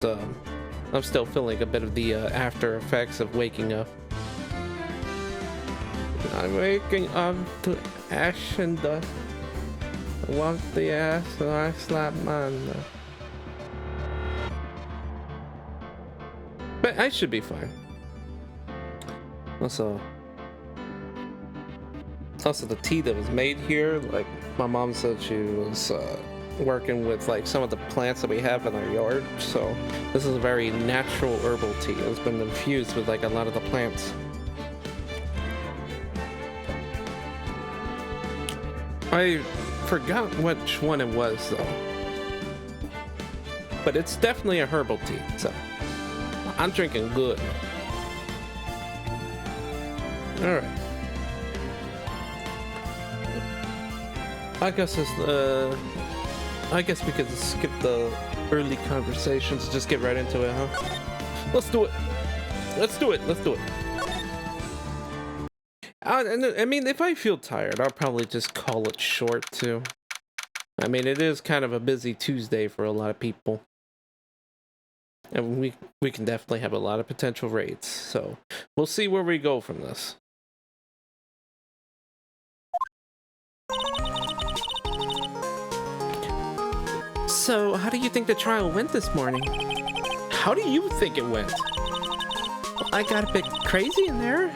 I'm still feeling a bit of the after effects of waking up. I'm waking up to ash and dust. I walk the ass and I slap mine. But I should be fine. Also, the tea that was made here, like my mom said she was working with like some of the plants that we have in our yard. So this is a very natural herbal tea. It's been infused with like a lot of the plants. I forgot which one it was though, but it's definitely a herbal tea, so I'm drinking good. All right. I guess we could skip the early conversations, just get right into it, huh? Let's do it. Let's do it. Let's do it. I mean, if I feel tired, I'll probably just call it short too. I mean, it is kind of a busy Tuesday for a lot of people, and we can definitely have a lot of potential raids. So we'll see where we go from this. So, how do you think the trial went this morning? How do you think it went? Well, I got a bit crazy in there.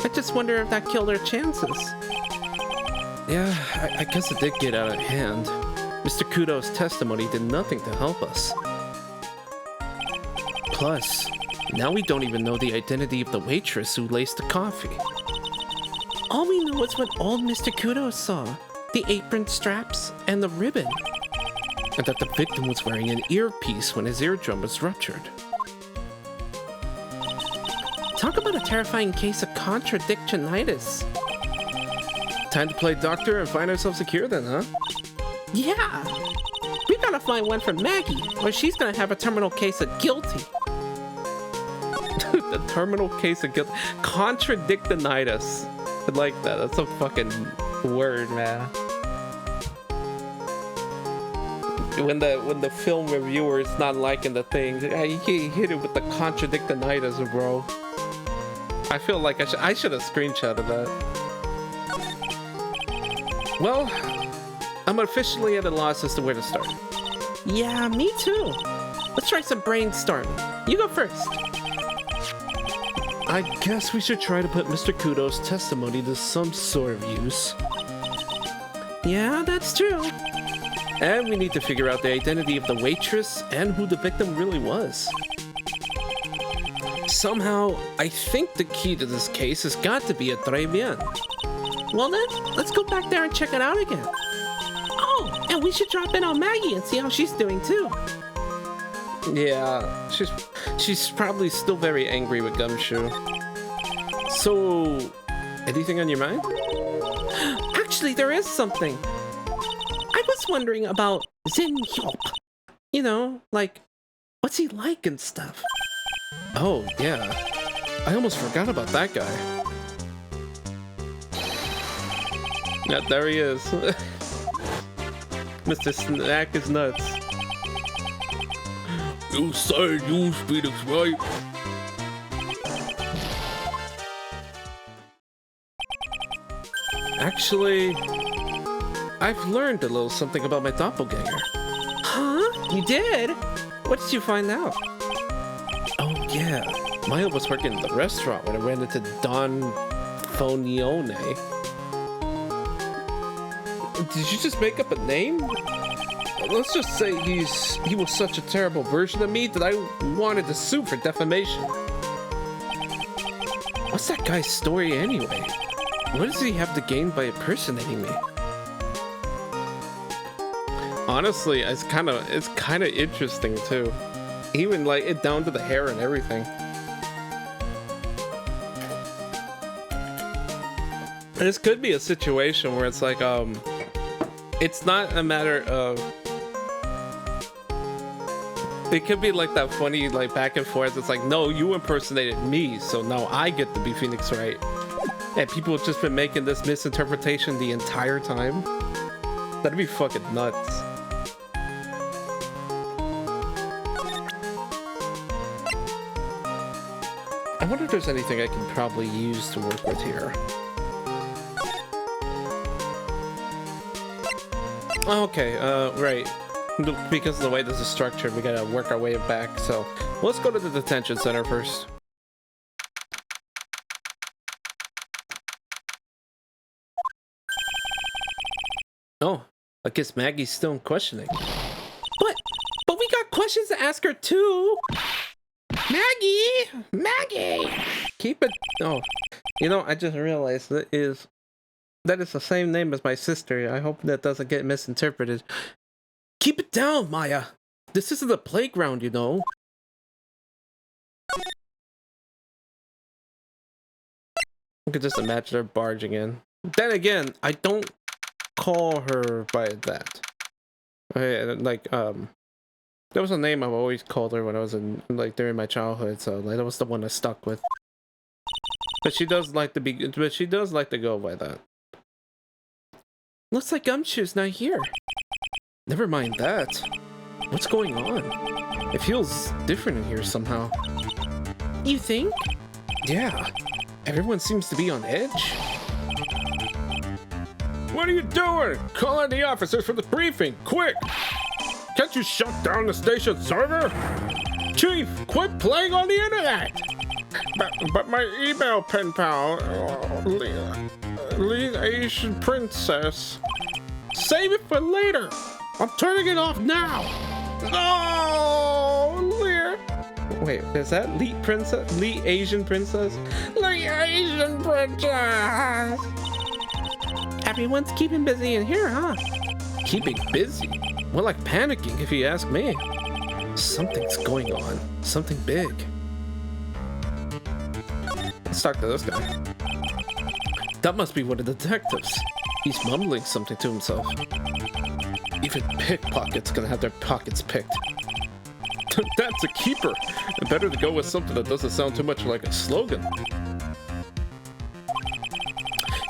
I just wonder if that killed our chances. Yeah, I guess it did get out of hand. Mr. Kudo's testimony did nothing to help us. Plus, now we don't even know the identity of the waitress who laced the coffee. All we know is what old Mr. Kudo saw. The apron straps and the ribbon. And that the victim was wearing an earpiece when his eardrum was ruptured. Talk about a terrifying case of contradictionitis. Time to play doctor and find ourselves secure then, huh? Yeah! We gotta find one for Maggie, or she's gonna have a terminal case of guilty. The terminal case of guilt. Contradictionitis. I like that. That's a fucking word, man. When the film reviewer is not liking the thing, he hit it with the contradictionitis, bro. I feel like I should have screenshotted that. Well, I'm officially at a loss as to where to start. Yeah, me too. Let's try some brainstorming. You go first. I guess we should try to put Mr. Kudo's testimony to some sort of use. Yeah, that's true. And we need to figure out the identity of the waitress and who the victim really was. Somehow, I think the key to this case has got to be a Tribulations. Well then, let's go back there and check it out again. Oh, and we should drop in on Maggie and see how she's doing too. Yeah, she's probably still very angry with Gumshoe. So, anything on your mind? Actually, there is something. I was wondering about Zin Hyop. You know, like, what's he like and stuff? Oh, yeah. I almost forgot about that guy. Yeah, there he is. Mr. Snack is nuts. You say you speak right. Actually, I've learned a little something about my doppelganger. Huh? You did? What did you find out? Oh yeah, Maya was working in the restaurant when I ran into Don Fonione. Did you just make up a name? Let's just say he was such a terrible version of me that I wanted to sue for defamation. What's that guy's story anyway? What does he have to gain by impersonating me? Honestly, it's kind of interesting too. Even like it down to the hair and everything. This could be a situation where it's like it's not a matter of. It could be like that funny like back and forth. It's like, no, you impersonated me, so now I get to be Phoenix Wright. And people have just been making this misinterpretation the entire time. That'd be fucking nuts. I wonder if there's anything I can probably use to work with here. Okay, right. Because of the way this is structured, we gotta work our way back, so let's go to the detention center first. Oh, I guess Maggie's still questioning. But we got questions to ask her too! Maggie! Maggie! Keep it... Oh, you know, I just realized that is the same name as my sister. I hope that doesn't get misinterpreted. Keep it down, Maya! This isn't a playground, you know. I could just imagine her barging in. Then again, I don't call her by that. Like, there was a name I've always called her when I was in, like, during my childhood, so like, that was the one I stuck with. But she does like to go by that. Looks like Gumshoe's not here. Never mind that. What's going on? It feels different in here somehow. You think? Yeah. Everyone seems to be on edge. What are you doing? Call in the officers for the briefing, quick! Can't you shut down the station server? Chief, quit playing on the internet! But my email pen pal, lead Asian princess. Save it for later! I'm turning it off now! No! Lear! Wait, is that Lead Princess? Lead Asian Princess? Lead Asian Princess! Everyone's keeping busy in here, huh? Keeping busy? More like panicking, if you ask me. Something's going on. Something big. Let's talk to this guy. That must be one of the detectives. He's mumbling something to himself. Even pickpockets gonna have their pockets picked. That's a keeper. Better to go with something that doesn't sound too much like a slogan.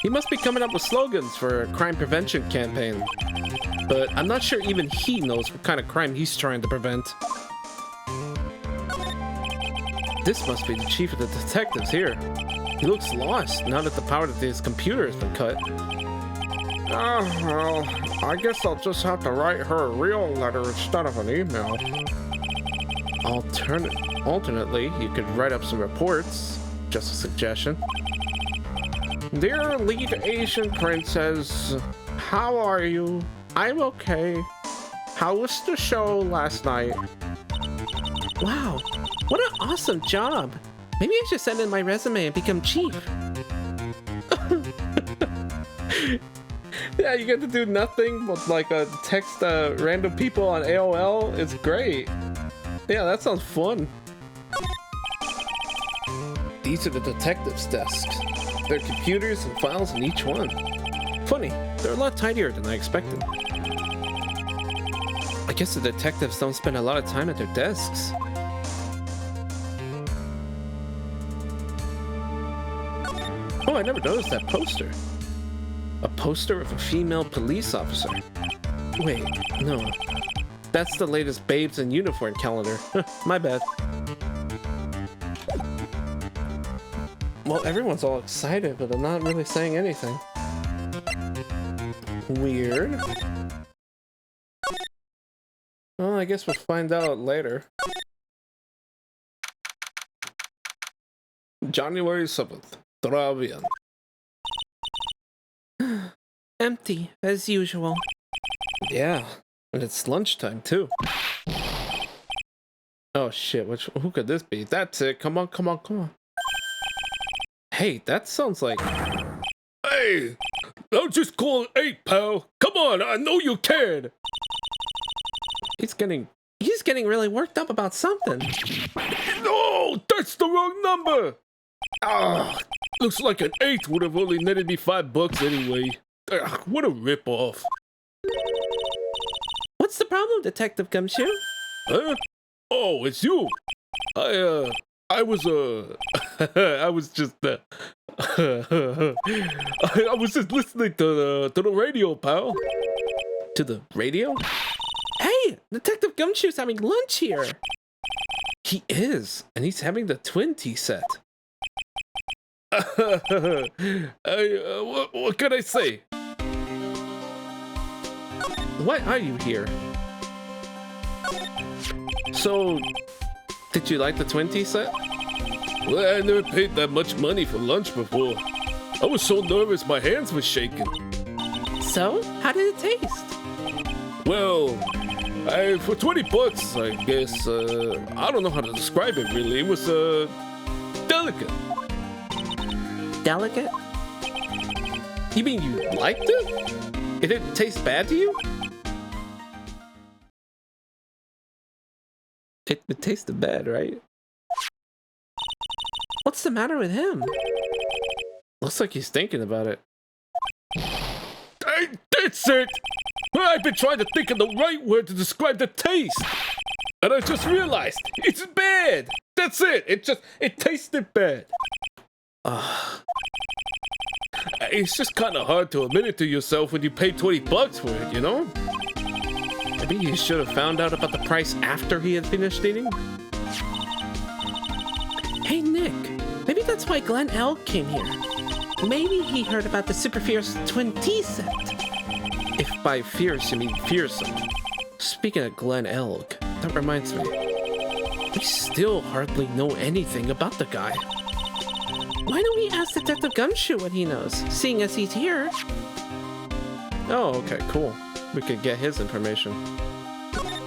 He must be coming up with slogans for a crime prevention campaign. But I'm not sure even he knows what kind of crime he's trying to prevent. This must be the chief of the detectives here. He looks lost now that the power to his computer has been cut. Oh, well, I guess I'll just have to write her a real letter instead of an email. Alternately, you could write up some reports. Just a suggestion. Dear lead Asian princess, how are you? I'm okay. How was the show last night? Wow, what an awesome job. Maybe I should send in my resume and become chief. Yeah, you get to do nothing but like text random people on AOL. It's great. Yeah, that sounds fun. These are the detectives' desks. There are computers and files in each one. Funny, they're a lot tidier than I expected. I guess the detectives don't spend a lot of time at their desks. Oh, I never noticed that poster. A poster of a female police officer. Wait, no. That's the latest Babes in Uniform calendar. My bad. Well, everyone's all excited, but I'm not really saying anything. Weird. Well, I guess we'll find out later. January 7th. Travian. Empty, as usual. Yeah, and it's lunchtime, too. Oh shit, who could this be? That's it, come on, come on, come on. Hey, that sounds like... Hey, don't just call it 8, pal. Come on, I know you can. He's getting really worked up about something. No, that's the wrong number. Ah, looks like an 8 would have only netted me $5 anyway. Ugh, what a ripoff. What's the problem, Detective Gumshoe? Huh? Oh, it's you. I was I was just I was just listening to the radio, pal. To the radio? Hey, Detective Gumshoe's having lunch here. He is, and he's having the twin tea set. What can I say? Why are you here? So, did you like the twin tea set? Well, I never paid that much money for lunch before. I was so nervous my hands were shaking. So, how did it taste? Well, for 20 bucks, I guess, I don't know how to describe it really. It was, delicate. Delicate? You mean you liked it? It didn't taste bad to you? It tasted bad, right? What's the matter with him? Looks like he's thinking about it. That's it! I've been trying to think of the right word to describe the taste! And I just realized, it's bad! That's it! It tasted bad. It's just kind of hard to admit it to yourself when you pay 20 bucks for it, you know? Maybe you should have found out about the price after he had finished eating? Hey, Nick. Maybe that's why Glenn L. came here. Maybe he heard about the Super Fierce Twin Tea set. If by fierce you mean fearsome. Speaking of Glenn Elk, that reminds me. We still hardly know anything about the guy. Why don't we ask Detective Gumshoe what he knows, seeing as he's here? Oh, okay, cool. We could get his information.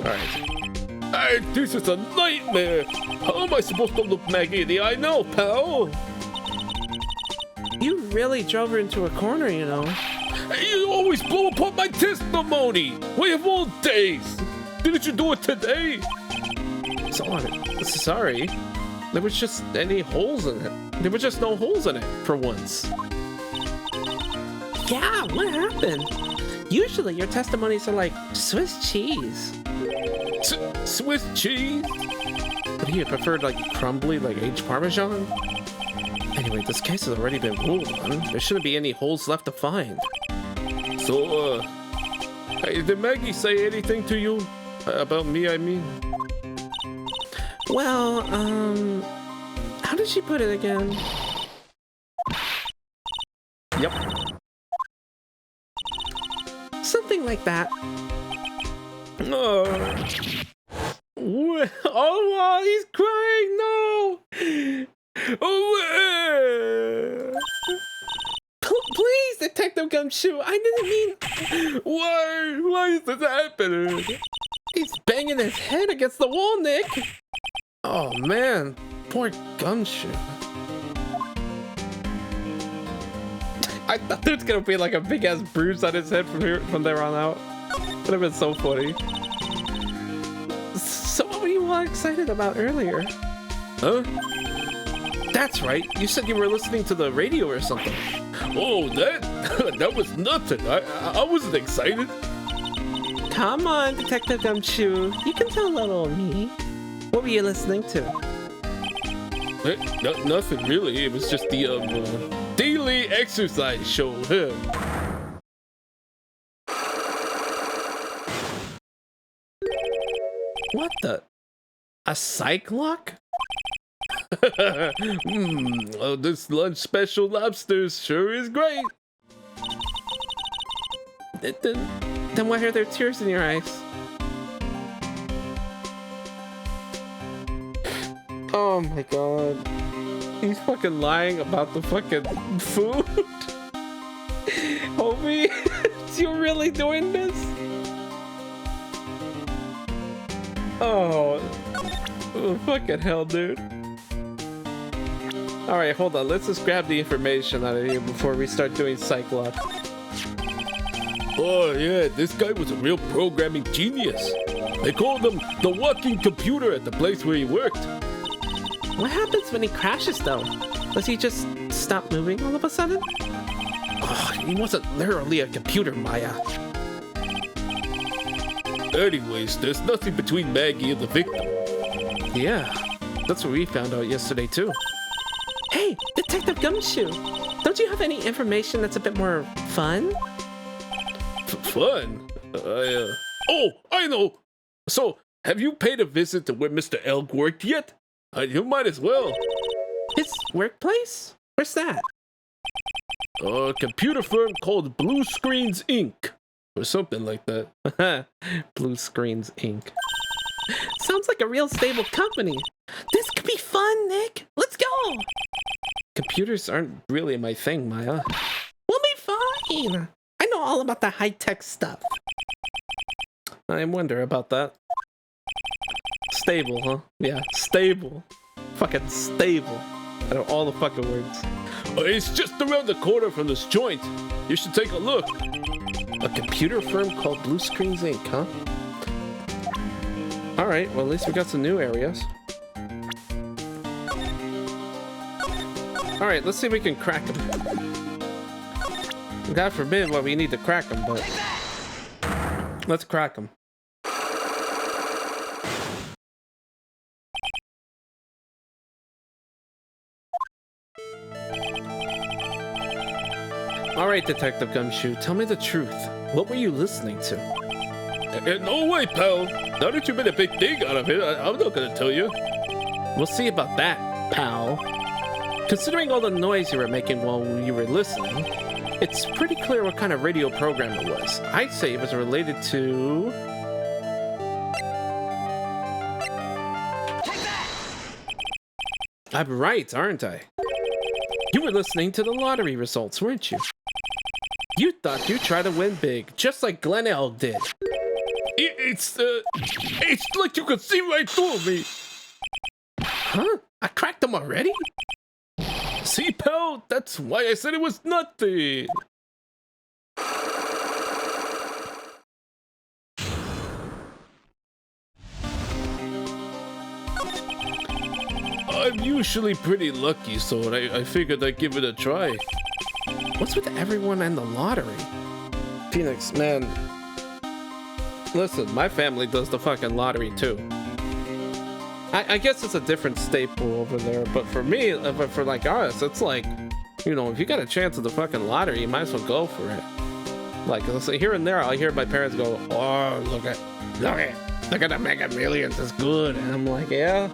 Alright. This is a nightmare! How am I supposed to look Maggie in the eye now, pal? You really drove her into a corner, you know. You always blow apart my testimony! We have all days! Didn't you do it today? Sorry. There was just any holes in it. There were just no holes in it, for once. Yeah, what happened? Usually your testimonies are like Swiss cheese. Swiss cheese? But he preferred like crumbly, like aged Parmesan? Anyway, this case has already been ruled on. There shouldn't be any holes left to find. So, hey, did Maggie say anything to you? About me, I mean? Well, how did she put it again? Yep. Something like that. Oh, he's crying, no! Please, Detective Gumshoe, I didn't mean... Why is this happening? He's banging his head against the wall, Nick! Oh man, poor Gumshoe. I thought there was gonna be like a big ass bruise on his head from there on out. Would have been so funny. So what were you all excited about earlier? Huh? That's right. You said you were listening to the radio or something. Oh, that was nothing. I wasn't excited. Come on, Detective Gumshoe. You can tell little me. What were you listening to? Nothing really. It was just the daily exercise show. What the? A psych lock? Oh, this lunch special lobsters sure is great. Then why are there tears in your eyes? Oh my god. He's fucking lying about the fucking food? Homie, you really doing this? Oh fucking hell, dude. Alright, hold on. Let's just grab the information out of here before we start doing Cyclops. Oh yeah, this guy was a real programming genius. They called him the walking computer at the place where he worked. What happens when he crashes though? Does he just stop moving all of a sudden? Oh, he wasn't literally a computer, Maya. Anyways, there's nothing between Maggie and the victim. Yeah, that's what we found out yesterday too. Hey, Detective Gumshoe, don't you have any information that's a bit more fun? Fun? Oh, I know! So, have you paid a visit to where Mr. Elk worked yet? You might as well. His workplace? Where's that? A computer firm called Blue Screens Inc. Or something like that. Blue Screens Inc. Sounds like a real stable company. This could be fun, Nick. Let's go. Computers aren't really my thing, Maya. We'll be fine. I know all about the high-tech stuff. I wonder about that. Stable, huh? Yeah, stable. Fucking stable. I know all the fucking words. It's just around the corner from this joint. You should take a look. A computer firm called Blue Screens Inc., huh? Alright, well at least we got some new areas. Alright, let's see if we can crack them. God forbid what we need to crack them, but... let's crack them. Alright, Detective Gumshoe, tell me the truth. What were you listening to? No way, pal. Now that you made a big thing out of it, I'm not gonna tell you. We'll see about that, pal. Considering all the noise you were making while you were listening, it's pretty clear what kind of radio program it was. I'd say it was related to... I'm right, aren't I? You were listening to the lottery results, weren't you? You thought you'd try to win big, just like Glen Elg did. It's like you could see right through me. Huh? I cracked them already? See, pal, that's why I said it was nothing. I'm usually pretty lucky, so I figured I'd give it a try. What's with everyone and the lottery? Phoenix, man. Listen, my family does the fucking lottery too. I guess it's a different staple over there, but for me, for like us, it's like, you know, if you got a chance at the fucking lottery, you might as well go for it. Like, so here and there, I'll hear my parents go, "Oh, look at the Mega Millions, it's good," and I'm like, yeah,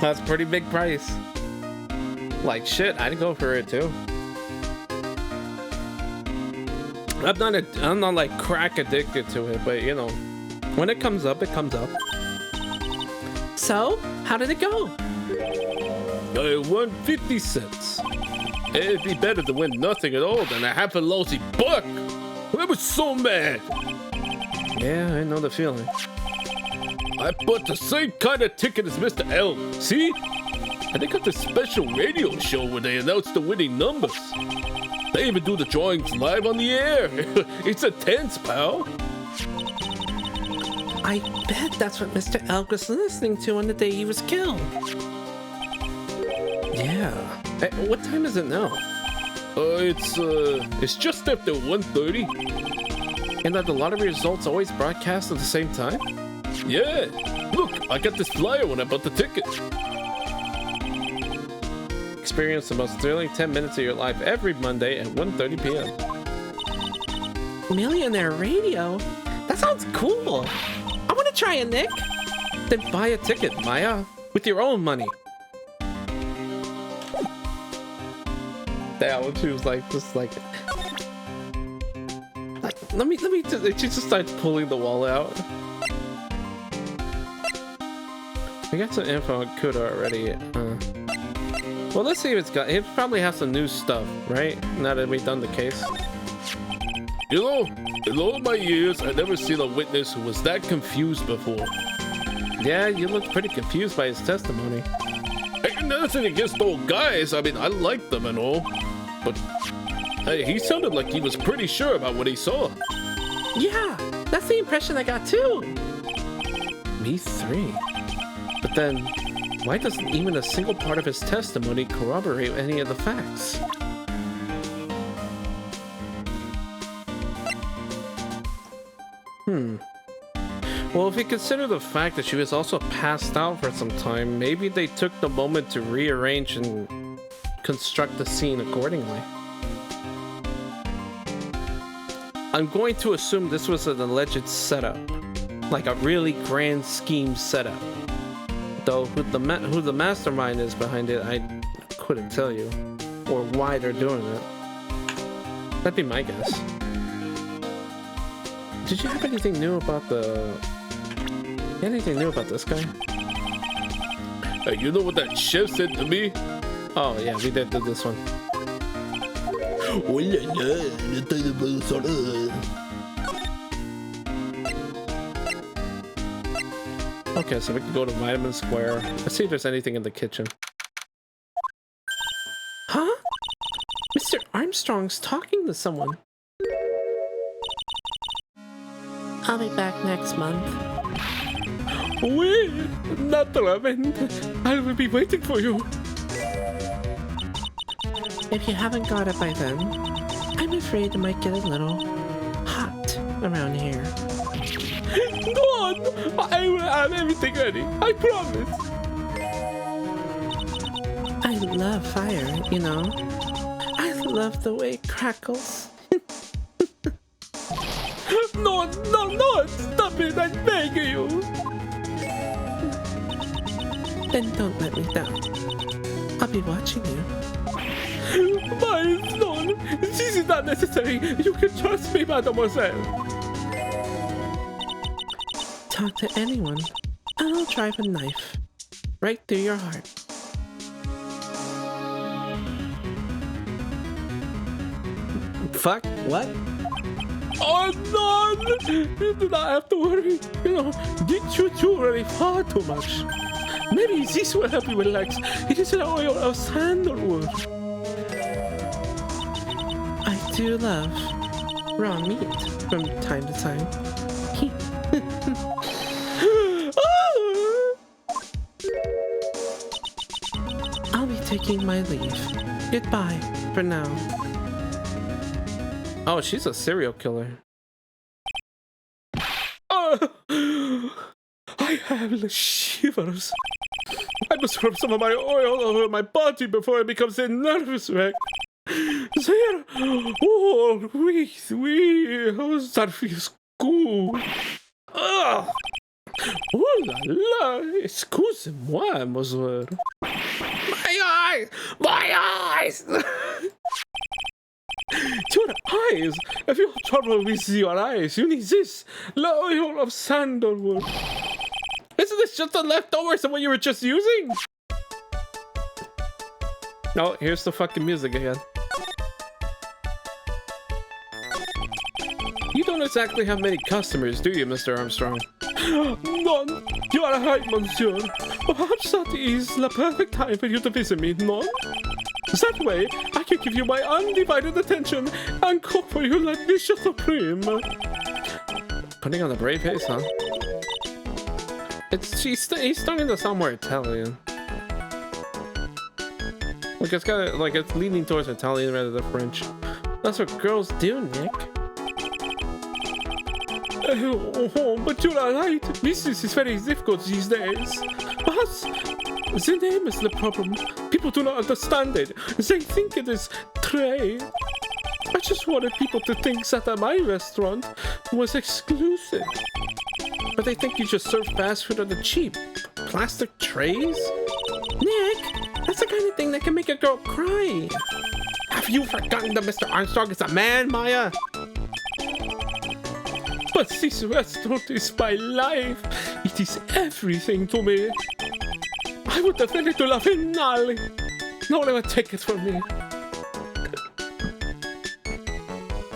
that's a pretty big price. Like shit, I'd go for it too. I'm not like crack addicted to it, but you know, when it comes up, it comes up. So, how did it go? I won 50 cents. It'd be better to win nothing at all than a half a lousy buck. I was so mad. Yeah, I know the feeling. I bought the same kind of ticket as Mr. L. See? And they got this special radio show where they announce the winning numbers. They even do the drawings live on the air. It's intense, pal. I bet that's what Mr. Elk was listening to on the day he was killed. Yeah. Hey, what time is it now? It's just after 1:30. And are the lottery results always broadcast at the same time? Yeah. Look, I got this flyer when I bought the ticket. Experience the most thrilling 10 minutes of your life every Monday at 1:30 p.m. Millionaire Radio? That sounds cool. I want to try it, Nick. Then buy a ticket, Maya, with your own money. That one, she was like, let me just, she just starts pulling the wallet out. We got some info on Kuda already. Well, let's see if it's got. It probably has some new stuff, right? Now that we've done the case. You know, in all my years, I've never seen a witness who was that confused before. Yeah, you looked pretty confused by his testimony. Ain't nothing against old guys. I mean, I like them and all. But hey, he sounded like he was pretty sure about what he saw. Yeah, that's the impression I got too. Me three. But then, why doesn't even a single part of his testimony corroborate any of the facts? Well, if you consider the fact that she was also passed out for some time, maybe they took the moment to rearrange and construct the scene accordingly. I'm going to assume this was an alleged setup, like a really grand scheme setup. Though who the mastermind is behind it, I couldn't tell you. Or why they're doing it. That'd be my guess. Did you have anything new about anything new about this guy? Hey, you know what that chef said to me? Oh yeah, we did this one. Oh la la, le terrible soda. Okay, so we can go to Vitamin Square. Let's see if there's anything in the kitchen. Huh? Mr. Armstrong's talking to someone. I'll be back next month. Oui, naturalmente. I will be waiting for you. If you haven't got it by then, I'm afraid it might get a little hot around here. Go on! I will have everything ready. I promise. I love fire, you know. I love the way it crackles. No, stop it, I beg you. Then don't let me down. I'll be watching you. My son, this is not necessary. You can trust me, mademoiselle. Talk to anyone, and I'll drive a knife right through your heart. Fuck, what? Oh, no! You do not have to worry. You know, get you two already far too much. Maybe this will help you relax. It is an oil of sandalwood. I do love raw meat from time to time. I'll be taking my leave. Goodbye for now. Oh, she's a serial killer. I have the shivers. I must rub some of my oil over my body before it becomes a nervous wreck. There. Oh, oui, oh, that feels good. Oh la la, excusez-moi, mademoiselle. My eyes! Your eyes! If you have trouble with your eyes, you need this, the oil of sandalwood. Isn't this just the leftovers of what you were just using? Oh, here's the fucking music again. You don't exactly have many customers, do you, Mr. Armstrong? None. You are right, monsieur. Perhaps that is the perfect time for you to visit me, none? That way, I can give you my undivided attention and cook for you like Bishop Supreme. Putting on a brave face, huh? He's starting to sound more Italian. Like it's leaning towards Italian rather than French. That's what girls do, Nick. Oh, but you are right. Business is very difficult these days. Perhaps the name is the problem. People do not understand it. They think it is trade. I just wanted people to think that my restaurant was exclusive. But they think you just serve fast food on the cheap. Plastic trays? Nick, that's the kind of thing that can make a girl cry. Have you forgotten that Mr. Armstrong is a man, Maya? But this restaurant is my life. It is everything to me. I would defend it to la finale. No one ever take it from me.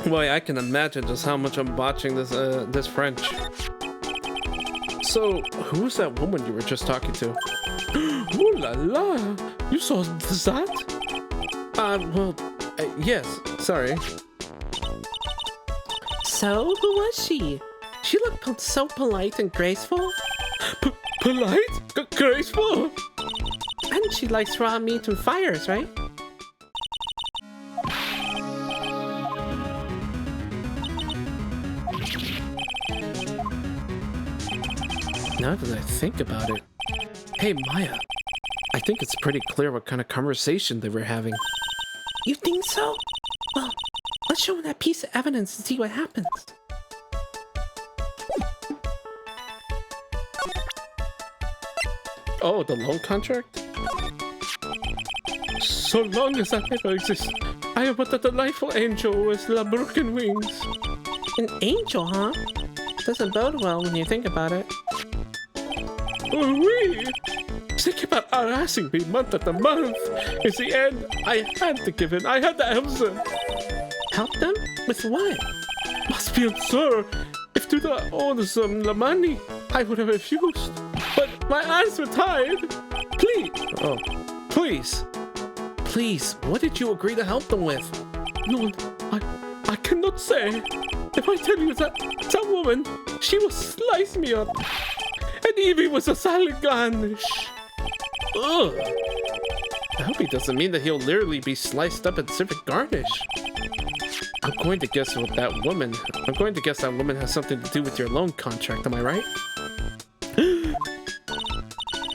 Boy, I can imagine just how much I'm botching this French. So, who was that woman you were just talking to? Ooh la la! You saw that? Yes, sorry. So, who was she? She looked so polite and graceful. Polite? Graceful? And she likes raw meat and fires, right? Now that I think about it. Hey, Maya. I think it's pretty clear what kind of conversation they were having. You think so? Well, let's show him that piece of evidence and see what happens. Oh, the loan contract? So long as I ever exist, I am but a delightful angel with the broken wings. An angel, huh? Doesn't bode well when you think about it. Oui! They keep on harassing me month after month. In the end, I had to give in. I had to help them. Help them? With what? Must be absurd. If Duda owed them the money, I would have refused. But my hands were tied. Please. Oh, please. Please, what did you agree to help them with? No, I cannot say. If I tell you that woman, she will slice me up. And Evie was a silent garnish. Ugh. I hope he doesn't mean that he'll literally be sliced up and served garnish. I'm going to guess with that woman. I'm going to guess that woman has something to do with your loan contract, am I right?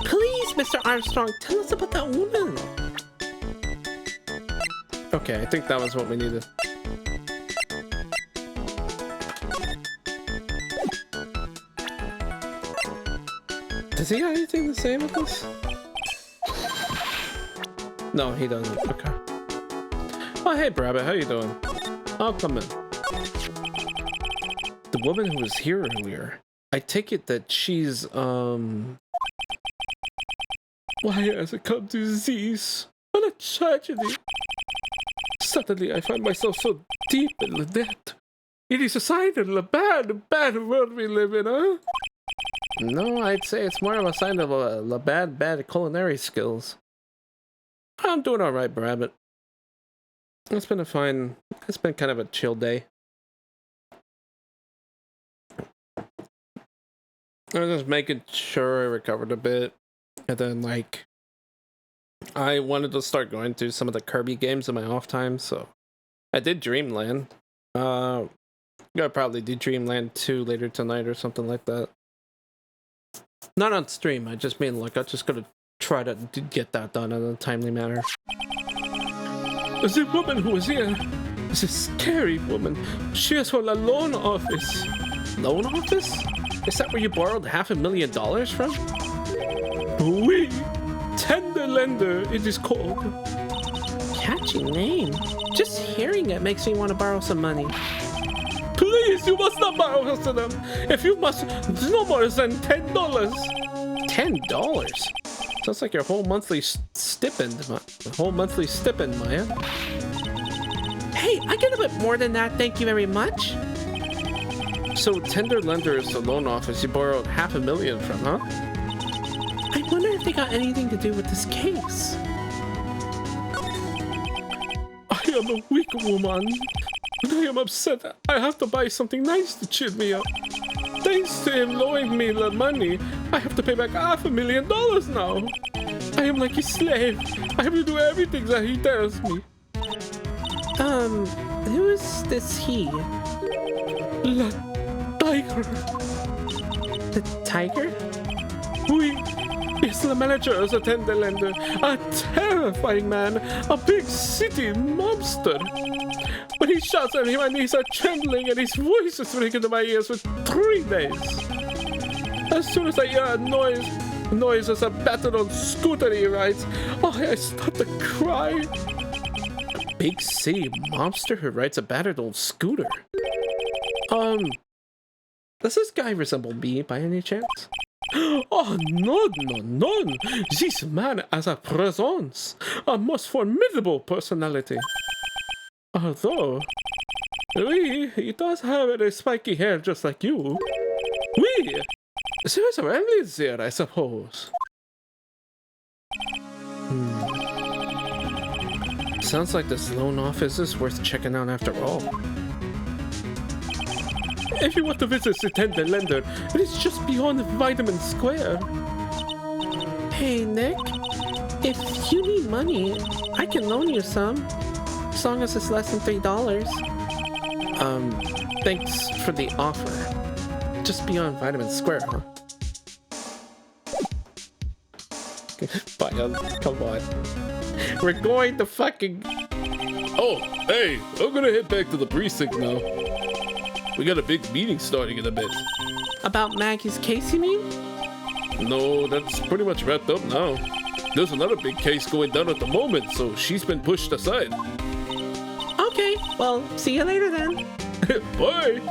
Please, Mr. Armstrong, tell us about that woman. Okay, I think that was what we needed. Does he have anything to say about this? No, he doesn't. Okay. Oh, hey, Brabbit, how you doing? I'll come in. The woman who was here earlier. I take it that she's, Why has it come to this? What a tragedy. Suddenly I find myself so deep in the debt. It is a sign of the bad world we live in, huh? No, I'd say it's more of a sign of a bad culinary skills. I'm doing alright, Brabbit. It's been kind of a chill day. I was just making sure I recovered a bit. And then, like, I wanted to start going through some of the Kirby games in my off time, so I did Dreamland. I'm gonna probably do Dreamland 2 later tonight or something like that. Not on stream, I just mean, like, I'm just gonna try to get that done in a timely manner. The woman who was here is a scary woman. She is from the loan office. Loan office? Is that where you borrowed $500,000 from? Oui! Tender Lender, it is called. Catchy name. Just hearing it makes me want to borrow some money. Please, you must not borrow us to them. If you must, no more than $10. $10? Sounds like your whole monthly stipend, man. Hey, I get a bit more than that, thank you very much. So, Tender Lender is the loan office you borrowed $500,000 from, huh? I wonder if they got anything to do with this case. I am a weak woman. When I am upset, I have to buy something nice to cheer me up. Thanks to him loaning me the money, I have to pay back $500,000 now. I am like a slave. I have to do everything that he tells me. Who is this he? The tiger. The tiger? Oui. He's the manager of the Tender Lender. A terrifying man. A big city monster. When he shouts at me, my knees are trembling and his voice is ringing into my ears for 3 days. As soon as I hear a noise as a battered old scooter he rides, I start to cry. A big city monster who rides a battered old scooter? Does this guy resemble me by any chance? Oh, no. This man has a presence, a most formidable personality. Although, he does have a spiky hair just like you. There's a family there, I suppose. Sounds like this loan office is worth checking out after all. If you want to visit the Tender Lender, it is just beyond Vitamin Square. Hey, Nick. If you need money, I can loan you some. As long as it's less than $3. Thanks for the offer. Just beyond Vitamin Square, huh? Come on. We're going to fucking... Oh, hey, I'm gonna head back to the precinct now. We got a big meeting starting in a bit. About Maggie's case, you mean? No, that's pretty much wrapped up now. There's another big case going down at the moment, so she's been pushed aside. Okay, well, see you later then. Bye!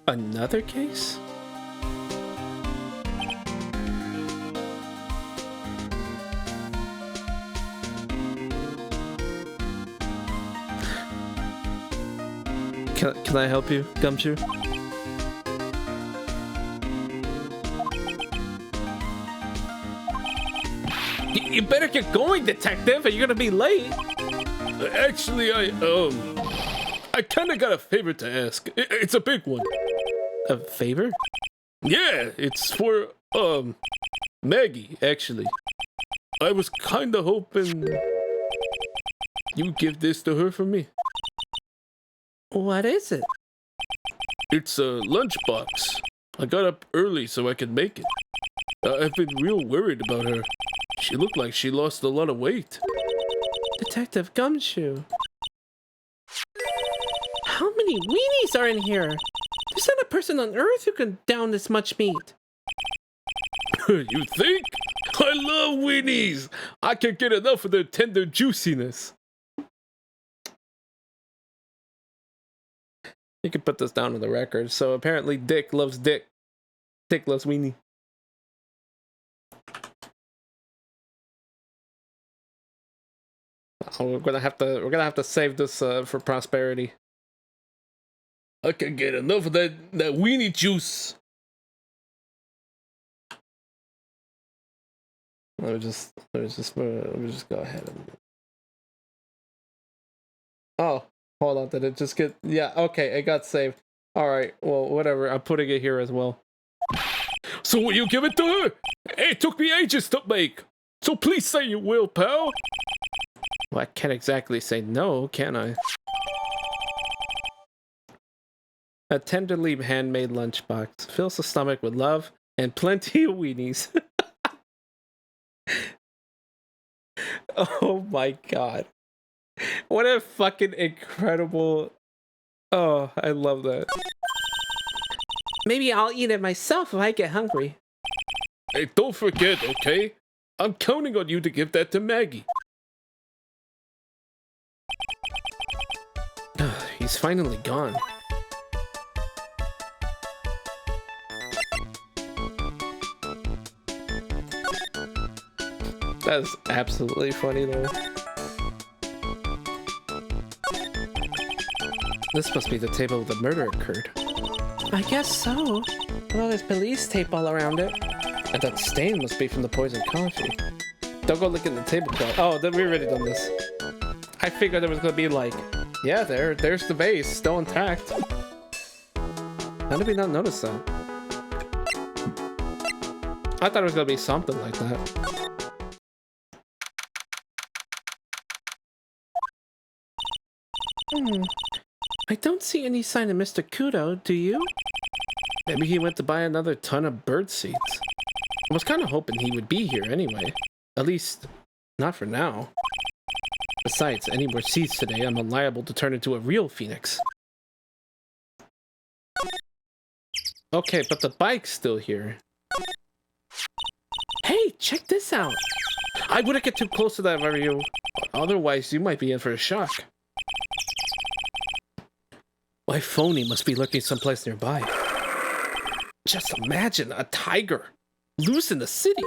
Another case? Can I help you, Gumshoe? You better get going, detective, or you're gonna be late. Actually, I kinda got a favor to ask. It's a big one. A favor? Yeah, it's for, Maggie, actually. I was kinda hoping you give this to her for me. What is it? It's a lunchbox. I got up early so I could make it. I've been real worried about her. She looked like she lost a lot of weight. Detective Gumshoe. How many weenies are in here? There's not a person on Earth who can down this much meat. You think? I love weenies! I can't get enough of their tender juiciness. You can put this down on the record. So apparently Dick loves Dick. Dick loves weenie. Oh, we're gonna have to save this for prosperity. I can get enough of that weenie juice. Let me just go ahead and. Oh, hold on. Did it just get? Yeah. Okay, it got saved. All right. Well, whatever. I'm putting it here as well. So will you give it to her? It took me ages to make. So please say you will, pal. Well, I can't exactly say no, can I? A tenderly handmade lunchbox fills the stomach with love and plenty of weenies. Oh my god. What a fucking incredible... Oh, I love that. Maybe I'll eat it myself if I get hungry. Hey, don't forget, okay? I'm counting on you to give that to Maggie. He's finally gone. That's absolutely funny though. This must be the table the murder occurred. I guess so. Well, there's police tape all around it. And that stain must be from the poisoned coffee. Don't go look in the tablecloth. Oh, we already done this. I figured there was gonna be like, yeah, there's the vase, still intact. How did we not notice that? I thought it was gonna be something like that. I don't see any sign of Mr. Kudo, do you? Maybe he went to buy another ton of bird seeds. I was kind of hoping he would be here anyway. At least, not for now. Besides, any more seeds today, I'm liable to turn into a real phoenix. Okay, but the bike's still here. Hey, check this out! I wouldn't get too close to that if I were you. Otherwise, you might be in for a shock. My phony must be lurking someplace nearby. Just imagine a tiger loose in the city.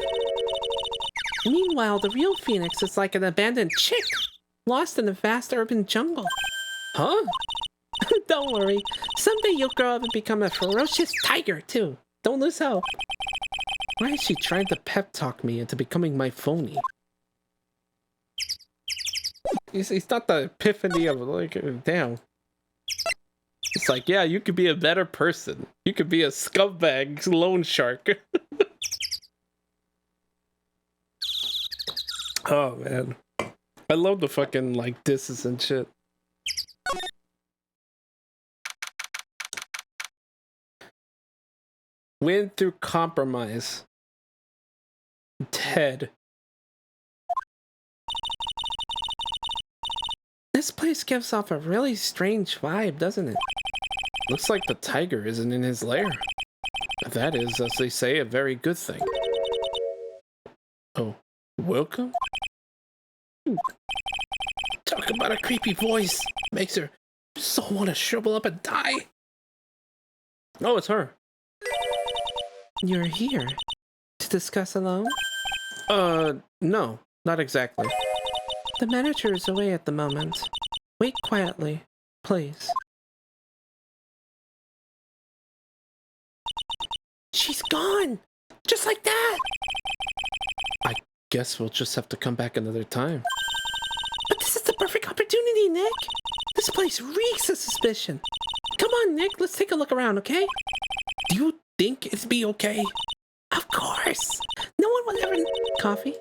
Meanwhile, the real phoenix is like an abandoned chick, lost in a vast urban jungle. Huh? Don't worry. Someday you'll grow up and become a ferocious tiger, too. Don't lose hope. Why is she trying to pep talk me into becoming my phony? It's not the epiphany of, like, damn. It's like, yeah, you could be a better person. You could be a scumbag loan shark. Oh, man. I love the fucking, like, disses and shit. Win through compromise. Ted. This place gives off a really strange vibe, doesn't it? Looks like the tiger isn't in his lair. That is, as they say, a very good thing. Oh, welcome? Talk about a creepy voice. Makes her so want to shrivel up and die. Oh, it's her. You're here to discuss alone? No, not exactly. The manager is away at the moment. Wait quietly, please. She's gone! Just like that! I guess we'll just have to come back another time. But this is the perfect opportunity, Nick! This place reeks of suspicion. Come on, Nick, let's take a look around, okay? Do you think it'd be okay? Of course! No one will ever... Coffee?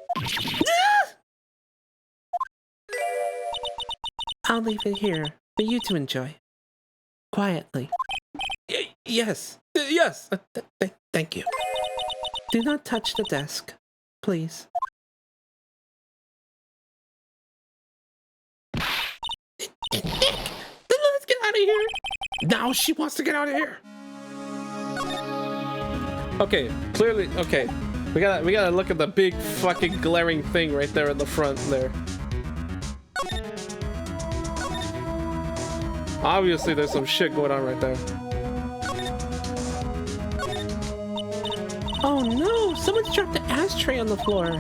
I'll leave it here for you to enjoy. Quietly. Yes. Yes. Thank you. Do not touch the desk, please. Nick! Let's get out of here! Now she wants to get out of here! Okay, clearly, okay. We gotta look at the big fucking glaring thing right there in the front there. Obviously there's some shit going on right there. Oh no! Someone's dropped the ashtray on the floor.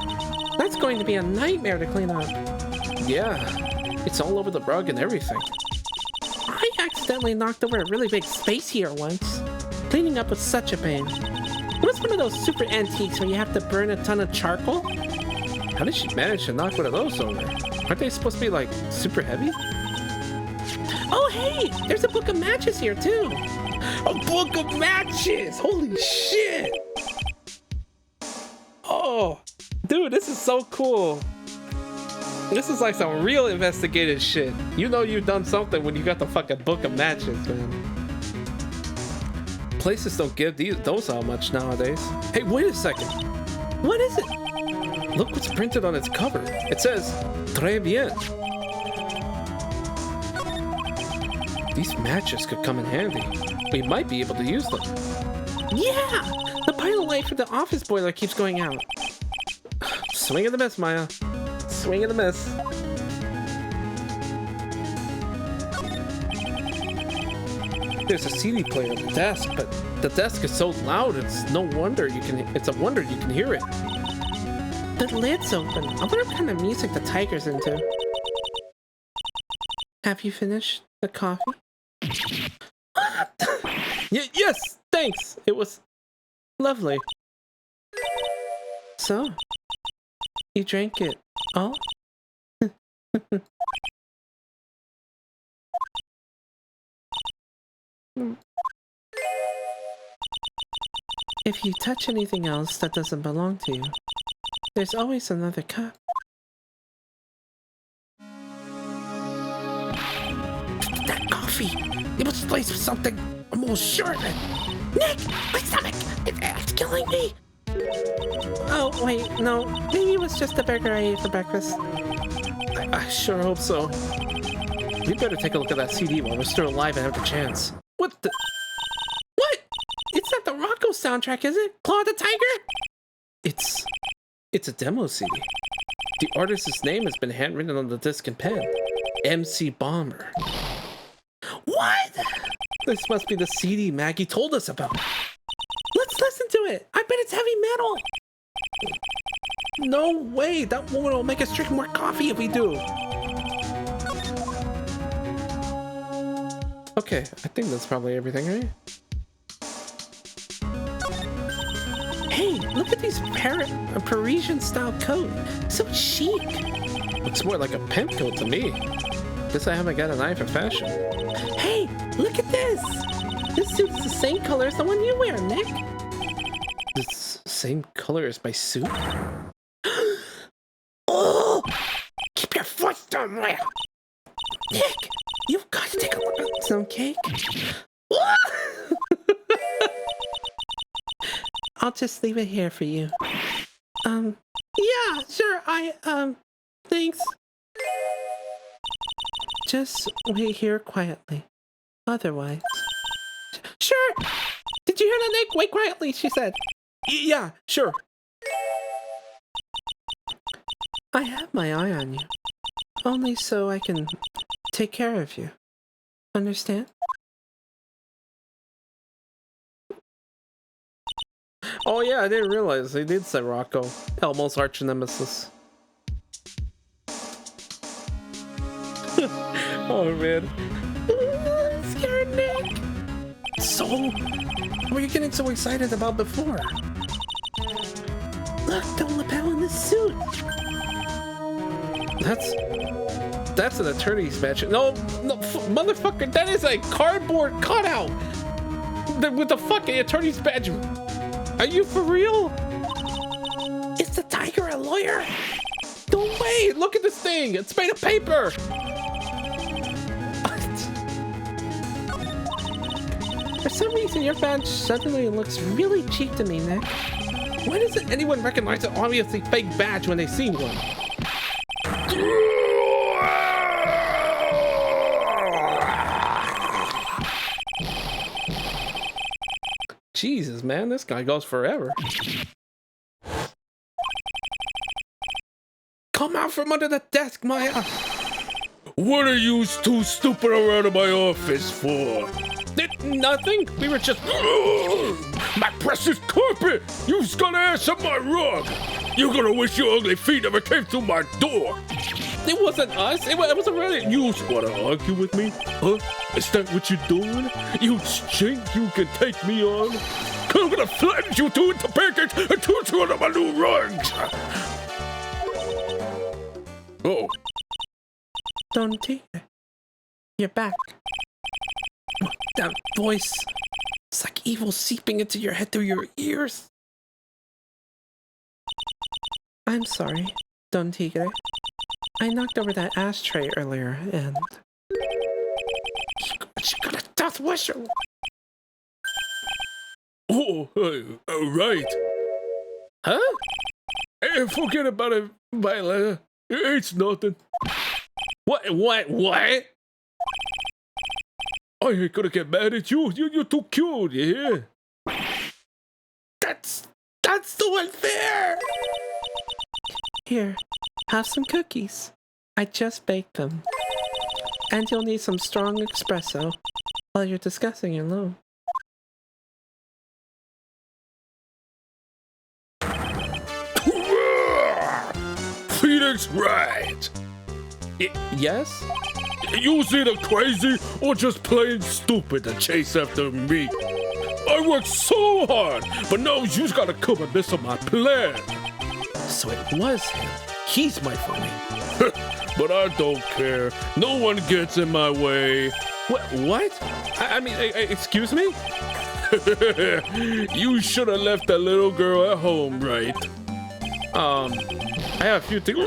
That's going to be a nightmare to clean up. Yeah, it's all over the rug and everything. I accidentally knocked over a really big space heater once. Cleaning up was such a pain. It was one of those super antiques where you have to burn a ton of charcoal. How did she manage to knock one of those over? Aren't they supposed to be like super heavy? Oh hey, there's a book of matches here too. A book of matches! Holy shit! Oh, dude, this is so cool. This is like some real investigative shit. You know you've done something when you got the fucking book of matches, man. Places don't give those out much nowadays. Hey, wait a second. What is it? Look what's printed on its cover. It says, "Très bien." These matches could come in handy. We might be able to use them. Yeah! The pilot light for the office boiler keeps going out. Swing and a miss, Maya. Swing and a miss. There's a CD player on the desk, but the desk is so loud it's a wonder you can hear it. The lid's open. I wonder what kind of music the tiger's into. Have you finished the coffee? Yes, thanks. It was lovely. So, you drank it all? If you touch anything else that doesn't belong to you, there's always another cup. That coffee! It was laced with something. I'm almost sure of it. Nick! My stomach! It's killing me! Oh, wait, no. Maybe it was just the burger I ate for breakfast. I sure hope so. We better take a look at that CD while we're still alive and have the chance. What the... What? It's not the Rocco soundtrack, is it? Claw the Tiger? It's a demo CD. The artist's name has been handwritten on the disc and pen. MC Bomber. What? This must be the CD Maggie told us about. Let's listen to it. I bet it's heavy metal. No way. That woman will make us drink more coffee if we do. Okay, I think that's probably everything, right? Hey, look at these Parisian-style coat. So chic. Looks more like a pimp coat to me. Guess I haven't got an eye for fashion. Hey, look at this. This suit's the same color as the one you wear, Nick. The same color as my suit? Oh! Keep your foot somewhere. Nick, you've got to take a look at some cake. I'll just leave it here for you. Yeah, sure, thanks. Just wait here quietly. Otherwise... Sure! Did you hear that, Nick? Wait quietly, she said. Yeah, sure. I have my eye on you. Only so I can take care of you. Understand? Oh yeah, I didn't realize they did say Rocco. Elmo's arch nemesis. Oh man. I'm scared, Nick. So, what were you getting so excited about before? Look, the lapel in this suit. That's an attorney's badge. No, motherfucker, that is a cardboard cutout with the fucking attorney's badge. Are you for real? Is the tiger a lawyer? No way! Look at this thing! It's made of paper! For some reason, your badge suddenly looks really cheap to me, Nick. Why doesn't anyone recognize an obviously fake badge when they see one? Jesus, man, this guy goes forever. Come out from under the desk, Maya! What are you two stupid around in my office for? Nothing. We were just... My precious carpet! You've got ass on my rug! You're gonna wish your ugly feet never came through my door! It wasn't us. It was really... You wanna argue with me? Huh? Is that what you're doing? You think you can take me on? I'm gonna flatten you two into pancakes and toot you under my new rugs! Oh. Don't take it. You're back. That voice. It's like evil seeping into your head through your ears. I'm sorry, Don Tigre. I knocked over that ashtray earlier and... She got a death whistle. Oh, right. Huh? Hey, forget about it, Viola. It's nothing. What? I ain't gonna get mad at you. You're too cute, yeah? That's so unfair! Here, have some cookies. I just baked them. And you'll need some strong espresso while you're discussing your loan. Phoenix Wright! Yes? You's either crazy or just plain stupid to chase after me. I worked so hard, but now you's gotta come and mess up my plan. So it was him. He's my phony. But I don't care. No one gets in my way. What? I mean, excuse me? You should have left that little girl at home, right? I have a few things.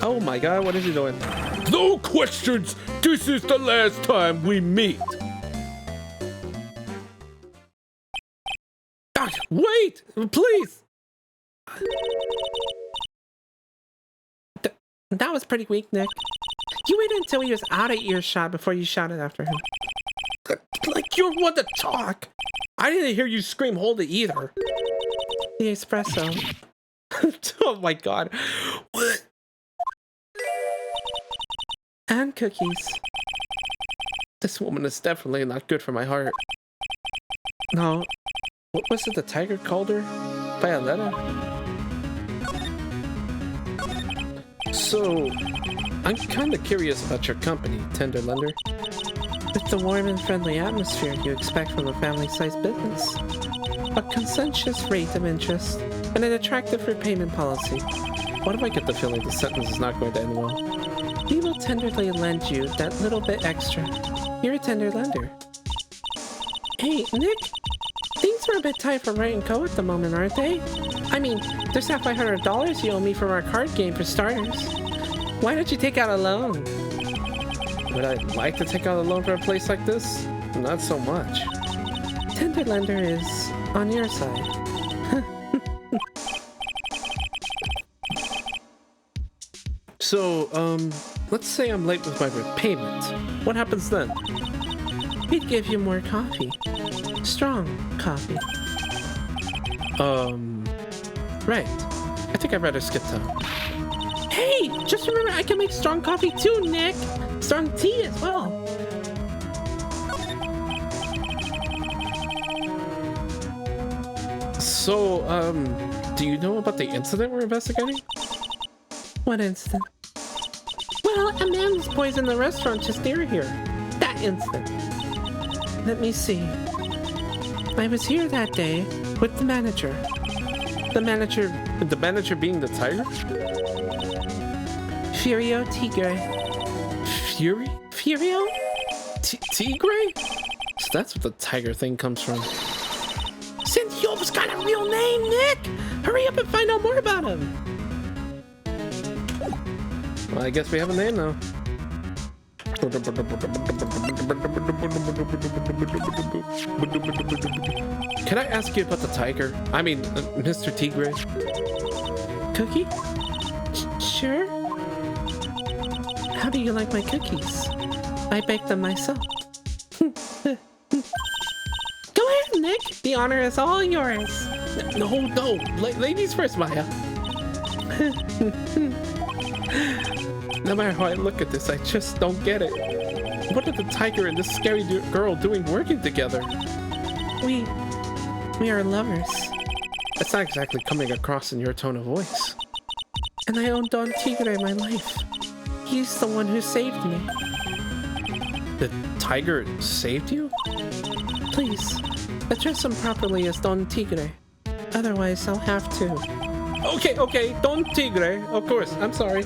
Oh my god, what is he doing? No questions! This is the last time we meet! Wait! Please! That was pretty weak, Nick. You waited until he was out of earshot before you shouted after him. Like you're one to talk! I didn't hear you scream hold it either. The espresso. Oh my god. What? And cookies. This woman is definitely not good for my heart. No. What was it the tiger called her? Violetta? So, I'm kind of curious about your company, Tender Lender. It's the warm and friendly atmosphere you expect from a family-sized business. A conscientious rate of interest, and an attractive repayment policy. Why do I get the feeling the sentence is not going to end well? We will tenderly lend you that little bit extra. You're a tender lender. Hey, Nick? Things are a bit tight for Wright and Co. at the moment, aren't they? I mean, there's that $500 you owe me from our card game for starters. Why don't you take out a loan? Would I like to take out a loan for a place like this? Not so much. Tender lender is on your side. So, let's say I'm late with my repayment. What happens then? We'd give you more coffee. Strong coffee. Right. I think I'd rather skip town. Hey, just remember I can make strong coffee too, Nick. Strong tea as well. So, do you know about the incident we're investigating? What incident? Well, a man was poisoned in the restaurant just near here. That incident. Let me see. I was here that day with the manager. The manager being the tiger? Furio Tigre. Furio? Tigre? So that's what the tiger thing comes from. Cynthiopa's got a real name, Nick! Hurry up and find out more about him! Well, I guess we have a name now. Can I ask you about the tiger? I mean, Mr. Tigre. Cookie? Sure. How do you like my cookies? I bake them myself. Go ahead, Nick. The honor is all yours. No. Ladies first, Maya. No matter how I look at this, I just don't get it. What are the tiger and this scary girl doing working together? We are lovers. That's not exactly coming across in your tone of voice. And I owe Don Tigre my life. He's the one who saved me. The tiger saved you? Please, address him properly as Don Tigre. Otherwise, I'll have to. Okay, Don Tigre. Of course, I'm sorry.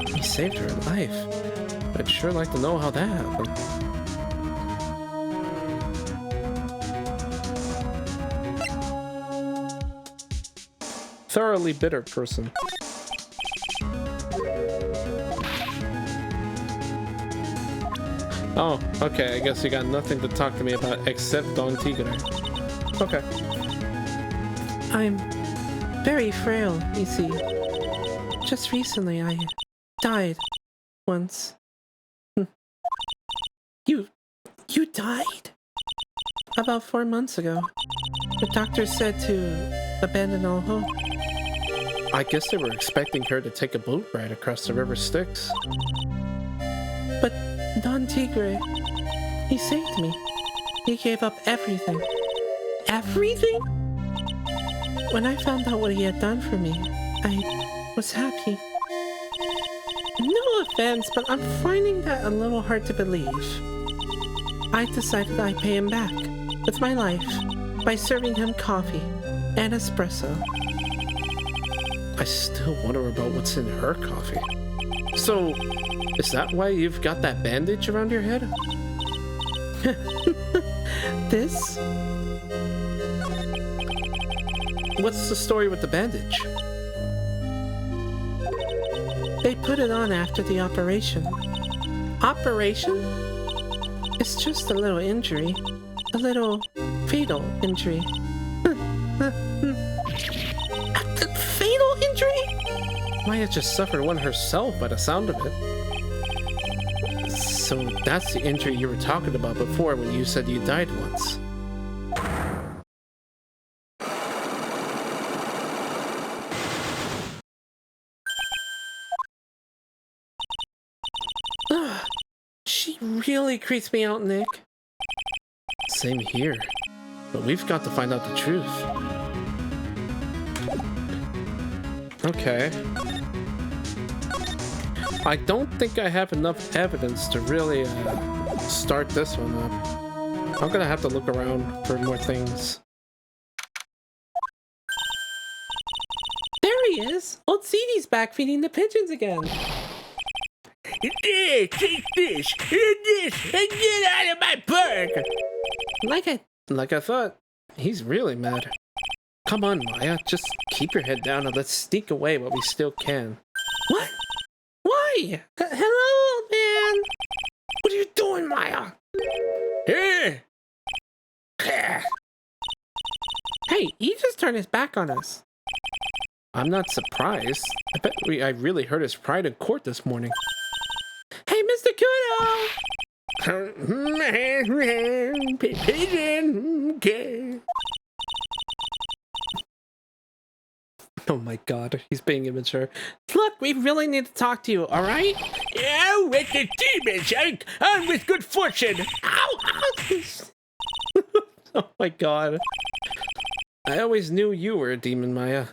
He saved her life. I'd sure like to know how that happened. Thoroughly bitter person. Oh, okay, I guess you got nothing to talk to me about except Don Tigre. Okay. I'm very frail, you see. Just recently I died once. You died? About 4 months ago. The doctor said to abandon all hope. I guess they were expecting her to take a boat ride across the river Styx. But Don Tigre, he saved me. He gave up everything. Everything? When I found out what he had done for me, I was happy. No offense, but I'm finding that a little hard to believe. I decided I'd pay him back with my life by serving him coffee and espresso. I still wonder about what's in her coffee. So, is that why you've got that bandage around your head? This? What's the story with the bandage? They put it on after the operation. Operation? It's just a little injury. A little fatal injury. A fatal injury? Maya just suffered one herself by the sound of it. So that's the injury you were talking about before when you said you died once. She really creeps me out, Nick. Same here. But we've got to find out the truth. Okay. I don't think I have enough evidence to really start this one up. I'm gonna have to look around for more things. There he is! Old Ceedy's back feeding the pigeons again. There, take this, and this, and get out of my park! Like I thought, he's really mad. Come on, Maya, just keep your head down and let's sneak away while we still can. What? Why? Hello, man! What are you doing, Maya? Here! Hey, he just turned his back on us. I'm not surprised. I bet I really hurt his pride in court this morning. Hey, Mr. Kudo! Pigeon! Okay. Oh my god, he's being immature. Look, we really need to talk to you, alright? Yeah, with the demons, and with good fortune. Ow! Ow! Oh my god. I always knew you were a demon, Maya.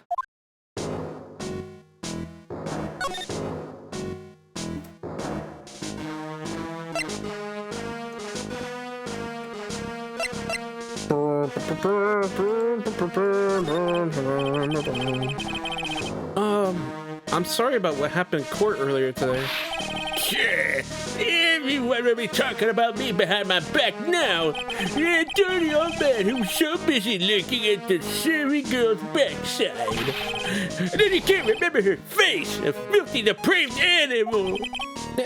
I'm sorry about what happened in court earlier today. Yeah, everyone will be talking about me behind my back now. Yeah, dirty old man who's so busy looking at the silly girl's backside. And then he can't remember her face, a filthy, depraved animal.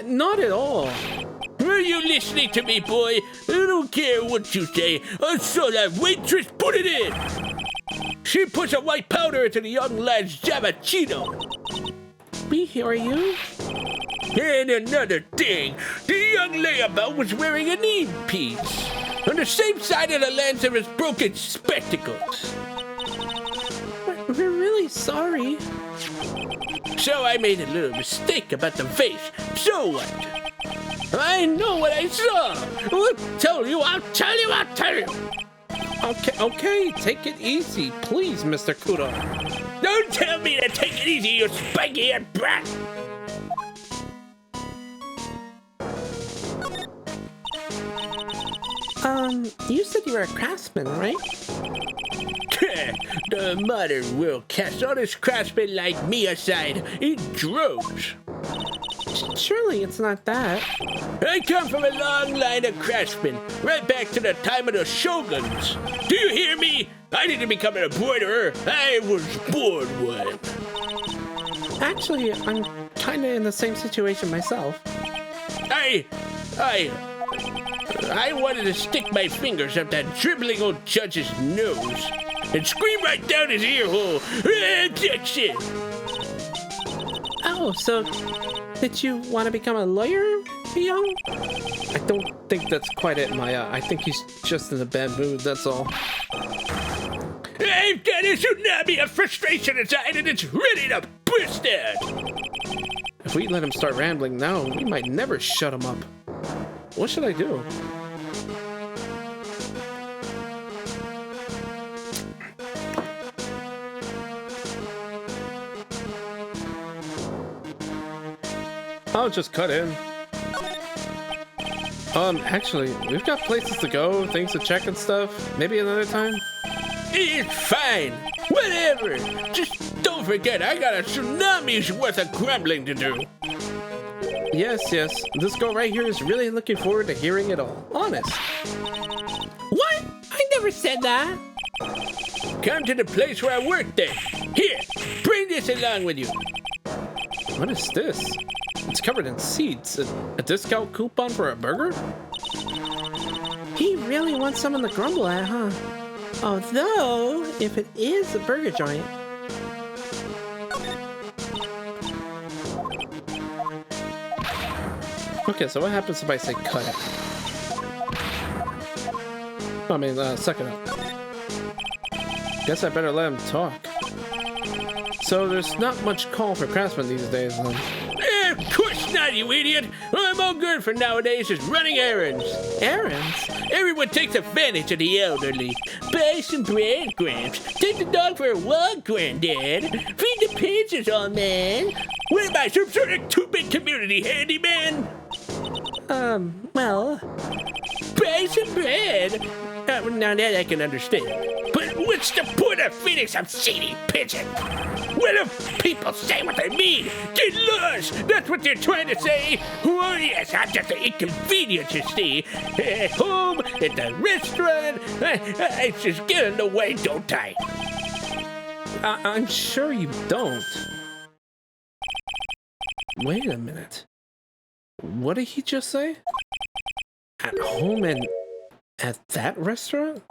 Not at all. Are you listening to me, boy? I don't care what you say. I saw that waitress put it in. She puts a white powder into the young lad's Jamachino. We hear you. And another thing, the young layabout was wearing a knee piece. On the same side of the lens of his broken spectacles. We're really sorry. So I made a little mistake about the face. So what? I know what I saw. I'll tell you. Okay, take it easy, please, Mr. Kudo. Don't tell me to take it easy, you spiky-head brat. You said you were a craftsman, right? The modern world casts all its craftsmen like me aside in droves. Surely it's not that. I come from a long line of craftsmen, right back to the time of the shoguns. Do you hear me? I didn't become an embroiderer. I was born one. Actually, I'm kinda in the same situation myself. I wanted to stick my fingers up that dribbling old judge's nose and scream right down his ear hole. Objection! Oh, so did you want to become a lawyer, young? I don't think that's quite it, Maya. I think he's just in a bad mood, that's all. I've got a tsunami of frustration inside and it's ready to burst out. If we let him start rambling now, we might never shut him up. What should I do? I'll just cut in. Actually, we've got places to go, things to check and stuff. Maybe another time? It's fine. Whatever. Just don't forget, I got a tsunami's worth of grumbling to do. Yes. This girl right here is really looking forward to hearing it all. Honest. What? I never said that. Come to the place where I work then. Here, bring this along with you. What is this? It's covered in seeds. A discount coupon for a burger? He really wants someone to grumble at, huh? Although, if it is a burger joint... Okay, so what happens if I say cut it? I mean, suck it up. Guess I better let him talk. So there's not much call for craftsmen these days, then. Of course not, you idiot! I'm all good for nowadays is running errands. Errands? Everyone takes advantage of the elderly. Buy some bread, Gramps. Take the dog for a walk, Granddad. Feed the pigeons, old man. What am I, some sort of two-bit community handyman? Well... Buy some bread. Now that I can understand. But what's the point of feeding some seedy pigeon? What do people say what they mean? Get lost! That's what they're trying to say? Oh yes, I'm just an inconvenience, you see. At home, at the restaurant, I just get in the way, don't I? I'm sure you don't. Wait a minute. What did he just say? At home and at that restaurant?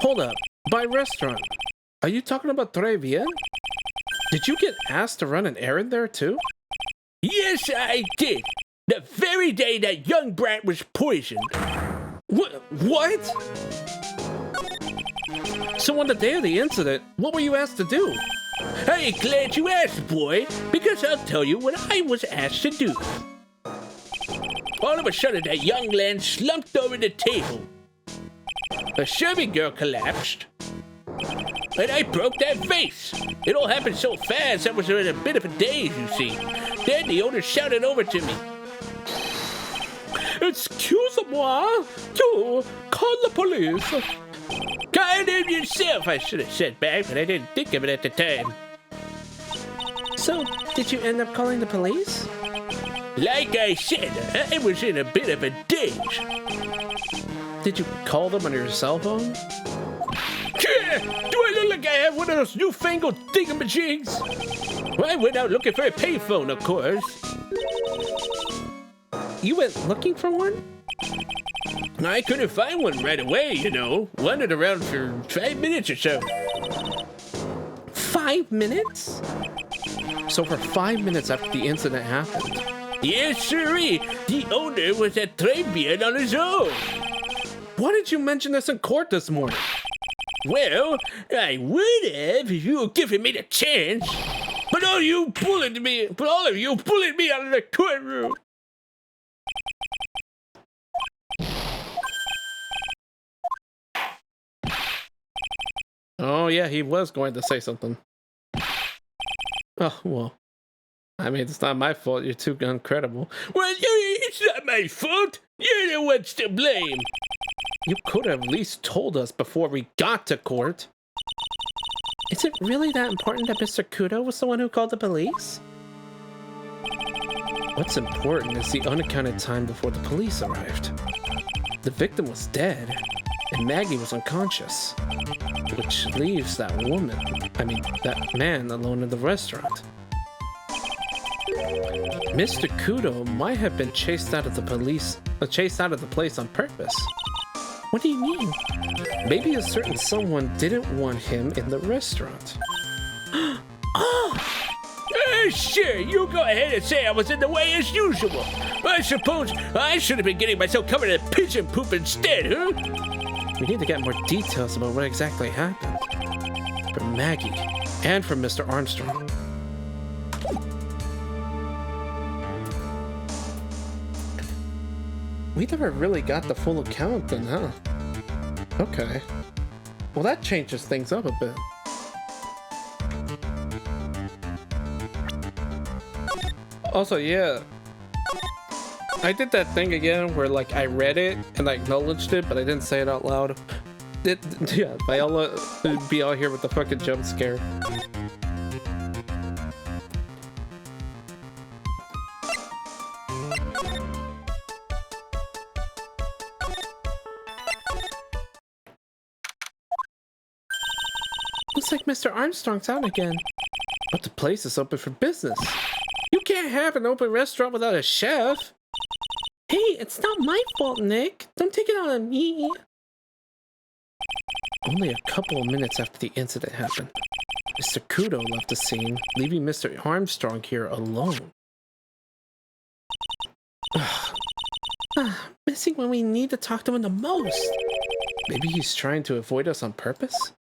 Hold up. By restaurant, are you talking about Trevien? Did you get asked to run an errand there too? Yes, I did. The very day that young brat was poisoned. What? So on the day of the incident, what were you asked to do? Hey, glad you asked, boy, because I'll tell you what I was asked to do. All of a sudden, that young lad slumped over the table. The serving girl collapsed, and I broke that vase. It all happened so fast, I was in a bit of a daze, you see. Then the owner shouted over to me. Excuse-moi, to call the police. Call them yourself, I should have said back, but I didn't think of it at the time. So, did you end up calling the police? Like I said, I was in a bit of a daze. Did you call them on your cell phone? Do I look like I have one of those newfangled thingamajigs? Well, I went out looking for a payphone, of course. You went looking for one? I couldn't find one right away, you know. Wandered around for 5 minutes or so. 5 minutes? So for 5 minutes after the incident happened? Yes, sirree. The owner was at Tribulations on his own. Why did you mention this in court this morning? Well, I would have if you had given me the chance. But all of you bullied me out of the courtroom. Oh yeah, he was going to say something. Oh, well. I mean, it's not my fault. You're too incredible. Well, it's not my fault. You're the ones to blame. You could have at least told us before we got to court. Is it really that important that Mr. Kudo was the one who called the police? What's important is the unaccounted time before the police arrived. The victim was dead, and Maggie was unconscious, which leaves that man alone in the restaurant. Mr. Kudo might have been chased out of the place on purpose. What do you mean? Maybe a certain someone didn't want him in the restaurant. Sure, you go ahead and say I was in the way as usual. I suppose I should have been getting myself covered in pigeon poop instead, huh? We need to get more details about what exactly happened. From Maggie, and from Mr. Armstrong. We never really got the full account then, huh? Okay. Well, that changes things up a bit. Also, yeah. I did that thing again where, like, I read it and I acknowledged it, but I didn't say it out loud. Yeah, Viola would be out here with the fucking jump scare. Looks like Mr. Armstrong's out again. But the place is open for business. You can't have an open restaurant without a chef. Hey, it's not my fault, Nick. Don't take it out on me. Only a couple of minutes after the incident happened, Mr. Kudo left the scene, leaving Mr. Armstrong here alone. Missing when we need to talk to him the most. Maybe he's trying to avoid us on purpose?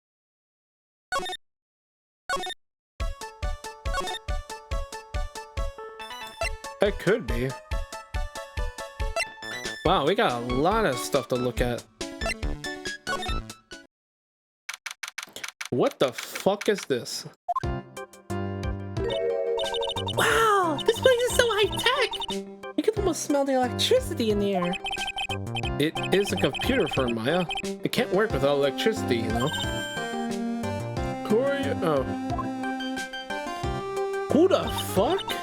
It could be. Wow, we got a lot of stuff to look at. What the fuck is this? Wow, this place is so high-tech! You can almost smell the electricity in the air. It is a computer firm, Maya. It can't work without electricity, you know? Who are you? Oh. Who the fuck?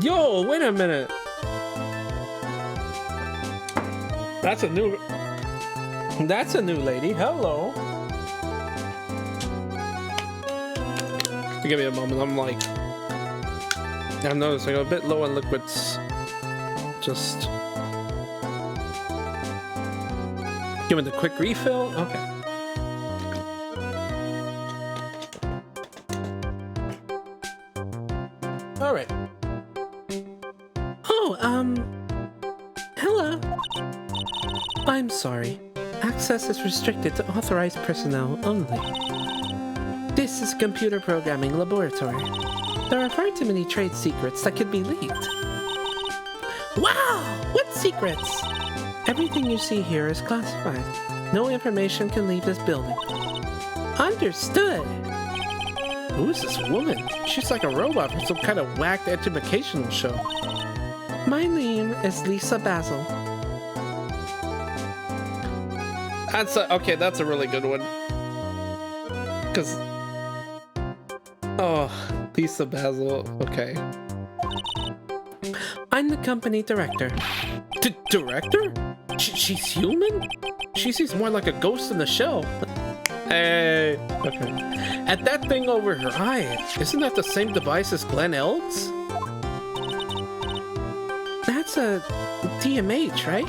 Yo, wait a minute. That's a new lady. Hello. Give me a moment. I'm noticing I'm a bit low on liquids. Just giving the quick refill. Okay. All right. Oh, hello. I'm sorry. Access is restricted to authorized personnel only. This is a computer programming laboratory. There are far too many trade secrets that could be leaked. Wow! What secrets? Everything you see here is classified. No information can leave this building. Understood! Who is this woman? She's like a robot from some kind of whacked educational show. My name is Lisa Basil. Okay, that's a really good one. Because... Oh, Lisa Basil. Okay. I'm the company director. Director? She's human? She seems more like a ghost in the shell. Hey. Okay. And that thing over her eye, isn't that the same device as Glenn Elk's? That's a DMH, right?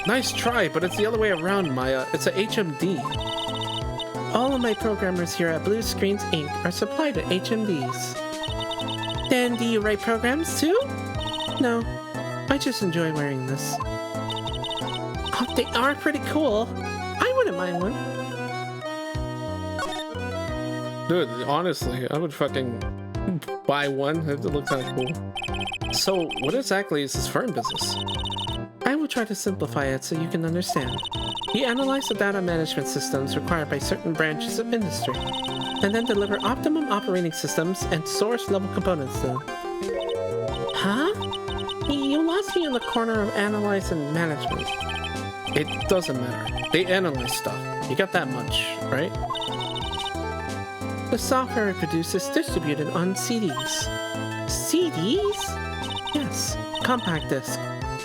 Nice try, but it's the other way around, Maya. It's a HMD. All of my programmers here at Blue Screens Inc. are supplied with HMDs. Then do you write programs too? No, I just enjoy wearing this. Oh, they are pretty cool. I wouldn't mind one. Dude, honestly, I would fucking buy one. It looks kind of cool. So, what exactly is this firm business? I will try to simplify it so you can understand. We analyze the data management systems required by certain branches of industry, and then deliver optimum operating systems and source-level components to them. Huh? You lost me in the corner of analyze and management. It doesn't matter. They analyze stuff. You got that much, right? The software it produces is distributed on CDs. CDs? Yes, compact disc.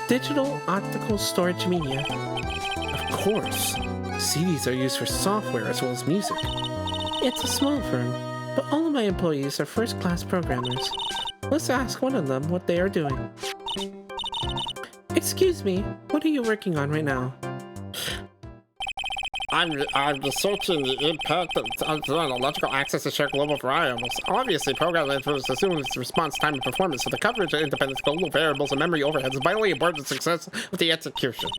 Digital optical storage media. Of course. CDs are used for software as well as music. It's a small firm, but all of my employees are first-class programmers. Let's ask one of them what they are doing. Excuse me, what are you working on right now? I'm researching the impact of electrical access to share global variables. Obviously, programming influences assumes response time and performance, so the coverage of independent global variables and memory overheads is vitally important to the success of the execution.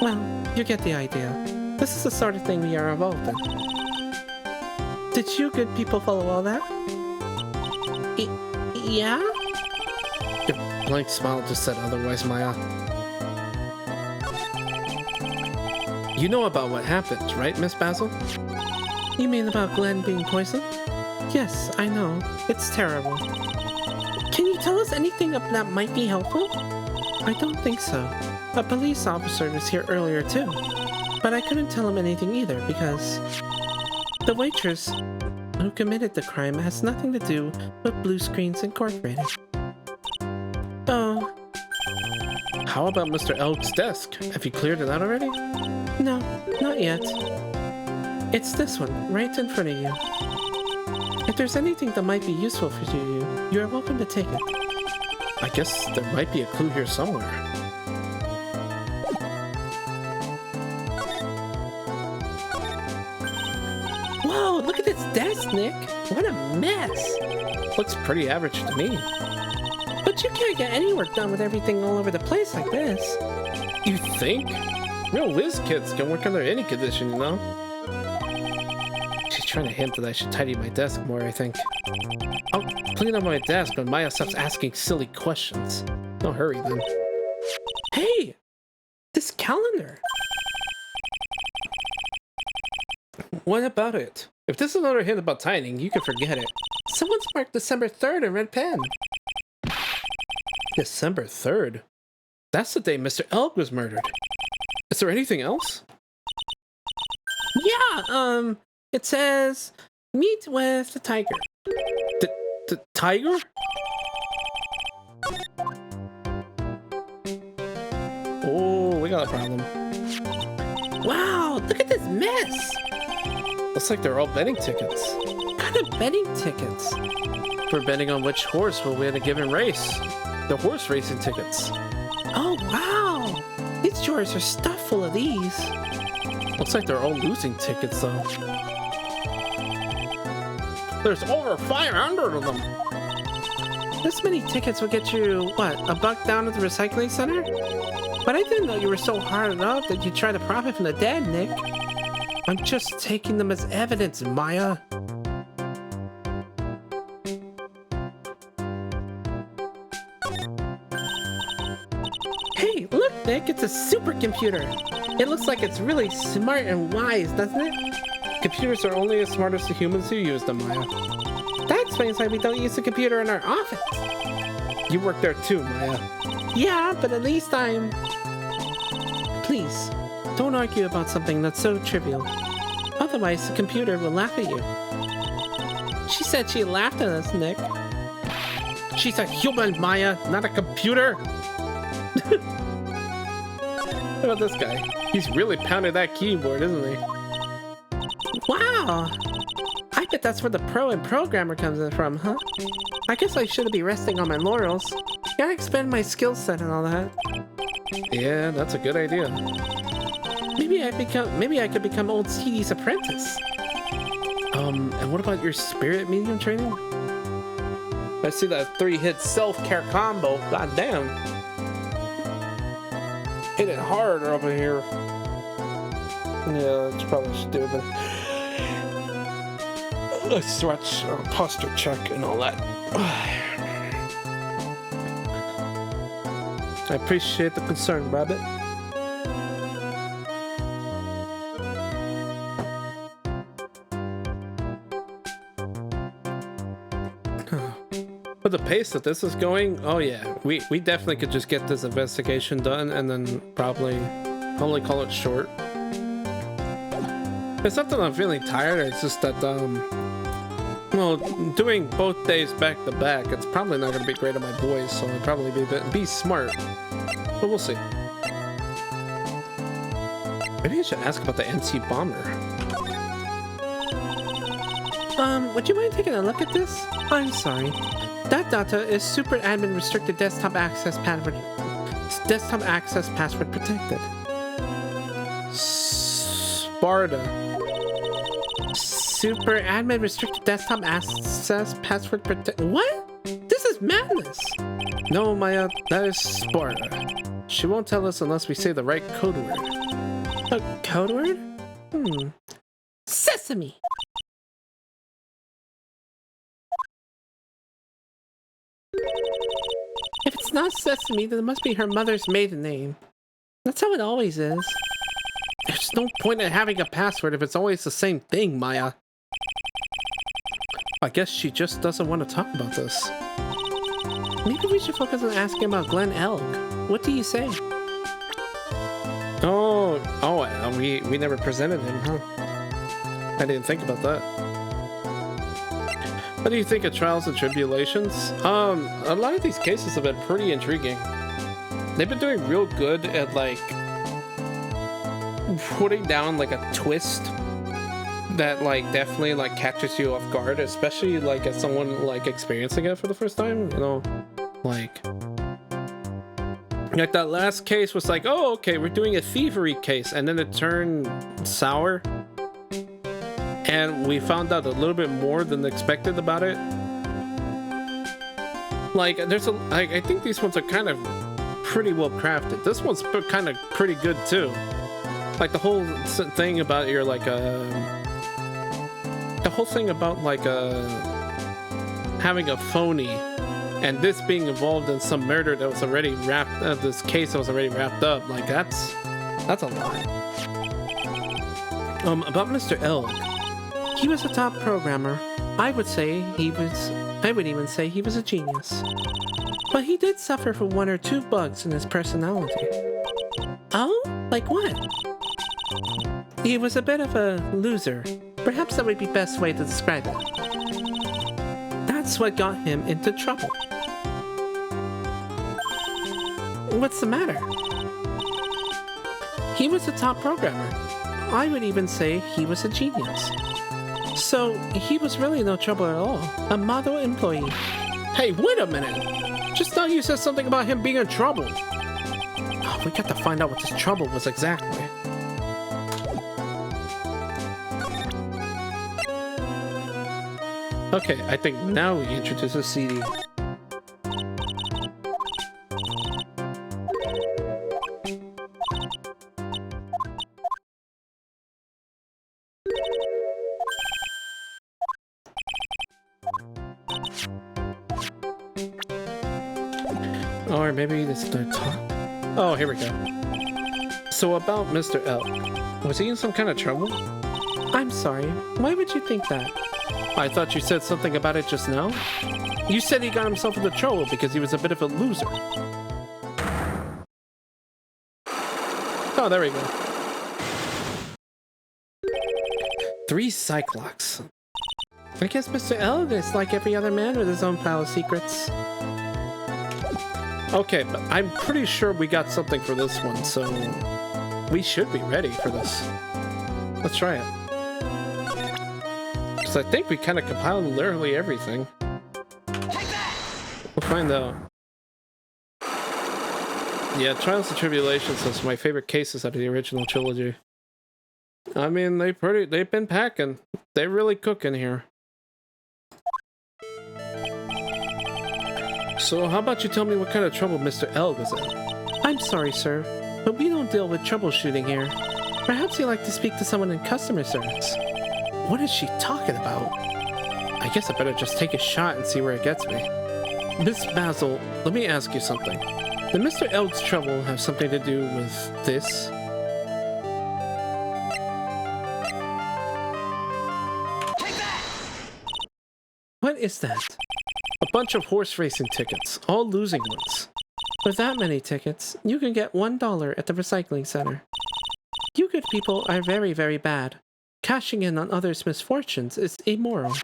Well, you get the idea. This is the sort of thing we are involved in. Did you good people follow all that? Yeah? Your blank smile just said otherwise, Maya. You know about what happened, right, Miss Basil? You mean about Glenn being poisoned? Yes, I know. It's terrible. Can you tell us anything that might be helpful? I don't think so. A police officer was here earlier too, but I couldn't tell him anything either because the waitress who committed the crime has nothing to do with Blue Screens Incorporated. Oh. How about Mr. Elk's desk? Have you cleared it out already? No, not yet. It's this one, right in front of you. If there's anything that might be useful for you, you're welcome to take it. I guess there might be a clue here somewhere. Whoa, look at this desk, Nick! What a mess! Looks pretty average to me. But you can't get any work done with everything all over the place like this. You think? Real whiz kids can work under any condition, you know? She's trying to hint that I should tidy my desk more, I think. I'll clean up my desk when Maya stops asking silly questions. No hurry, then. Hey! This calendar! What about it? If this is another hint about tidying, you can forget it. Someone's marked December 3rd in red pen. December 3rd? That's the day Mr. Elk was murdered. Is there anything else? Yeah, it says, meet with the tiger. The tiger? Oh, we got a problem. Wow, look at this mess! Looks like they're all betting tickets. What kind of betting tickets? We're betting on which horse will win a given race. The horse racing tickets. Oh, wow! These drawers are stuffed full of these. Looks like they're all losing tickets, though. There's over 500 of them. This many tickets will get you, what, $1 down at the recycling center? But I didn't know you were so hard up that you try to profit from the dead, Nick. I'm just taking them as evidence, Maya. Hey, look, Nick, it's a supercomputer. It looks like it's really smart and wise, doesn't it? Computers are only as smart as the humans who use them, Maya. That explains why we don't use a computer in our office. You work there too, Maya. Yeah, but at least I'm... Please, don't argue about something that's so trivial. Otherwise, the computer will laugh at you. She said she laughed at us, Nick. She's a human, Maya, not a computer. What about this guy? He's really pounding that keyboard, isn't he? Wow! I bet that's where the pro and programmer comes in from, huh? I guess I shouldn't be resting on my laurels. Gotta expand my skill set and all that. Yeah, that's a good idea. Maybe I could become old CD's apprentice. And what about your spirit medium training? I see that 3-hit self-care combo. God damn. Hit it harder over here. Yeah, that's probably stupid. A stretch or posture check and all that. I appreciate the concern, Rabbit. With the pace that this is going, oh yeah, we definitely could just get this investigation done and then probably call it short. It's not that I'm feeling tired, it's just that, well, doing both days back to back, it's probably not going to be great on my boys, so I'll probably be smart. But we'll see. Maybe I should ask about the NC Bomber. Would you mind taking a look at this? I'm sorry. That data is super admin restricted desktop access password protected. Sparta. Super admin restricted desktop access password protect. What? This is madness. No, Maya, that is Sparta. She won't tell us unless we say the right code word. A code word? Sesame. If it's not Sesame, then it must be her mother's maiden name. That's how it always is. There's no point in having a password if it's always the same thing, Maya. I guess she just doesn't want to talk about this. Maybe we should focus on asking about Glenn Elk. What do you say? Oh, we never presented him, huh? I didn't think about that. What do you think of Trials and Tribulations? A lot of these cases have been pretty intriguing. They've been doing real good at, like, putting down, like, a twist that, like, definitely, like, catches you off guard, especially, like, as someone, like, experiencing it for the first time, you know? Like that last case was like, oh, okay, we're doing a thievery case, and then it turned sour. And we found out a little bit more than expected about it. Like, I think these ones are kind of pretty well crafted. This one's kind of pretty good too. Like the whole thing about your having a phony, and this being involved in some murder that was already wrapped. This case that was already wrapped up. Like that's a lot. About Mr. Elk. He was a top programmer. I would even say he was a genius. But he did suffer from 1 or 2 bugs in his personality. Oh? Like what? He was a bit of a loser. Perhaps that would be the best way to describe it. That's what got him into trouble. What's the matter? He was a top programmer. I would even say he was a genius. So, he was really no trouble at all. A model employee. Hey, wait a minute! Just now you said something about him being in trouble. Oh, we got to find out what this trouble was exactly. Okay, I think now we introduce a CD. Or maybe this is their talk. Oh, here we go. So about Mr. Elk. Was he in some kind of trouble? I'm sorry. Why would you think that? I thought you said something about it just now. You said he got himself into trouble because he was a bit of a loser. Oh, there we go. 3 Cyclops. I guess Mr. Elk is like every other man with his own pile of secrets. Okay, but I'm pretty sure we got something for this one, so we should be ready for this. Let's try it. Because I think we kind of compiled literally everything. We'll find out. Yeah, Trials and Tribulations is my favorite cases out of the original trilogy. I mean, they've been packing. They're really cooking here. So how about you tell me what kind of trouble Mr. Elg is in? I'm sorry, sir, but we don't deal with troubleshooting here. Perhaps you'd like to speak to someone in customer service. What is she talking about? I guess I better just take a shot and see where it gets me. Miss Basil, let me ask you something. Did Mr. Elg's trouble have something to do with this? What is that? A bunch of horse racing tickets, all losing ones. With that many tickets, you can get $1 at the recycling center. You good people are very, very bad. Cashing in on others' misfortunes is immoral.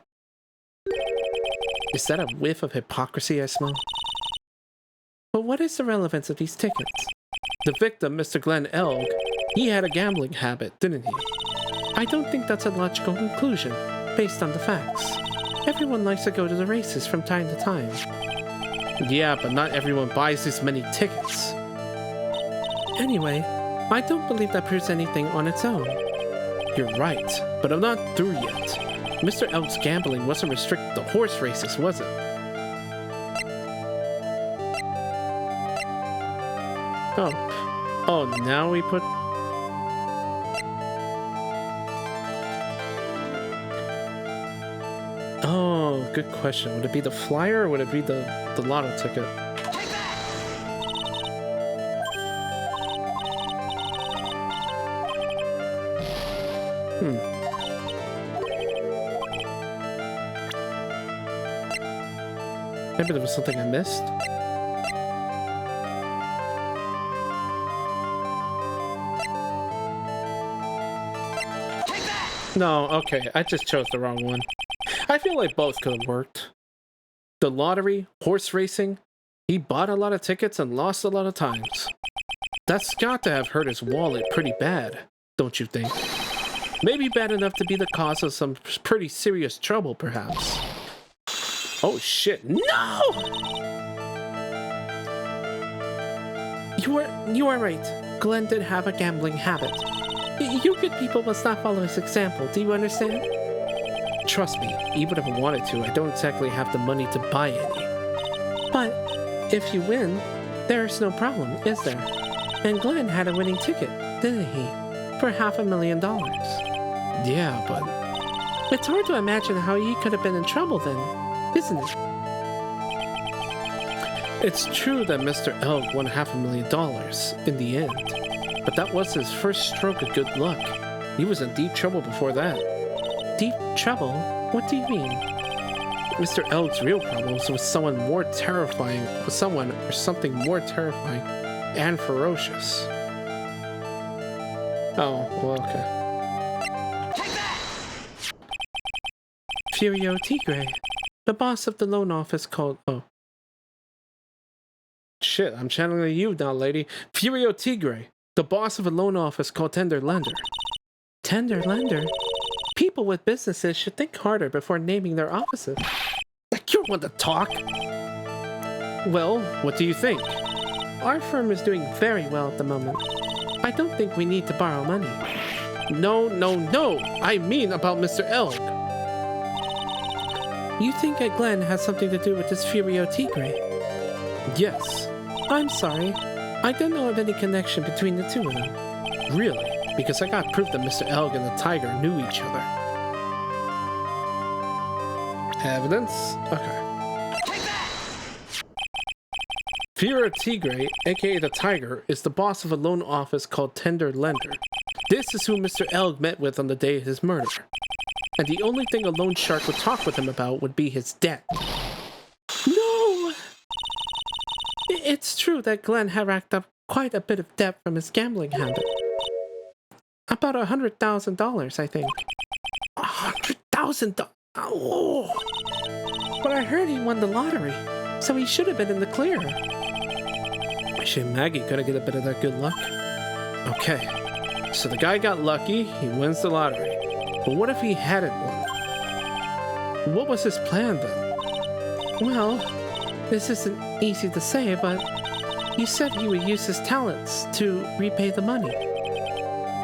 Is that a whiff of hypocrisy I smell? But what is the relevance of these tickets? The victim, Mr. Glenn Elg, he had a gambling habit, didn't he? I don't think that's a logical conclusion, based on the facts. Everyone likes to go to the races from time to time. Yeah, but not everyone buys this many tickets. Anyway, I don't believe that proves anything on its own. You're right, but I'm not through yet. Mr. Elk's gambling wasn't restricted to horse races, was it? Oh, now we put... Oh, good question. Would it be the flyer or would it be the lotto ticket? Maybe there was something I missed? No, okay, I just chose the wrong one. I feel like both could have worked. The lottery, horse racing, he bought a lot of tickets and lost a lot of times. That's got to have hurt his wallet pretty bad, don't you think? Maybe bad enough to be the cause of some pretty serious trouble, perhaps. Oh shit, no! You are right. Glenn did have a gambling habit. You good people must not follow his example, do you understand? Trust me, even if I wanted to, I don't exactly have the money to buy any. But if you win, there's no problem, is there? And Glenn had a winning ticket, didn't he? For $500,000. Yeah, but... It's hard to imagine how he could have been in trouble then, isn't it? It's true that Mr. Elk won $500,000 in the end, but that was his first stroke of good luck. He was in deep trouble before that. Deep trouble? What do you mean? Mr. Elk's real problems was someone more terrifying, someone or something more terrifying and ferocious. Oh, well, okay. Furio Tigre, the boss of the loan office called... Oh. Shit, I'm channeling you now, lady. Furio Tigre, the boss of a loan office called Tender Lender. Tender Lender? People with businesses should think harder before naming their offices. Like you're one to talk. Well, what do you think? Our firm is doing very well at the moment. I don't think we need to borrow money. No, no, no! I mean about Mr. Elk. You think that Glenn has something to do with this Furio Tigre? Yes. I'm sorry. I don't know of any connection between the two of them. Really? Because I got proof that Mr. Elg and the tiger knew each other. Evidence? Okay. Vera Tigre, aka the Tiger, is the boss of a loan office called Tender Lender. This is who Mr. Elg met with on the day of his murder. And the only thing a loan shark would talk with him about would be his debt. No! It's true that Glenn had racked up quite a bit of debt from his gambling habit. About $100,000, I think. $100,000? Oh! But I heard he won the lottery, so he should have been in the clear. Wish Maggie could have get a bit of that good luck. Okay, so the guy got lucky, he wins the lottery. But what if he hadn't won? What was his plan then? Well, this isn't easy to say, but you said he would use his talents to repay the money.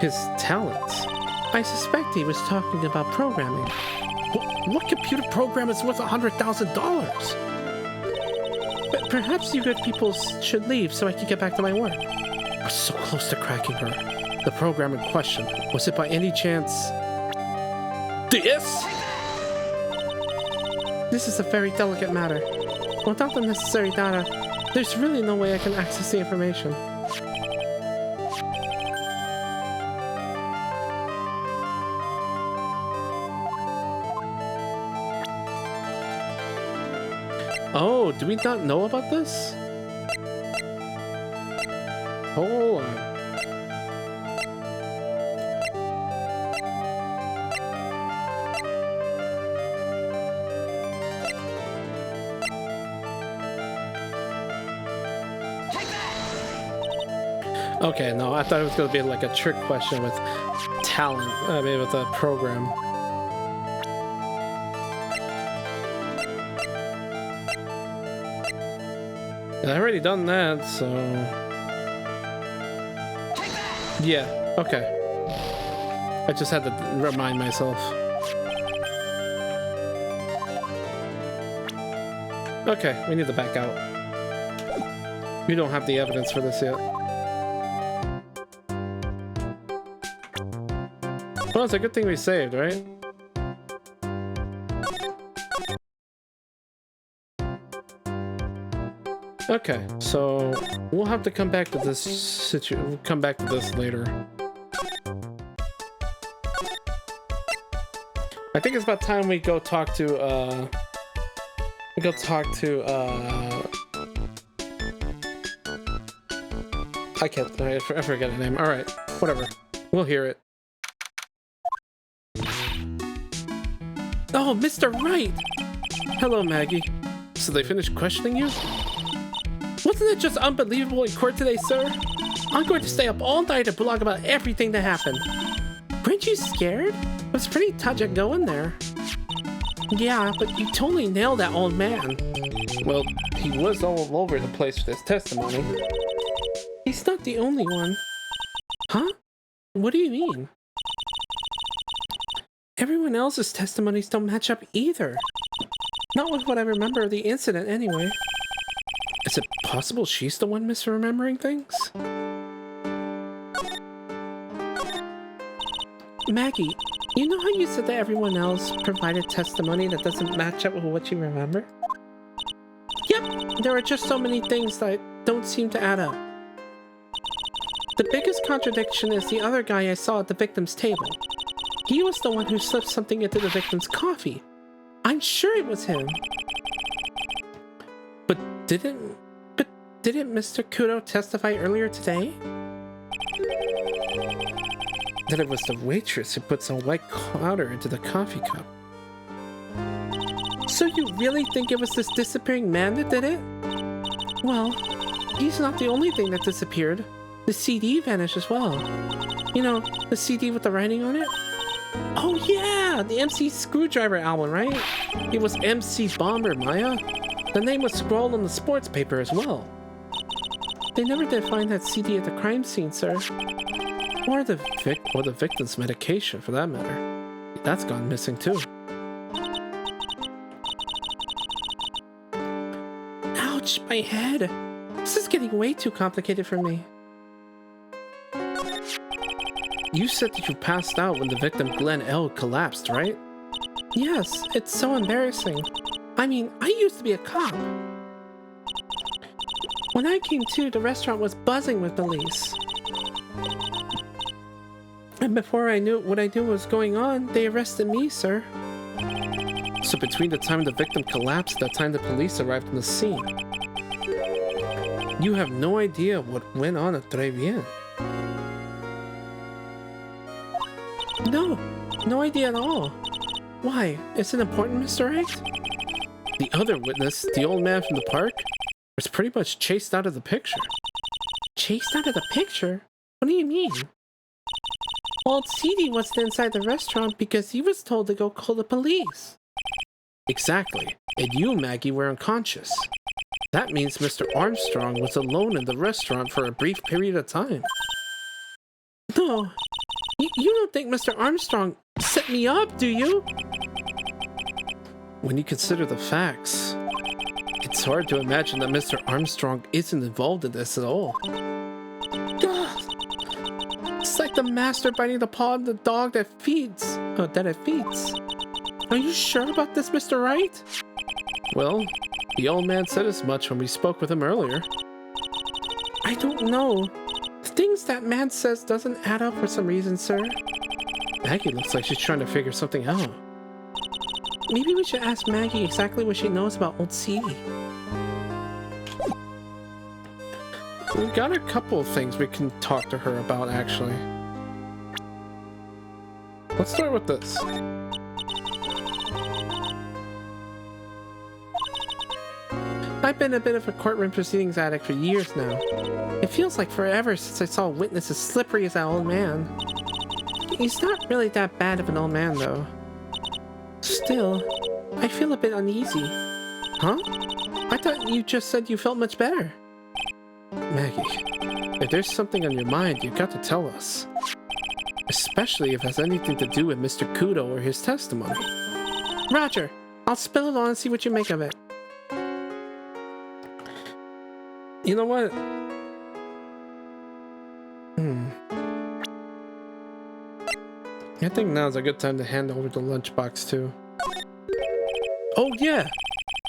His talents? I suspect he was talking about programming. What computer program is worth $100,000? But perhaps you good people should leave so I can get back to my work. I was so close to cracking her. The program in question, was it by any chance... this? This is a very delicate matter. Without the necessary data, there's really no way I can access the information. Oh, do we not know about this? Hold on. Okay, no, I thought it was going to be like a trick question with talent. I mean, with a program. I already done that, so... yeah, okay. I just had to remind myself. Okay, we need to back out. We don't have the evidence for this yet. Well, it's a good thing we saved, right? Okay, so we'll have to come back to this come back to this later. I think it's about time we go talk to I forget the name. All right, whatever. We'll hear it. Oh, Mr. Wright! Hello, Maggie. So they finished questioning you? Wasn't it just unbelievable in court today, sir? I'm going to stay up all night and blog about everything that happened. Weren't you scared? It was pretty touch and go in there. Yeah, but you totally nailed that old man. Well, he was all over the place with his testimony. He's not the only one. Huh? What do you mean? Everyone else's testimonies don't match up either. Not with what I remember of the incident, anyway. Is it possible she's the one misremembering things? Maggie, you know how you said that everyone else provided testimony that doesn't match up with what you remember? Yep, there are just so many things that don't seem to add up. The biggest contradiction is the other guy I saw at the victim's table. He was the one who slipped something into the victim's coffee. I'm sure it was him. But didn't Mr. Kudo testify earlier today? That it was the waitress who put some white powder into the coffee cup. So you really think it was this disappearing man that did it? Well, he's not the only thing that disappeared. The CD vanished as well. You know, the CD with the writing on it? Oh yeah, the MC Screwdriver album, right? It was MC Bomber, Maya. The name was scrawled on the sports paper as well. They never did find that CD at the crime scene, sir. Or the victim's medication, for that matter. That's gone missing too. Ouch, my head. This is getting way too complicated for me. You said that you passed out when the victim Glenn L. collapsed, right? Yes, it's so embarrassing. I mean, I used to be a cop. When I came to, the restaurant was buzzing with police. And before I knew what was going on, they arrested me, sir. So between the time the victim collapsed and the time the police arrived on the scene, you have no idea what went on at Tribulations. No idea at all. Why? Is it important, Mr. Wright? The other witness, the old man from the park, was pretty much chased out of the picture. Chased out of the picture? What do you mean? Old CD wasn't inside the restaurant because he was told to go call the police. Exactly. And you, Maggie, were unconscious. That means Mr. Armstrong was alone in the restaurant for a brief period of time. No. You don't think Mr. Armstrong set me up, do you? When you consider the facts, it's hard to imagine that Mr. Armstrong isn't involved in this at all. It's like the master biting the paw of the dog that feeds. Are you sure about this, Mr. Wright? Well, the old man said as much when we spoke with him earlier. I don't know. The things that man says doesn't add up for some reason, sir. Maggie looks like she's trying to figure something out. Maybe we should ask Maggie exactly what she knows about old CD. We've got a couple of things we can talk to her about, actually. Let's start with this. I've been a bit of a courtroom proceedings addict for years now. It feels like forever since I saw a witness as slippery as that old man. He's not really that bad of an old man, though. Still, I feel a bit uneasy. Huh? I thought you just said you felt much better. Maggie, if there's something on your mind, you've got to tell us. Especially if it has anything to do with Mr. Kudo or his testimony. Roger, I'll spill it on and see what you make of it. You know what? I think now's a good time to hand over the lunchbox too. Oh yeah!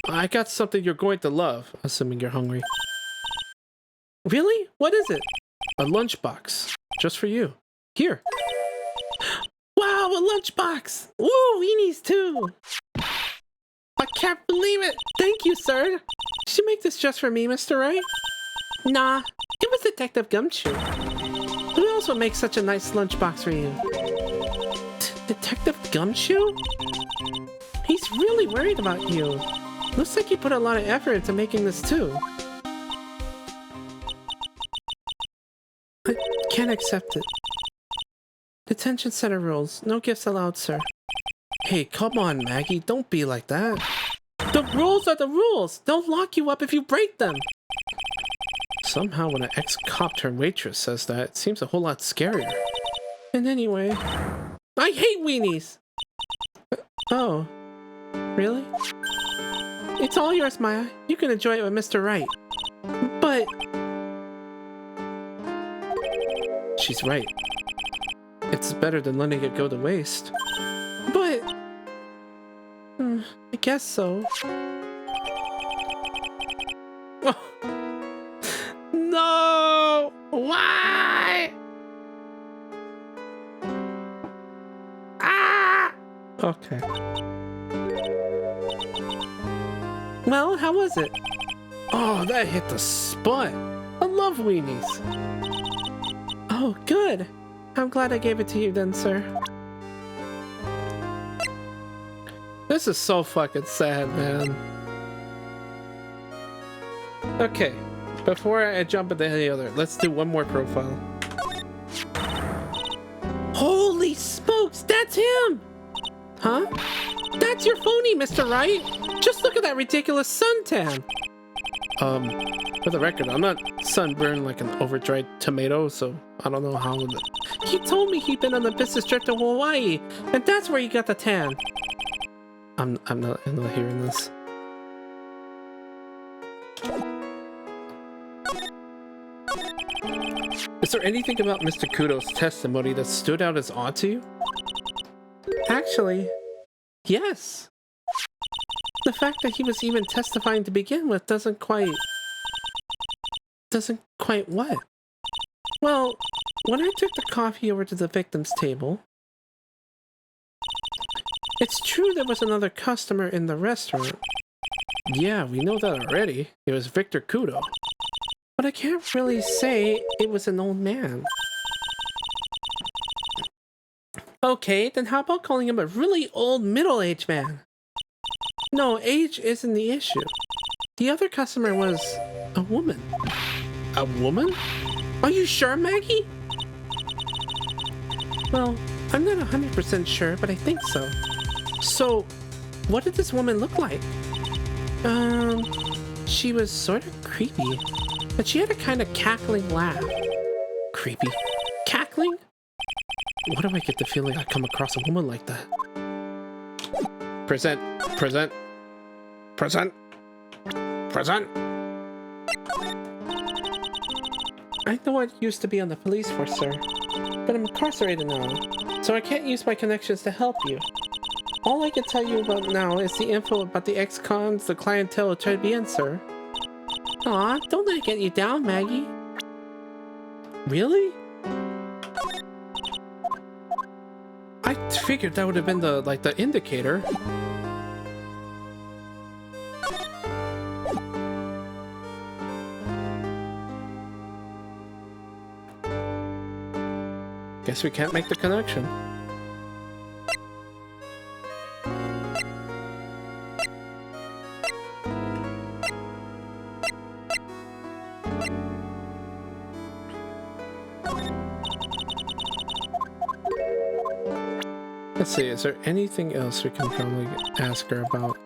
I got something you're going to love, assuming you're hungry. Really? What is it? A lunchbox. Just for you. Here. Wow, a lunchbox! Woo, weenies too! I can't believe it! Thank you, sir! Did you make this just for me, Mr. Wright? Nah, it was Detective Gumshoe. Who else would make such a nice lunchbox for you? Detective Gumshoe? He's really worried about you. Looks like he put a lot of effort into making this too. I can't accept it. Detention center rules. No gifts allowed, sir. Hey, come on, Maggie. Don't be like that. The rules are the rules. They'll lock you up if you break them. Somehow when an ex-cop turned waitress says that, it seems a whole lot scarier. And anyway... I hate weenies! Oh. Really? It's all yours, Maya. You can enjoy it with Mr. Wright. But... She's right. It's better than letting it go to waste. But... I guess so. Oh. No! Why? Ah! Okay. Well, how was it? Oh, that hit the spot. I love weenies. Oh, good. I'm glad I gave it to you then, sir. This is so fucking sad, man. Okay, before I jump into any other, let's do one more profile. Holy smokes, that's him! Huh? That's your phony, Mr. Wright! Just look at that ridiculous suntan! For the record, I'm not sunburned like an overdried tomato, so I don't know how... He told me he'd been on a business trip to Hawaii, and that's where he got the tan. I'm not hearing this. Is there anything about Mr. Kudo's testimony that stood out as odd to you? Actually, yes. The fact that he was even testifying to begin with doesn't quite... Doesn't quite what? Well, when I took the coffee over to the victim's table, it's true there was another customer in the restaurant. Yeah, we know that already. It was Victor Kudo. But I can't really say it was an old man. Okay, then how about calling him a really old middle-aged man? No, age isn't the issue. The other customer was a woman. A woman? Are you sure, Maggie? Well, I'm not 100% sure, but I think so. So, what did this woman look like? She was sort of creepy, but she had a kind of cackling laugh. Creepy? Cackling? Why do I get the feeling I come across a woman like that? Present. I know I used to be on the police force, sir, but I'm incarcerated now, so I can't use my connections to help you. All I can tell you about now is the info about the ex-cons the clientele tried to be in, sir. Aw, don't let it get you down, Maggie. Really? I figured that would have been the indicator. Guess we can't make the connection. Let's see, is there anything else we can probably ask her about?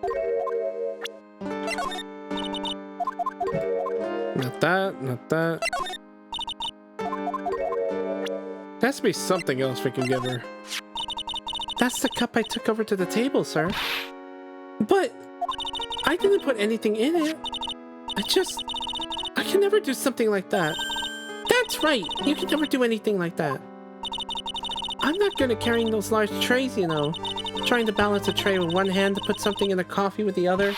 Not that. There has to be something else we can give her. That's the cup I took over to the table, sir. But I didn't put anything in it. I can never do something like that. That's right, you can never do anything like that. I'm not good at carrying those large trays, you know. Trying to balance a tray with one hand to put something in the coffee with the other.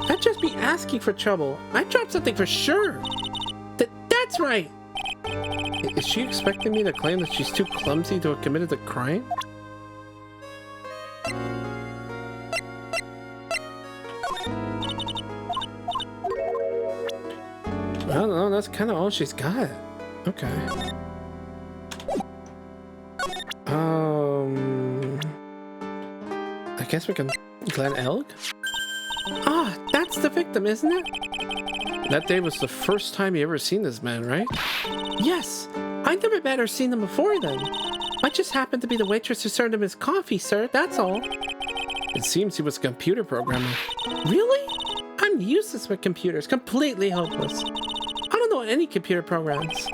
That'd just be asking for trouble. I'd drop something for sure. That's right. Is she expecting me to claim that she's too clumsy to have committed the crime? I don't know, that's kind of all she's got. Okay. I guess we can... Glen Elg? Ah, that's the victim, isn't it? That day was the first time you ever seen this man, right? Yes! I never met or seen him before then. I just happened to be the waitress who served him his coffee, sir, that's all. It seems he was a computer programmer. Really? I'm useless with computers, completely hopeless. I don't know any computer programs.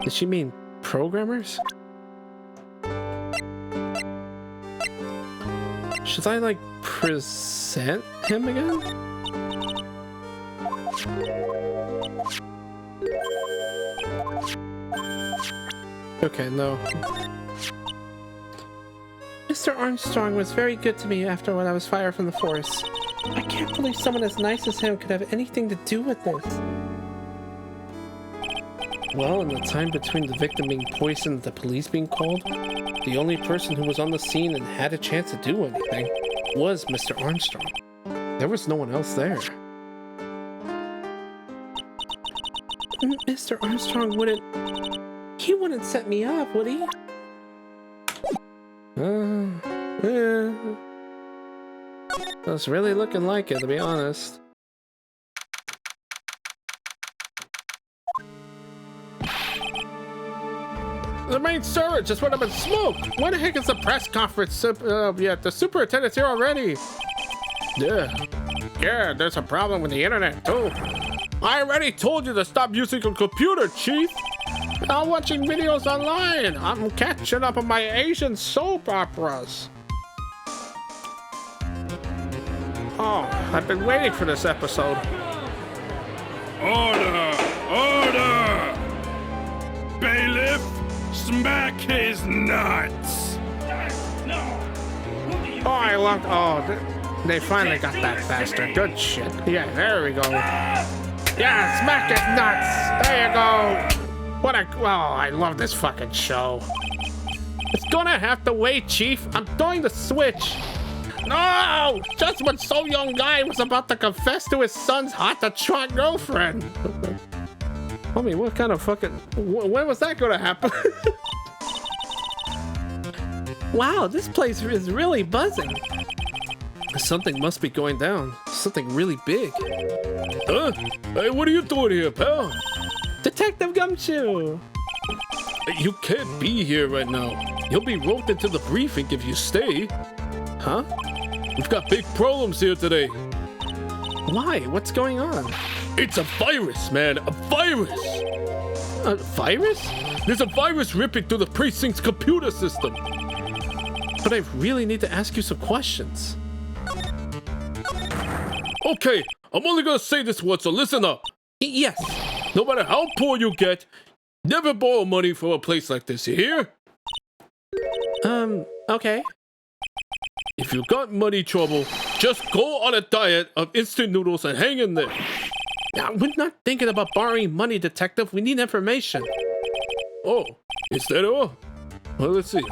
Does she mean programmers? Should I, like, present him again? Okay, no. Mr. Armstrong was very good to me after when I was fired from the force. I can't believe someone as nice as him could have anything to do with this. Well, in the time between the victim being poisoned and the police being called, the only person who was on the scene and had a chance to do anything was Mr. Armstrong. There was no one else there. Mr. Armstrong wouldn't... He wouldn't set me up, would he? That's really looking like it, to be honest. The main server just went up in smoke. When the heck is the press conference? Yeah, the superintendent's here already. Yeah, there's a problem with the internet too. I already told you to stop using a computer, Chief. I'm watching videos online. I'm catching up on my Asian soap operas. Oh, I've been waiting for this episode. Order! Order! Bailiff, smack his nuts! Oh, I love... Oh, they finally got that bastard. Good shit. Yeah, there we go. Yeah, smack his nuts. There you go. What a... Oh, I love this fucking show. It's gonna have to wait, Chief. I'm throwing the switch. No! Just when So Young Guy was about to confess to his son's hot-to-trot girlfriend. Homie, what kind of fucking... When was that gonna happen? Wow, this place is really buzzing. Something must be going down. Something really big. Huh? Hey, what are you doing here, pal? Detective Gumshoe! You can't be here right now. You'll be roped into the briefing if you stay. Huh? We've got big problems here today. Why? What's going on? It's a virus, man. A virus. A virus? There's a virus ripping through the precinct's computer system. But I really need to ask you some questions. Okay, I'm only gonna say this once, so listen up. Yes. No matter how poor you get, never borrow money from a place like this, you hear? Okay. If you got money trouble, just go on a diet of instant noodles and hang in there. Now, we're not thinking about borrowing money, Detective. We need information. Oh, is that all? Well, let's see.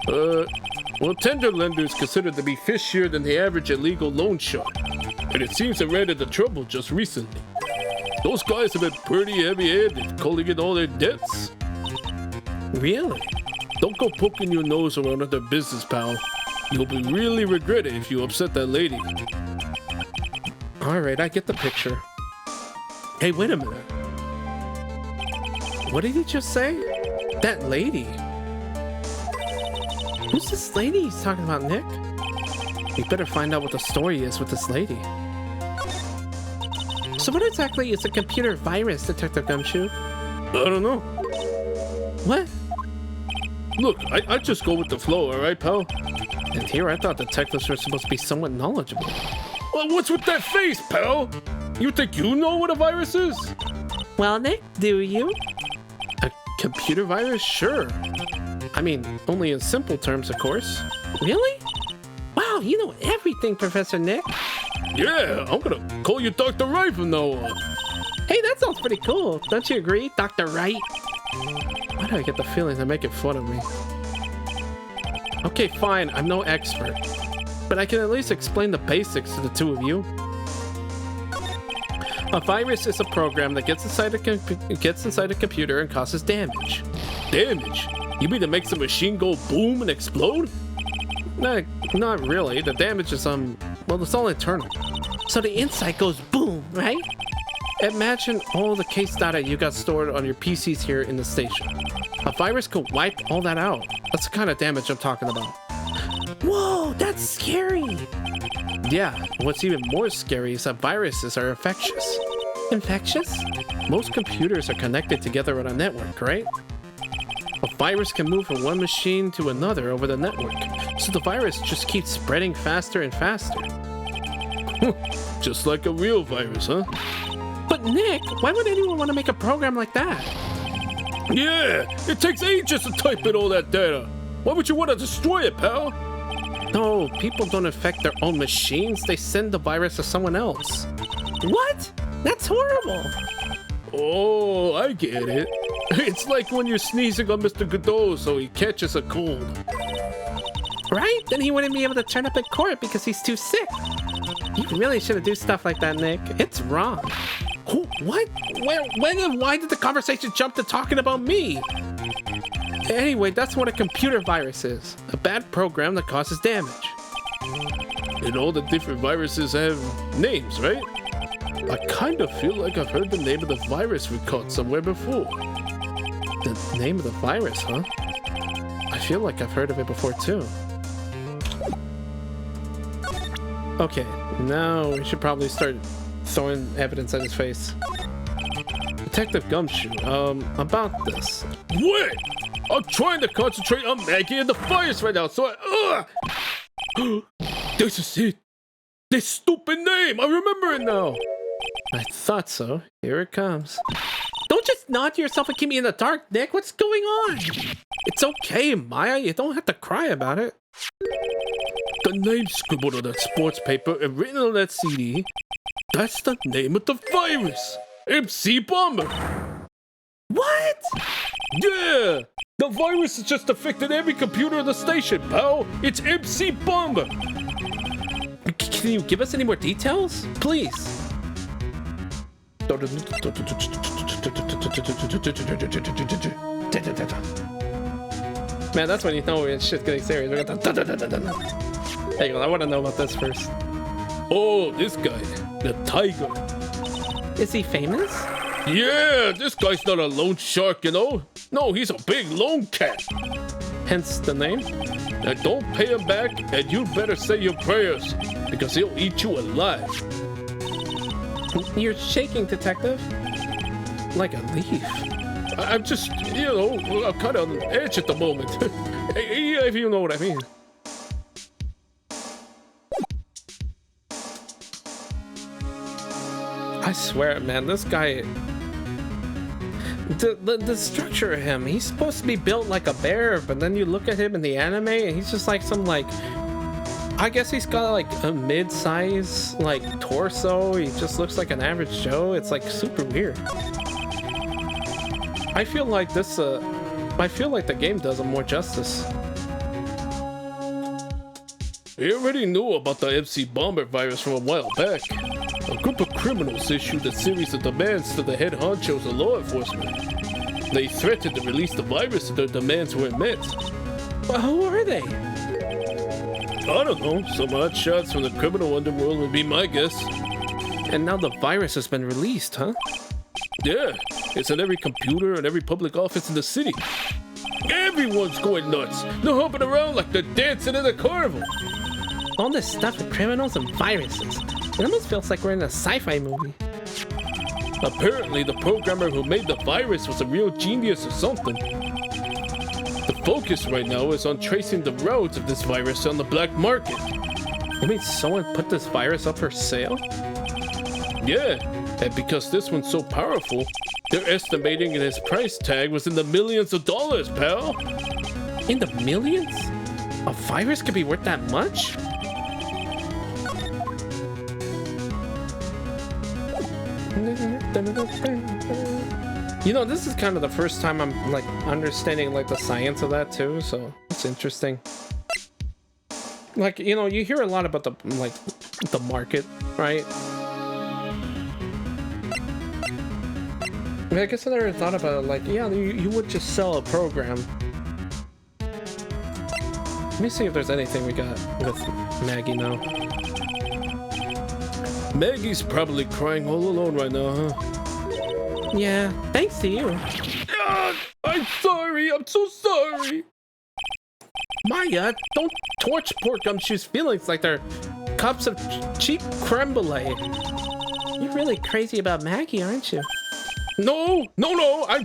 Well, tender lenders considered to be fishier than the average illegal loan shark. And it seems they ran into trouble just recently. Those guys have been pretty heavy-handed, calling in all their debts. Really? Don't go poking your nose around at their business, pal. You'll be really regret it if you upset that lady. Alright, I get the picture. Hey, wait a minute. What did he just say? That lady. Who's this lady he's talking about, Nick? We better find out what the story is with this lady. So what exactly is a computer virus, Detective Gumshoe? I don't know. What? Look, I just go with the flow, alright, pal? And here I thought detectives were supposed to be somewhat knowledgeable. Well, what's with that face, pal? You think you know what a virus is? Well, Nick, do you? A computer virus? Sure. I mean, only in simple terms, of course. Really? Wow, you know everything, Professor Nick. Yeah, I'm gonna call you Dr. Wright from now on. Hey, that sounds pretty cool. Don't you agree, Dr. Wright? Why do I get the feeling they're making fun of me? Okay, fine, I'm no expert. But I can at least explain the basics to the two of you. A virus is a program that gets inside a computer and causes damage. Damage? You mean it makes the machine go boom and explode? Nah, not really. The damage is, well, it's all internal. So the inside goes boom, right? Imagine all the case data you got stored on your PCs here in the station. A virus could wipe all that out. That's the kind of damage I'm talking about. Whoa, that's scary! Yeah, what's even more scary is that viruses are infectious. Infectious? Most computers are connected together on a network, right? A virus can move from one machine to another over the network, so the virus just keeps spreading faster and faster. Just like a real virus, huh? But Nick, why would anyone want to make a program like that? Yeah, it takes ages to type in all that data. Why would you want to destroy it, pal? No, people don't infect their own machines. They send the virus to someone else. What? That's horrible. Oh, I get it. It's like when you're sneezing on Mr. Godot so he catches a cold. Right? Then he wouldn't be able to turn up in court because he's too sick. You really shouldn't do stuff like that, Nick. It's wrong. Who? What? Where? When and why did the conversation jump to talking about me? Anyway, that's what a computer virus is. A bad program that causes damage. And all the different viruses have names, right? I kind of feel like I've heard the name of the virus we caught somewhere before. The name of the virus, huh? I feel like I've heard of it before, too. Okay, now we should probably start throwing evidence at his face. Detective Gumshoe, about this. Wait! I'm trying to concentrate on Maggie and the virus right now, so This is it! This stupid name! I remember it now! I thought so. Here it comes. Don't just nod to yourself and keep me in the dark, Nick. What's going on? It's okay, Maya. You don't have to cry about it. The name scribbled on that sports paper and written on that CD, that's the name of the virus! MC Bomber! What? Yeah! The virus has just affected every computer in the station, pal! It's MC Bomber! Can you give us any more details? Please. Man, that's when you know when shit's getting serious. We got the Hang on, I want to know about this first. Oh, this guy, the Tiger. Is he famous? Yeah, this guy's not a lone shark, you know? No, he's a big lone cat. Hence the name? And don't pay him back, and you'd better say your prayers, because he'll eat you alive. You're shaking, detective. Like a leaf. I'm just, you know, I'm kind of on the edge at the moment. If you know what I mean. I swear, man, this guy... The structure of him, he's supposed to be built like a bear, but then you look at him in the anime and he's just like some like... I guess he's got like a mid-size like torso. He just looks like an average Joe. It's like super weird. I feel like this, I feel like the game does him more justice. We already knew about the MC Bomber virus from a while back. A group of criminals issued a series of demands to the head honchos of law enforcement. They threatened to release the virus if their demands weren't met. Well, who are they? I don't know, some odd shots from the criminal underworld would be my guess. And now the virus has been released, huh? Yeah, it's in every computer and every public office in the city. Everyone's going nuts. They're hopping around like they're dancing in a carnival. All this stuff with criminals and viruses. It almost feels like we're in a sci-fi movie. Apparently, the programmer who made the virus was a real genius or something. The focus right now is on tracing the routes of this virus on the black market. You mean someone put this virus up for sale? Yeah, and because this one's so powerful, they're estimating that its price tag was in the millions of dollars, pal. In the millions? A virus could be worth that much? You know, this is kind of the first time I'm like understanding like the science of that too, so it's interesting. Like, you know, you hear a lot about the like the market, right? I mean, I guess I never thought about it like, yeah, you would just sell a program. Let me see if there's anything we got with Maggie now. Maggie's probably crying all alone right now, huh? Yeah, thanks to you. I'm sorry, I'm so sorry. Maya, don't torch poor Gumshoe's feelings like they're cups of cheap creme brulee. You're really crazy about Maggie, aren't you? No, I'm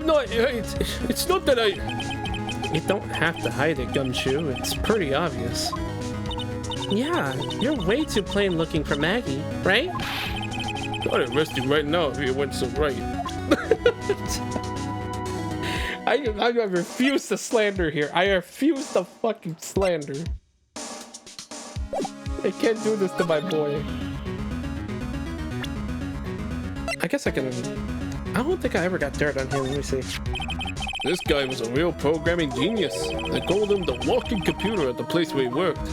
not, it's not that I... You don't have to hide it, Gumshoe. It's pretty obvious. Yeah, you're way too plain looking for Maggie, right? I'd arrest you right now if you went so right. I refuse to slander here. I refuse to fucking slander. I can't do this to my boy. I guess I can... I don't think I ever got dirt on him. Let me see. This guy was a real programming genius. They called him the walking computer at the place where he worked.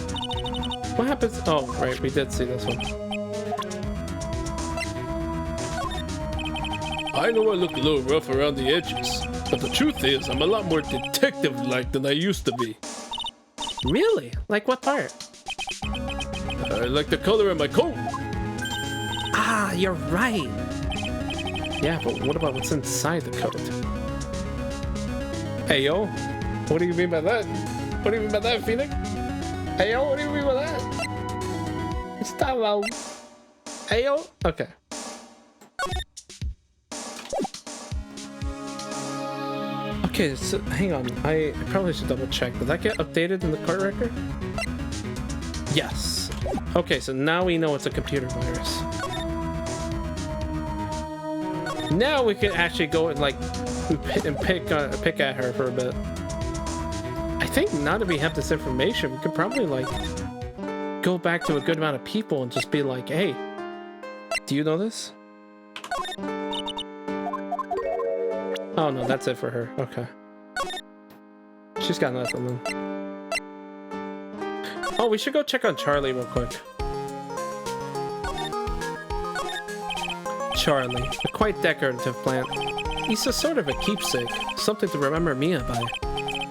What happens? Oh, right, we did see this one. I know I look a little rough around the edges, but the truth is I'm a lot more detective-like than I used to be. Really? Like what part? I like the color of my coat. Ah, you're right. Yeah, but what about what's inside the coat? Hey, yo. What do you mean by that? What do you mean by that, Phoenix? Hey, yo, what do you mean by that? Stop out. Hey, yo. Okay. Okay, so hang on. I probably should double check. Did that get updated in the court record? Yes. Okay, so now we know it's a computer virus. Now we can actually go and like pick at her for a bit. I think now that we have this information, we could probably like go back to a good amount of people and just be like, hey, do you know this? Oh no, that's it for her. Okay. She's got nothing then. Oh, we should go check on Charlie real quick. Charlie, a quite decorative plant. He's a sort of a keepsake, something to remember Mia by.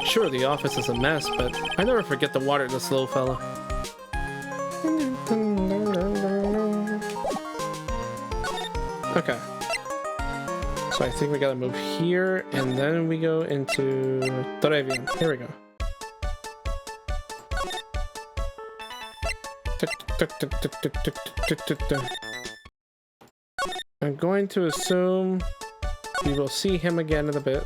Sure, the office is a mess, but I never forget to water this little fella. Okay. So I think we gotta move here, and then we go into Trevian. Here we go. I'm going to assume we will see him again in a bit.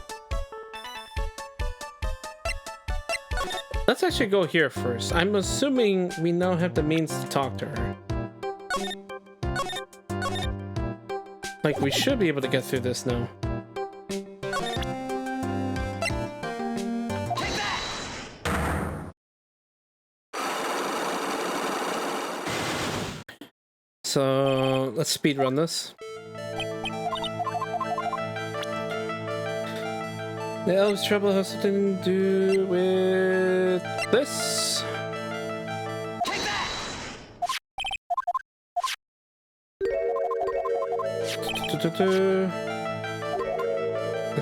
Let's actually go here first. I'm assuming we now have the means to talk to her. Like, we should be able to get through this now. So, let's speed run this. The elves' trouble has something to do with this. Let's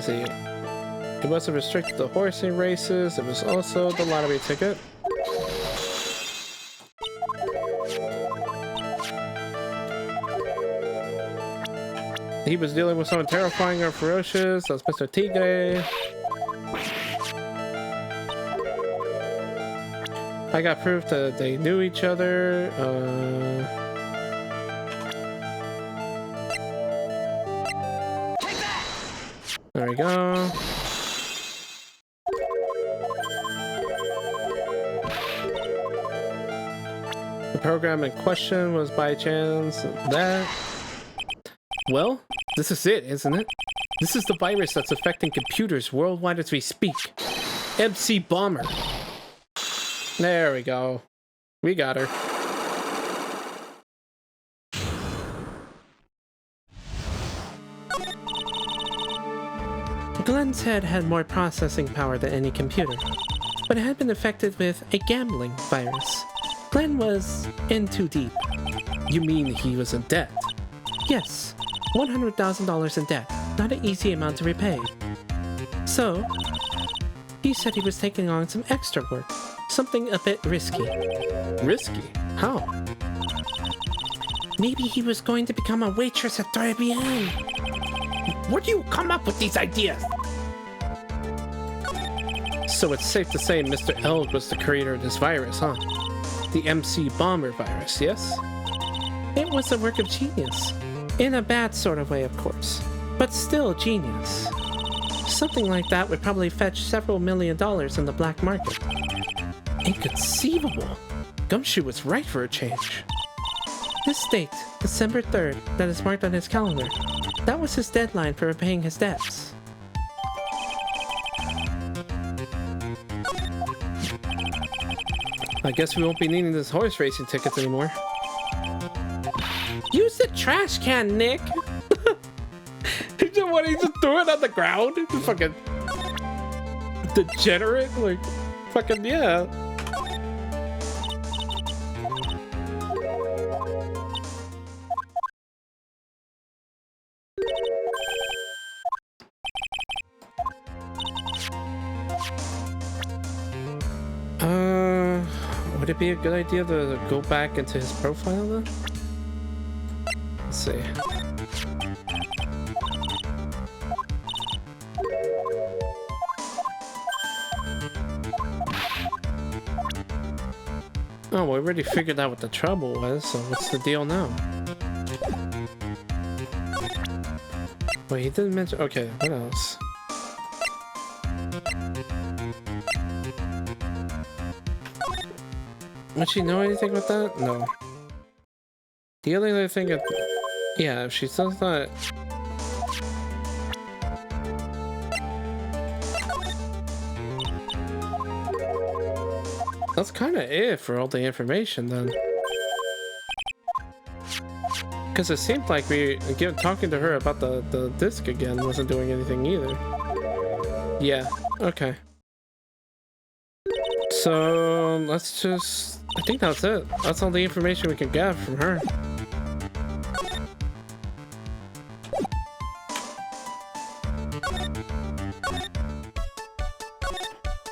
see. It wasn't restricted to horsing races, it was also the lottery ticket. He was dealing with someone terrifying or ferocious. That's Mr. Tigre. I got proof that they knew each other. There we go. The program in question was by chance that... Well, this is it, isn't it? This is the virus that's affecting computers worldwide as we speak. MC Bomber. There we go. We got her. Glenn's head had more processing power than any computer, but it had been affected with a gambling virus. Glenn was in too deep. You mean he was in debt? Yes, $100,000 in debt. Not an easy amount to repay. So, he said he was taking on some extra work. Something a bit risky. Risky? How? Maybe he was going to become a waitress at Tribulations. Where do you come up with these ideas? So it's safe to say Mr. L was the creator of this virus, huh? The MC Bomber virus, yes? It was a work of genius. In a bad sort of way, of course. But still genius. Something like that would probably fetch several $1 million in the black market. Inconceivable. Gumshoe was right for a change. This date, December 3rd, that is marked on his calendar. That was his deadline for repaying his debts. I guess we won't be needing this horse racing tickets anymore. Use the trash can, Nick! He just threw it on the ground? Fucking degenerate? Like, fucking, yeah. Would it be a good idea to go back into his profile then? Let's see. Oh, we already figured out what the trouble was, so what's the deal now? Wait, he didn't mention... Okay, what else? Would she know anything about that? No. The only other thing... Yeah, if she does not... That's kind of it for all the information then. Because it seemed like talking to her about the disc again wasn't doing anything either. Yeah, okay. So, let's just... I think that's it. That's all the information we can get from her.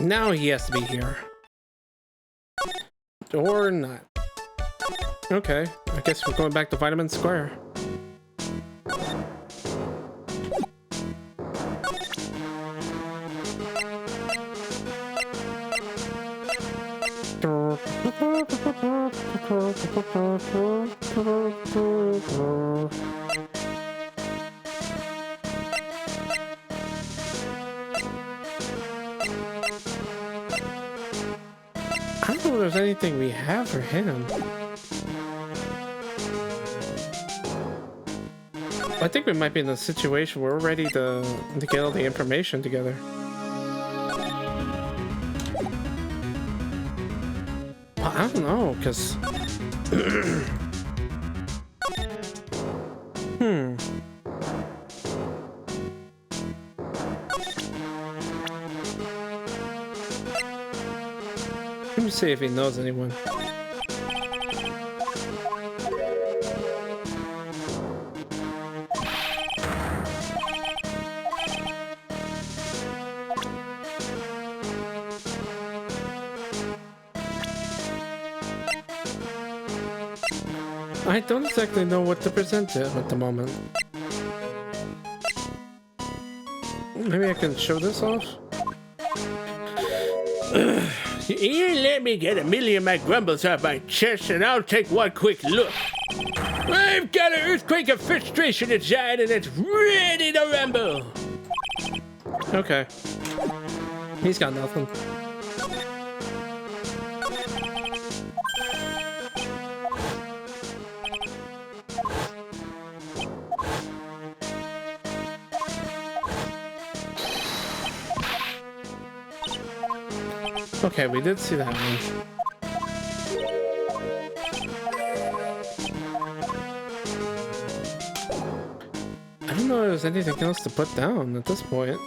Now he has to be here. Or not. Okay, I guess we're going back to Vitamin Square. I don't know if there's anything we have for him. I think we might be in a situation where we're ready to get all the information together. Well, I don't know, because... Let me see if he knows anyone. I don't exactly know what to present to him at the moment. Maybe I can show this off? You let me get a million of my grumbles off my chest and I'll take one quick look. I've got an earthquake of frustration inside and it's ready to rumble. Okay. He's got nothing. Okay, we did see that one. I don't know if there's anything else to put down at this point.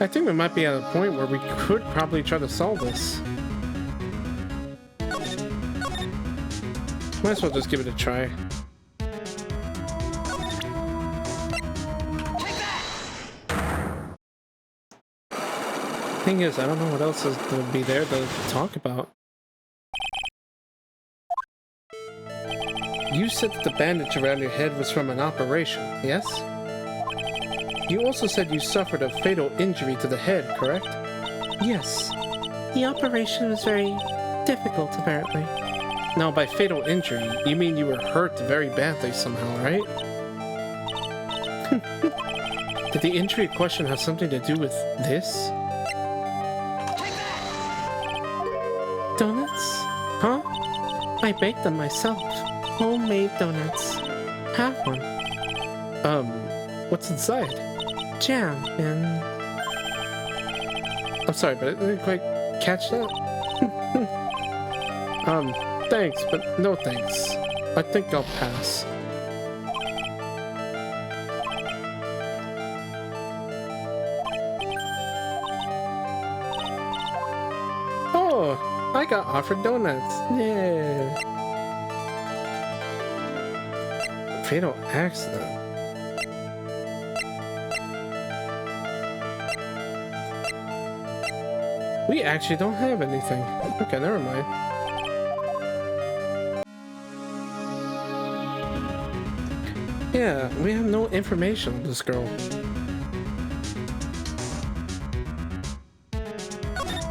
I think we might be at a point where we could probably try to solve this. Might as well just give it a try. Thing is, I don't know what else is going to be there to talk about. You said that the bandage around your head was from an operation, yes? You also said you suffered a fatal injury to the head, correct? Yes. The operation was very difficult, apparently. Now, by fatal injury, you mean you were hurt very badly somehow, right? Did the injury in question have something to do with this? Donuts? Huh? I baked them myself. Homemade donuts. Have one. What's inside? Jam and... I'm sorry, but I didn't quite catch that. Thanks, but no thanks. I think I'll pass. I got offered donuts. Yeah. Fatal accident. We actually don't have anything. Okay, never mind. Yeah, we have no information on this girl.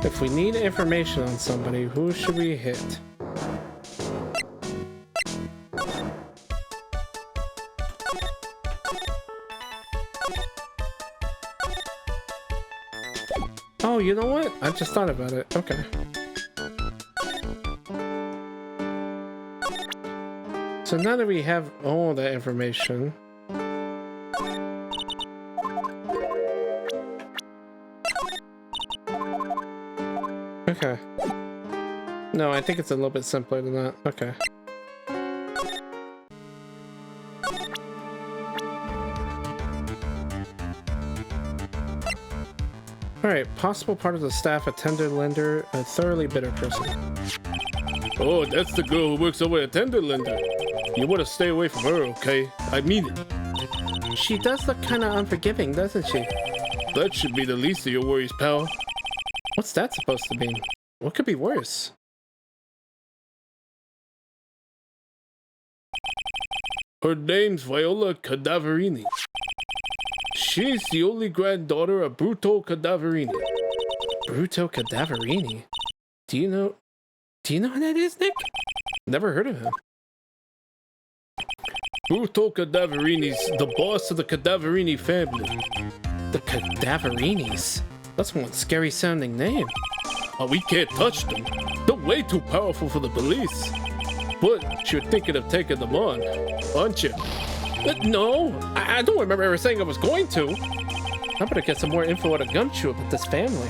If we need information on somebody, who should we hit? Oh, you know what? I just thought about it. Okay. So now that we have all that information... Okay. No, I think it's a little bit simpler than that. Okay. Alright, possible part of the staff, a tender lender, a thoroughly bitter person. Oh, that's the girl who works over at Tender Lender. You want to stay away from her, okay? I mean it. She does look kind of unforgiving, doesn't she? That should be the least of your worries, pal. What's that supposed to mean? What could be worse? Her name's Viola Cadaverini. She's the only granddaughter of Bruto Cadaverini. Bruto Cadaverini? Do you know who that is, Nick? Never heard of him. Bruto Cadaverini's the boss of the Cadaverini family. The Cadaverinis? That's one scary sounding name. But we can't touch them. They're way too powerful for the police. But you're thinking of taking them on, aren't you? No, I don't remember ever saying I was going to. I better get some more info out of Gumshoe about this family.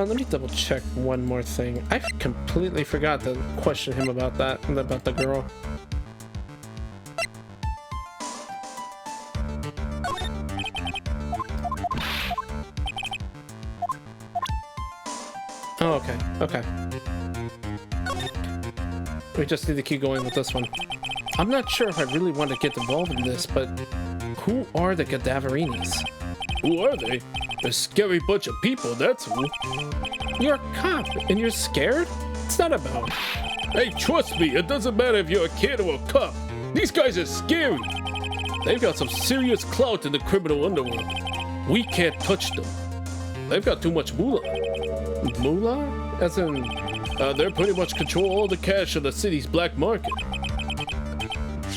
Let me double check one more thing. I completely forgot to question him about that, about the girl. Oh, okay. We just need to keep going with this one. I'm not sure if I really want to get involved in this, but who are the Cadaverinis? Who are they? A scary bunch of people, that's who. You're a cop, and you're scared? It's not about... Hey, trust me, it doesn't matter if you're a kid or a cop. These guys are scary. They've got some serious clout in the criminal underworld. We can't touch them. They've got too much moolah. Moolah? As in... They pretty much control all the cash of the city's black market.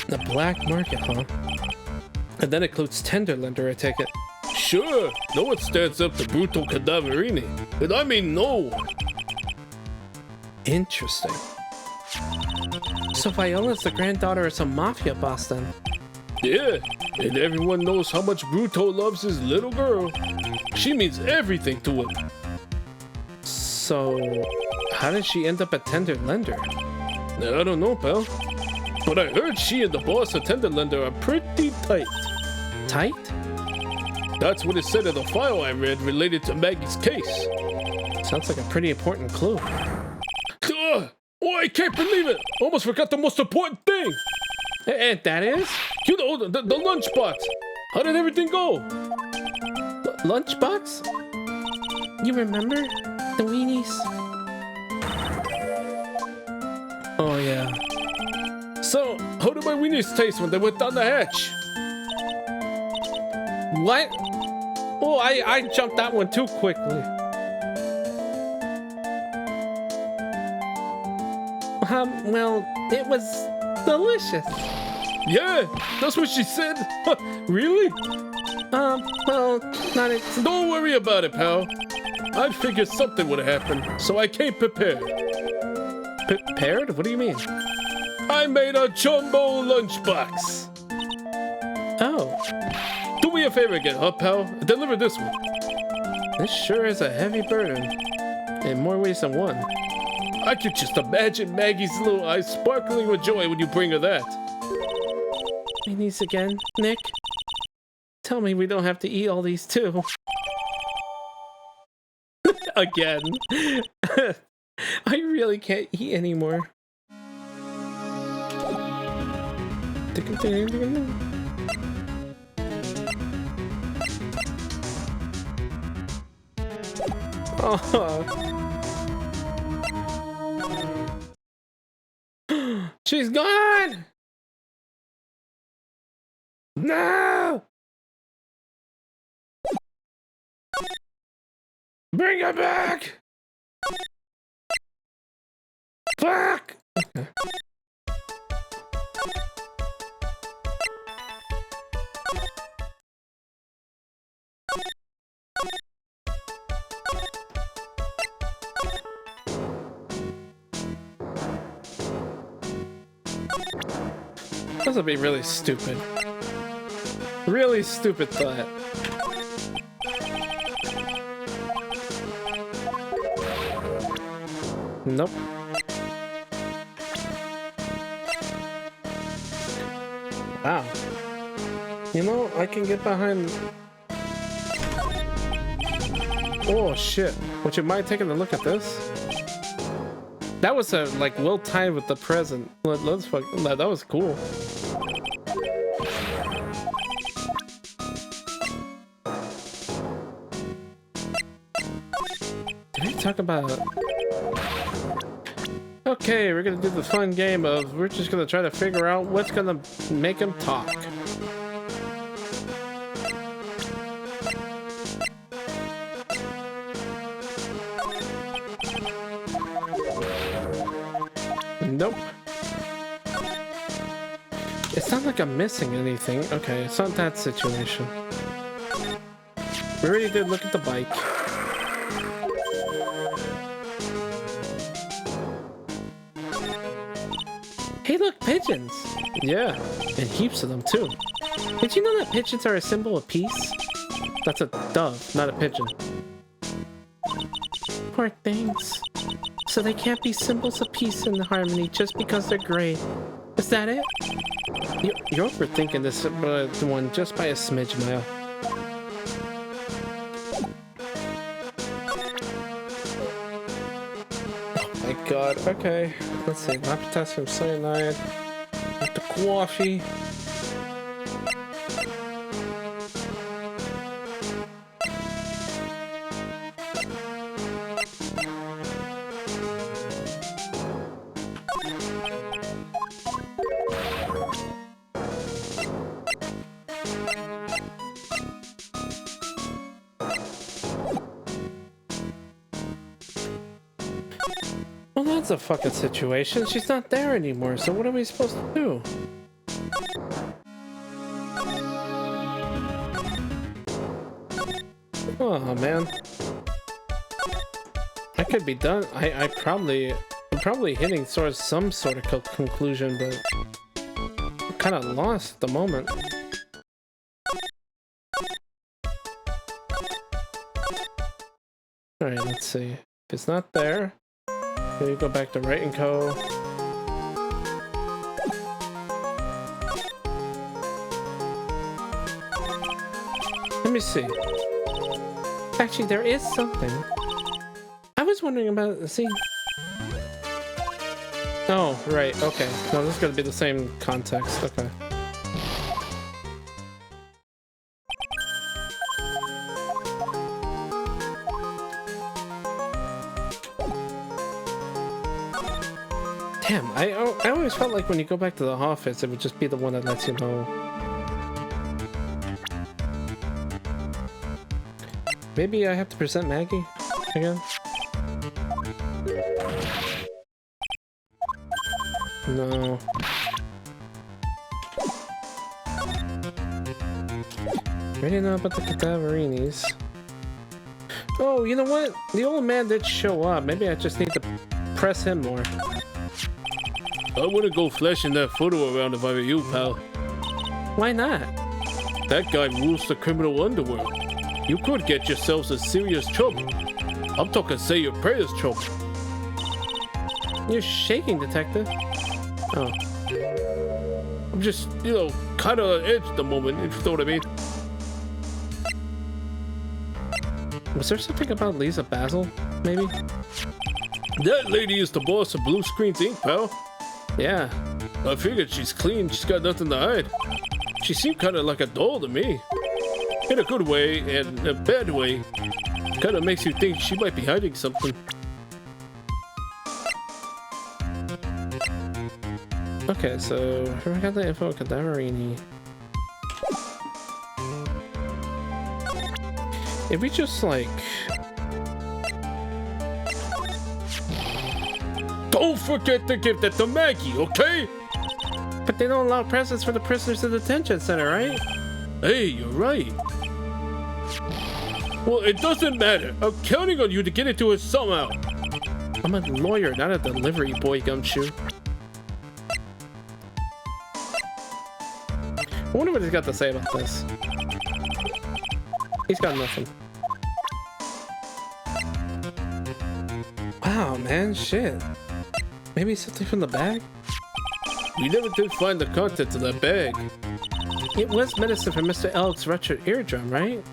The black market, huh? And that includes Tender Lender, I take it. Sure, no one stands up to Bruto Cadaverini. And I mean no one. Interesting. So Viola's the granddaughter of some mafia boss then? Yeah, and everyone knows how much Bruto loves his little girl. She means everything to him. So, how did she end up at Tender Lender? I don't know, pal. But I heard she and the boss of Tender Lender are pretty tight. Tight? That's what it said in the file I read related to Maggie's case. Sounds like a pretty important clue. Oh, I can't believe it! Almost forgot the most important thing! And that is? You know, the lunchbox. How did everything go? Lunchbox? You remember? The weenies? Oh, yeah. So, how did my weenies taste when they went down the hatch? What? Oh, I jumped that one too quickly. Well, it was delicious. Yeah, that's what she said. Really? Well, not it. Don't worry about it, pal. I figured something would happen, so I came prepared. Prepared? What do you mean? I made a jumbo lunchbox. Oh. Do me a favor again, huh, pal? Deliver this one. This sure is a heavy burden. In more ways than one. I could just imagine Maggie's little eyes sparkling with joy when you bring her that. Weenies again, Nick? Tell me we don't have to eat all these too. Again. I really can't eat anymore. Oh. She's gone! No! Bring her back! Fuck! Okay. This would be really stupid. Really stupid thought. Nope. Wow. You know, I can get behind... Oh, shit. Would you mind taking a look at this? That was like well timed with the present. Let's fuck... That was cool. Did we talk about... Okay, we're gonna do the fun game of we're just gonna try to figure out what's gonna make him talk. Nope. It's not like I'm missing anything. Okay, it's not that situation. We already did look at the bike. Hey look, pigeons! Yeah, and heaps of them too. Did you know that pigeons are a symbol of peace? That's a dove, not a pigeon. Poor things. So they can't be symbols of peace and harmony just because they're gray. Is that it? You're overthinking this one just by a smidge mile. Oh my god, okay. Let's see, potassium cyanide with the coffee. Well, that's a fucking situation. She's not there anymore, so what are we supposed to do? Oh, man. I could be done. I'm probably hitting towards some sort of conclusion, but I'm kind of lost at the moment. Alright, let's see. If it's not there, then you go back to Wright and Co. Let me see. Actually, there is something. I was wondering about... See? Oh, right. Okay. No, this is going to be the same context. Okay. Damn, I always felt like when you go back to the office, it would just be the one that lets you know. Maybe I have to present Maggie again? No. Already know about the cadaverinis. Oh, you know what? The old man did show up. Maybe I just need to press him more. I wouldn't go flashing that photo around if I were you, pal. Why not? That guy rules the criminal underworld. You could get yourselves in serious trouble. I'm talking say your prayers trouble. You're shaking, detective. Oh. I'm just, you know, kind of on edge at the moment, if you know what I mean. Was there something about Lisa Basil, maybe? That lady is the boss of Blue Screens Inc., pal. Yeah. I figured she's clean, she's got nothing to hide. She seemed kind of like a doll to me. In a good way and a bad way. Kind of makes you think she might be hiding something. Okay, so here we got the info of Cadaverini. If we just like... Don't forget to give that to Maggie, okay? But they don't allow presents for the prisoners in the detention center, right? Hey, you're right. Well, it doesn't matter. I'm counting on you to get it to us somehow. I'm a lawyer, not a delivery boy, Gumshoe. I wonder what he's got to say about this. He's got nothing. Wow, man, shit. Maybe something from the bag? We never did find the contents of that bag. It was medicine for Mr. Elk's ruptured eardrum, right?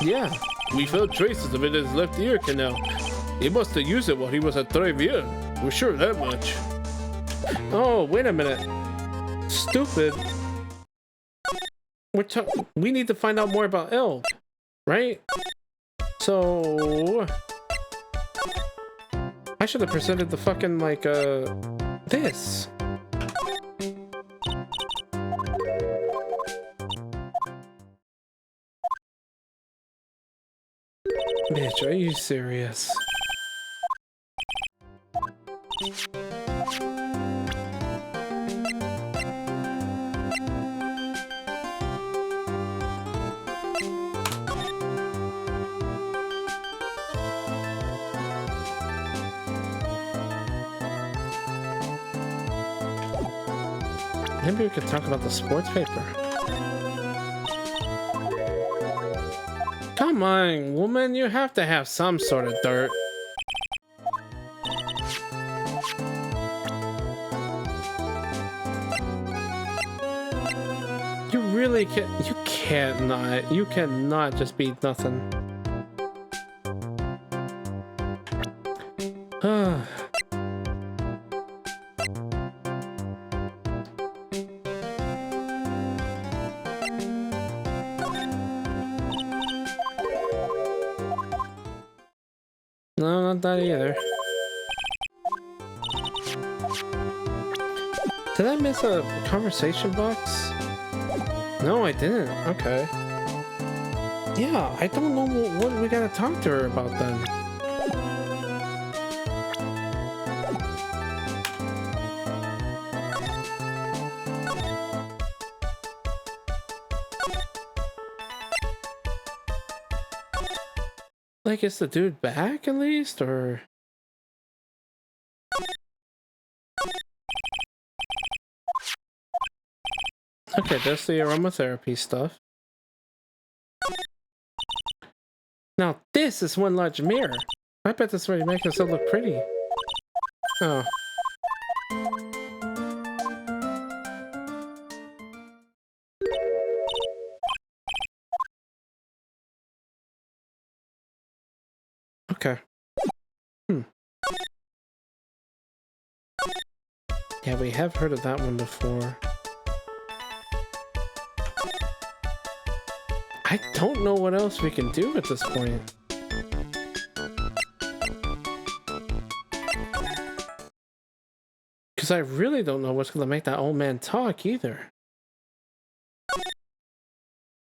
Yeah, we found traces of it in his left ear canal. He must have used it while he was at Tribulations. We're sure of that much. Oh, wait a minute. Stupid. We need to find out more about Elk, right? So... I should have presented the fucking, like, this. Bitch, are you serious? Maybe we could talk about the sports paper. Come on, woman, you have to have some sort of dirt. You really you cannot just be nothing. No, not that either. Did I miss a conversation box? No, I didn't. Okay. Yeah, I don't know what we gotta talk to her about then. Like, is the dude back at least, or? Okay, that's the aromatherapy stuff. Now this is one large mirror. I bet this way makes us look pretty. Oh. Okay. Yeah, we have heard of that one before. I don't know what else we can do at this point. Because I really don't know what's going to make that old man talk either.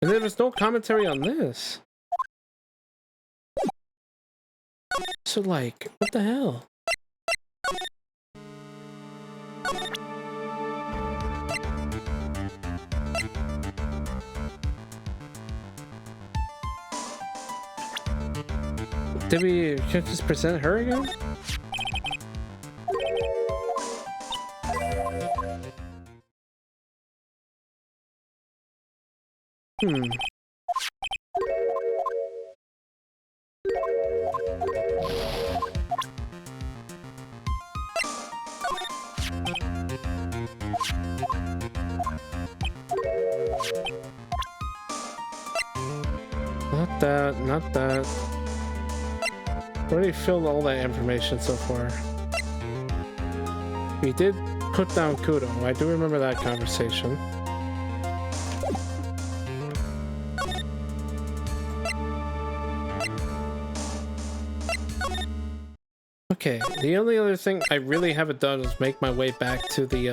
And there was no commentary on this. So, like, what the hell? Did we just present her again? Not that, not that. Already filled all that information so far. We did put down Kudo. I do remember that conversation. Okay, the only other thing I really haven't done is make my way back to the,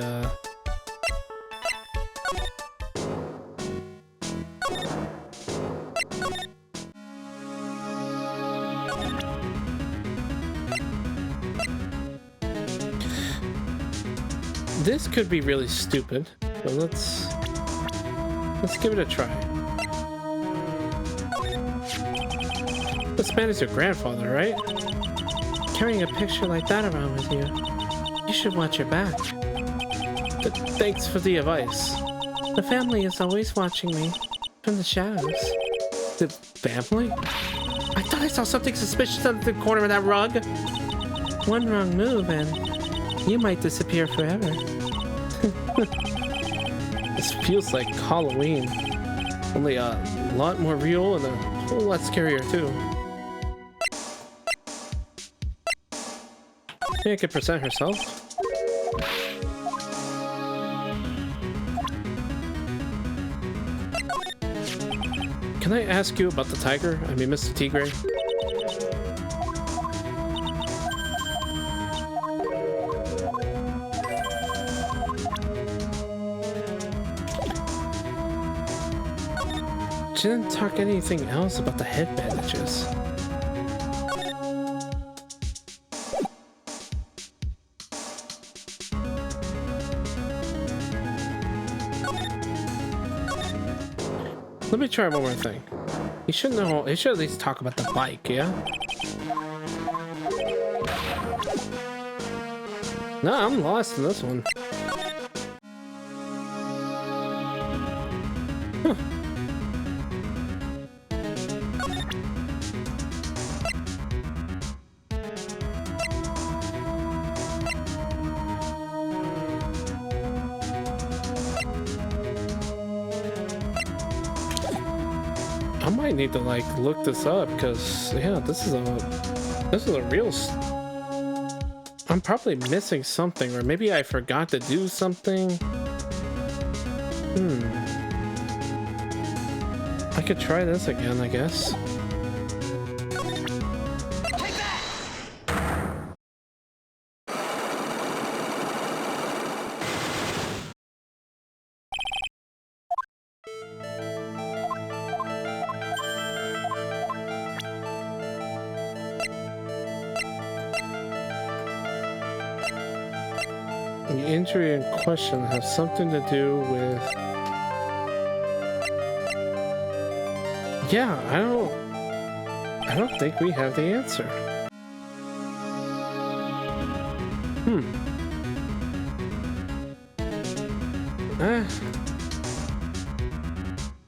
This could be really stupid, but let's give it a try. This man is your grandfather, right? Carrying a picture like that around with you. You should watch your back. Thanks for the advice. The family is always watching me from the shadows. The family? I thought I saw something suspicious under the corner of that rug. One wrong move and you might disappear forever. This feels like Halloween, only a lot more real and a whole lot scarier too. Maybe I could present herself. Can I ask you about the tiger? I mean, Mr. Tigre. She didn't talk anything else about the head bandages. Let me try one more thing. You should know. You should at least talk about the bike, yeah? No, I'm lost in this one. Huh. I might need to like look this up because yeah, this is a real. I'm probably missing something, or maybe I forgot to do something. I could try this again, I guess. The injury in question has something to do with... Yeah, I don't think we have the answer.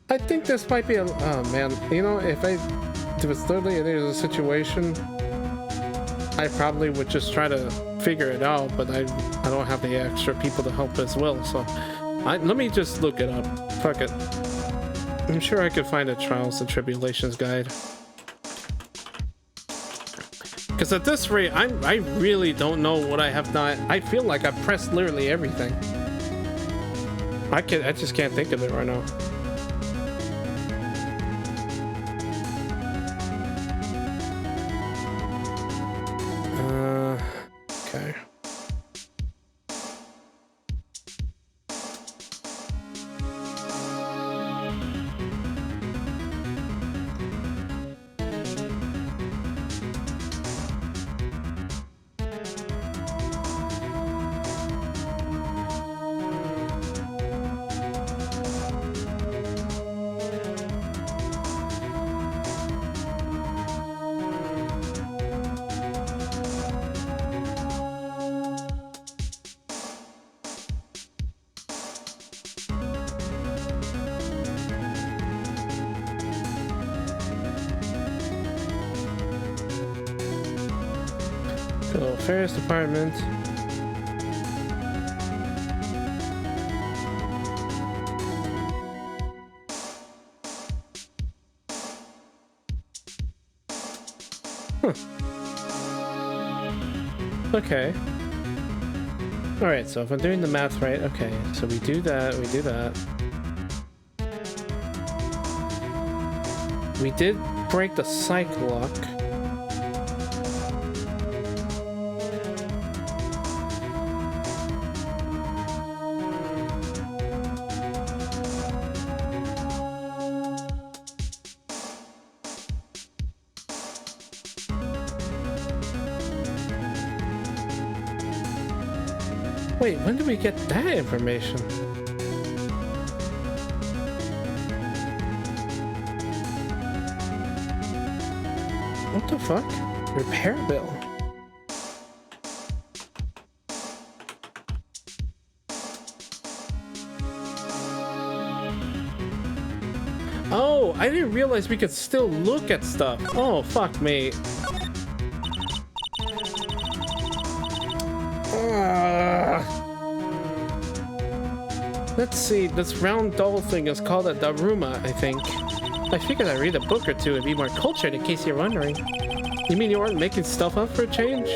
I think this might be a... Oh man, you know, if I was literally in a situation, I probably would just try to figure it out, but I don't have the extra people to help as well, so let me just look it up. Fuck it. I'm sure I could find a Trials and Tribulations guide. Because at this rate, I really don't know what I have not... I feel like I've pressed literally everything. I just can't think of it right now. Okay. So, Ferris Department. Huh. Okay. Alright, so if I'm doing the math right, okay. So we do that, we do that. We did break the psych lock. Wait, when did we get that information? What the fuck? Repair bill. Oh, I didn't realize we could still look at stuff. Oh, fuck me. Let's see, this round doll thing is called a Daruma, I think. I figured I'd read a book or two and be more cultured in case you're wondering. You mean you weren't making stuff up for a change?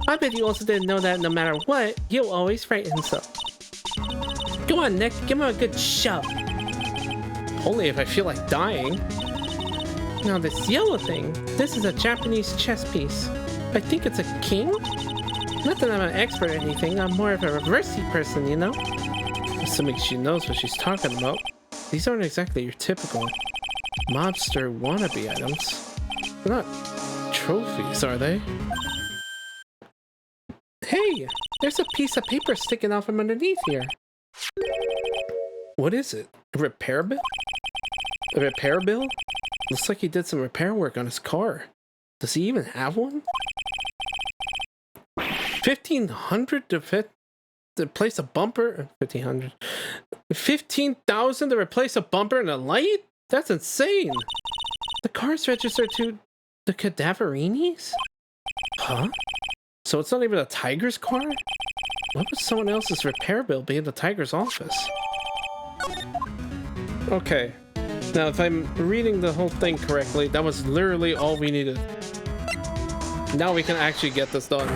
I bet you also didn't know that no matter what, he'll always frighten himself. Go on, Nick, give him a good shove. Only if I feel like dying. Now this yellow thing, this is a Japanese chess piece. I think it's a king? Not that I'm an expert or anything, I'm more of a reversey person, you know? Assuming she knows what she's talking about. These aren't exactly your typical mobster wannabe items. They're not trophies, are they? Hey! There's a piece of paper sticking out from underneath here. What is it? A repair bill? A repair bill? Looks like he did some repair work on his car. Does he even have one? 1,500 to replace a bumper? 1,500. 15,000 to replace a bumper and a light? That's insane! The car's registered to the Cadaverinis? Huh? So it's not even a Tiger's car? What would someone else's repair bill be in the Tiger's office? Okay. Now, if I'm reading the whole thing correctly, that was literally all we needed. Now we can actually get this done.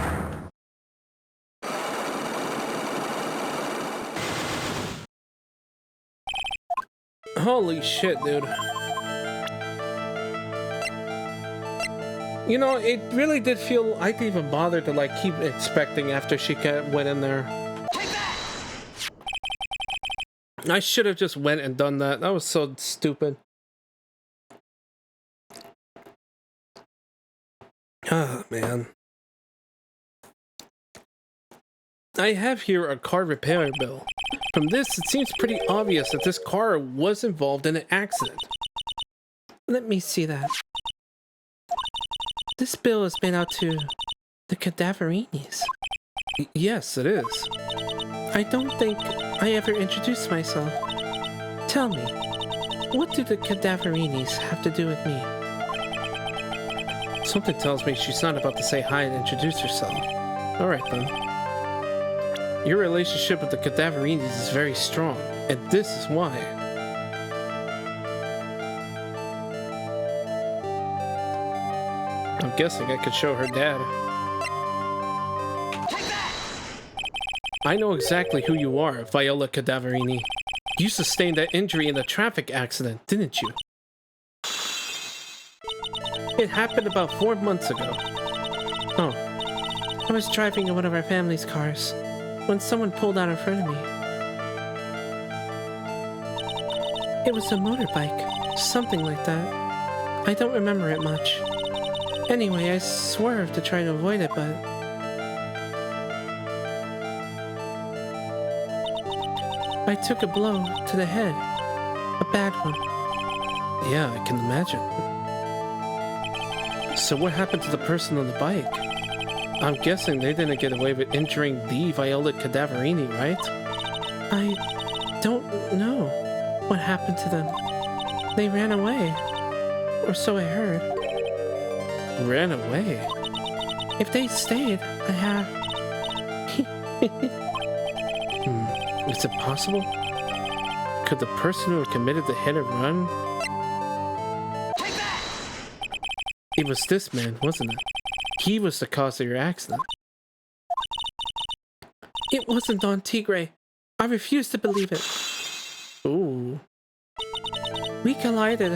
Holy shit, dude. You know, it really did feel... I didn't even bother to, like, keep expecting after she went in there. I should have just went and done that. That was so stupid. Ah, man. I have here a car repair bill. From this, it seems pretty obvious that this car was involved in an accident. Let me see that. This bill is made out to the Cadaverinis. Yes, it is. I don't think I ever introduced myself. Tell me, what do the Cadaverinis have to do with me? Something tells me she's not about to say hi and introduce herself. Alright then. Your relationship with the Cadaverinis is very strong, and this is why. I'm guessing I could show her dad. I know exactly who you are, Viola Cadaverini. You sustained that injury in a traffic accident, didn't you? It happened about 4 months ago. Oh. I was driving in one of our family's cars when someone pulled out in front of me. It was a motorbike, something like that. I don't remember it much. Anyway, I swerved to try to avoid it, but... I took a blow to the head. A bad one. Yeah, I can imagine. So what happened to the person on the bike? I'm guessing they didn't get away with injuring the Viola Cadaverini, right? I don't know what happened to them. They ran away. Or so I heard. Ran away? If they stayed, I have... Is it possible? Could the person who had committed the hit and run... It was this man, wasn't it? He was the cause of your accident. It wasn't Don Tigre. I refuse to believe it. Ooh. We collided.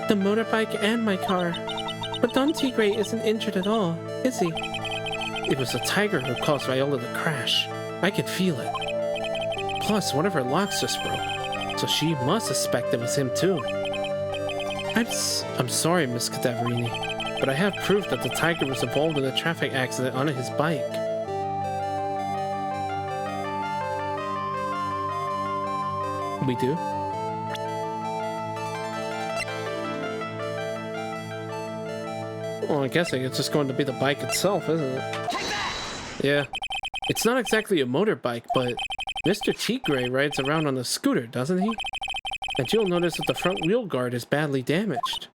The motorbike and my car. But Don Tigre isn't injured at all, is he? It was the tiger who caused Viola to crash. I could feel it. Plus, one of her locks just broke. So she must suspect it was him too. I'm sorry, Miss Cadaverini, but I have proof that the tiger was involved in a traffic accident on his bike. We do? Well, I'm guessing it's just going to be the bike itself, isn't it? Yeah. It's not exactly a motorbike, but Mr. Tigre rides around on a scooter, doesn't he? And you'll notice that the front wheel guard is badly damaged.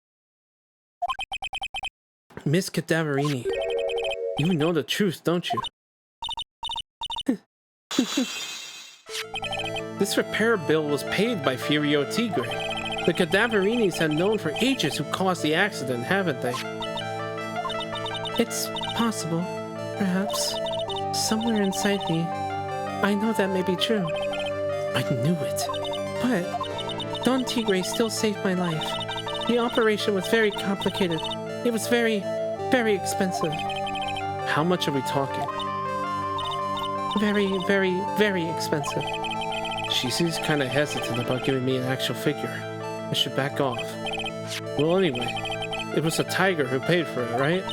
Miss Cadaverini, you know the truth, don't you? This repair bill was paid by Furio Tigre. The Cadaverinis have known for ages who caused the accident, haven't they? It's possible, perhaps. Somewhere inside me, I know that may be true. I knew it. But Don Tigre still saved my life. The operation was very complicated. It was very, very expensive. How much are we talking? Very, very, very expensive. She seems kind of hesitant about giving me an actual figure. I should back off. Well, anyway, it was a tiger who paid for it, right?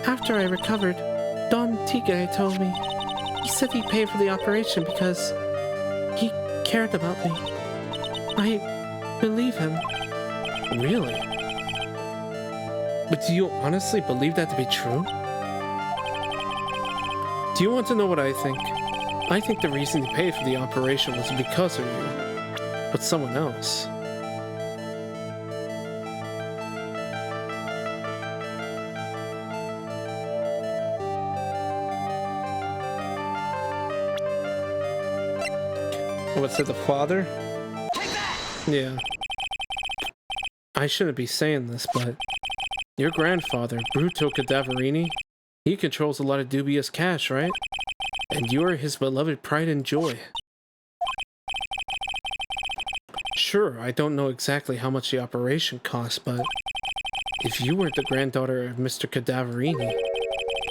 After I recovered, Don Tigre told me. He said he paid for the operation because he cared about me. I believe him. Really? But do you honestly believe that to be true? Do you want to know what I think? I think the reason he paid for the operation was because of you. But someone else. What's it, the father? Yeah. I shouldn't be saying this, but your grandfather, Bruto Cadaverini, he controls a lot of dubious cash, right? And you're his beloved pride and joy. Sure, I don't know exactly how much the operation cost, but if you were the granddaughter of Mr. Cadaverini,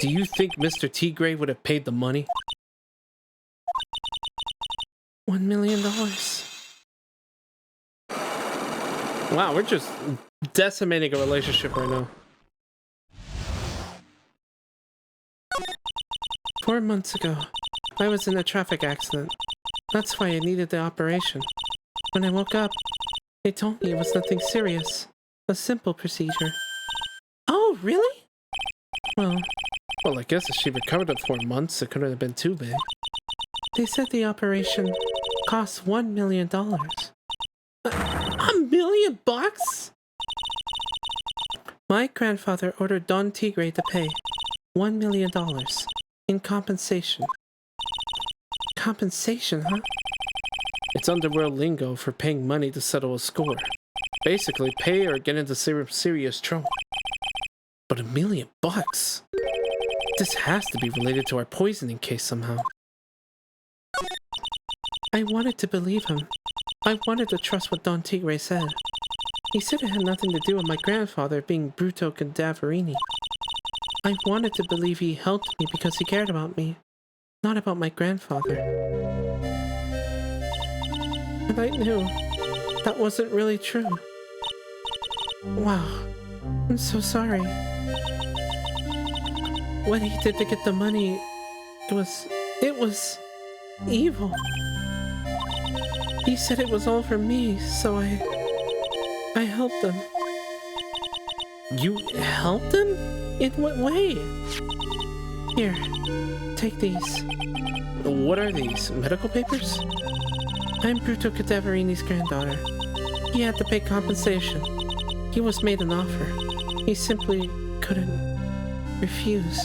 do you think Mr. Tigre would have paid the money? $1 million. Wow, we're just decimating a relationship right now. 4 months ago, I was in a traffic accident. That's why I needed the operation. When I woke up, they told me it was nothing serious. A simple procedure. Oh, really? Well, I guess if she recovered in 4 months, it couldn't have been too bad. They said the operation cost $1 million. $1 million bucks? My grandfather ordered Don Tigre to pay $1 million in compensation. Compensation, huh? It's underworld lingo for paying money to settle a score. Basically, pay or get into serious trouble. But $1 million bucks? This has to be related to our poisoning case somehow. I wanted to believe him. I wanted to trust what Don Tigre said. He said it had nothing to do with my grandfather being Bruto Cadaverini. I wanted to believe he helped me because he cared about me, not about my grandfather. And I knew that wasn't really true. Wow, I'm so sorry. What he did to get the money, it was evil. He said it was all for me, so I helped him. You helped him? In what way? Here, take these. What are these? Medical papers? I'm Bruto Cadaverini's granddaughter. He had to pay compensation. He was made an offer. He simply couldn't refuse.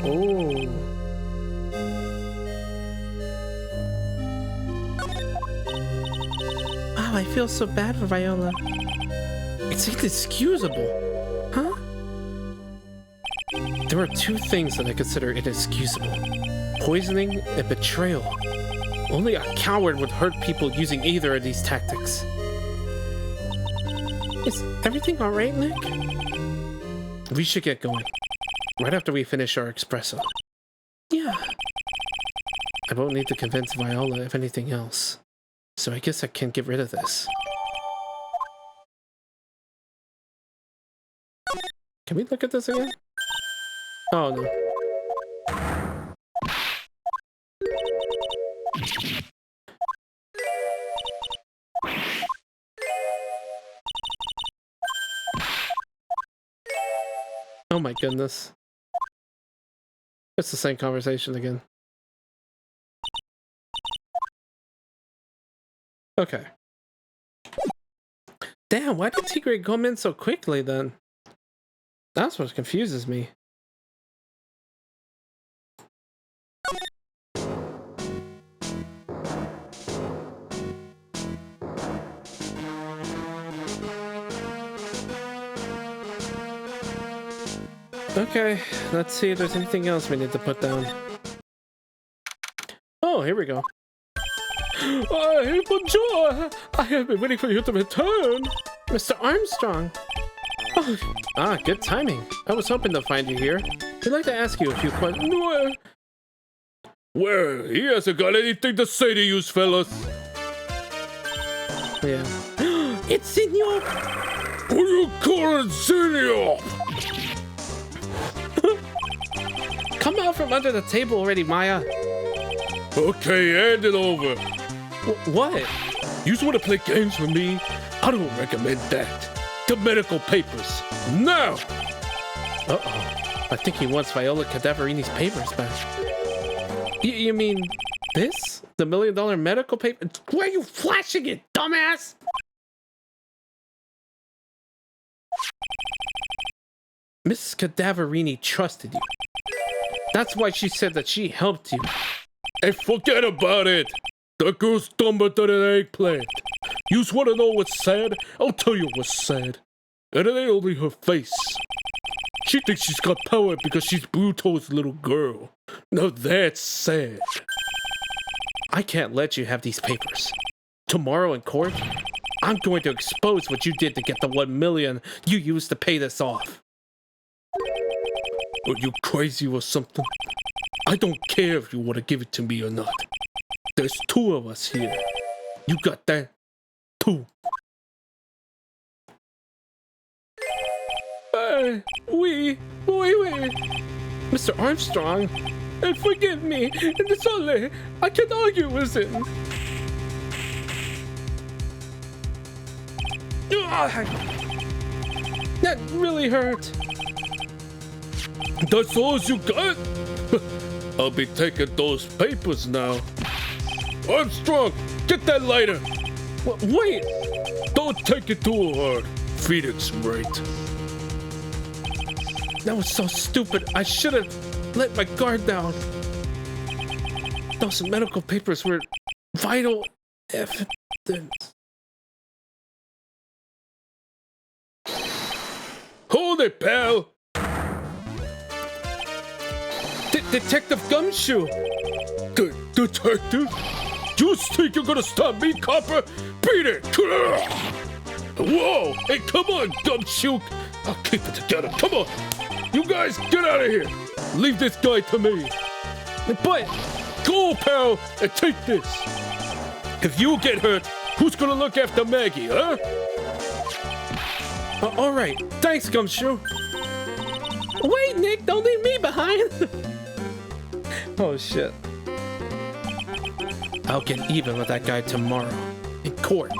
Oh. Wow, I feel so bad for Viola. It's inexcusable. Huh? There are two things that I consider inexcusable. Poisoning and betrayal. Only a coward would hurt people using either of these tactics. Is everything alright, Nick? We should get going. Right after we finish our espresso. Yeah. I won't need to convince Viola of anything else. So I guess I can get rid of this. Can we look at this again? Oh no. Oh my goodness. It's the same conversation again. Okay. Damn, why did Tigre come in so quickly then? That's what confuses me. Okay, let's see if there's anything else we need to put down. Oh, here we go. Hey, bonjour! I have been waiting for you to return. Mr. Armstrong! Oh, good timing. I was hoping to find you here. I'd like to ask you a few questions. Well, he hasn't got anything to say to you, fellas. Yeah. It's Senor! Who you calling senior? Come out from under the table already, Maya. Okay, hand it over. What? You just want to play games with me? I don't recommend that. The medical papers. Now! Uh-oh. I think he wants Viola Cadaverini's papers back. You mean this? The $1 million medical paper? Why are you flashing it, dumbass? Miss Cadaverini trusted you. That's why she said that she helped you. Hey, forget about it. That girl's dumber than an eggplant. You just want to know what's sad? I'll tell you what's sad. And it ain't only her face. She thinks she's got power because she's Bruto's little girl. Now that's sad. I can't let you have these papers. Tomorrow in court, I'm going to expose what you did to get the $1 million you used to pay this off. Are you crazy or something? I don't care if you want to give it to me or not. There's two of us here. You got that? Two. Wait. Mr. Armstrong, forgive me. It's only I can argue with it. That really hurt. That's all you got? I'll be taking those papers now. Armstrong, get that lighter. Wait. Don't take it too hard. Phoenix Wright. That was so stupid. I should have let my guard down. Those medical papers were vital evidence. Hold it, pal. Detective Gumshoe. Detective? You think you're gonna stop me, copper? Beat it! Whoa! Hey, come on, Gumshoe! I'll keep it together. Come on! You guys, get out of here! Leave this guy to me. But go, pal, and take this. If you get hurt, who's gonna look after Maggie, huh? all right. Thanks, Gumshoe. Wait, Nick, don't leave me behind. Oh, shit. I'll get even with that guy tomorrow. In court.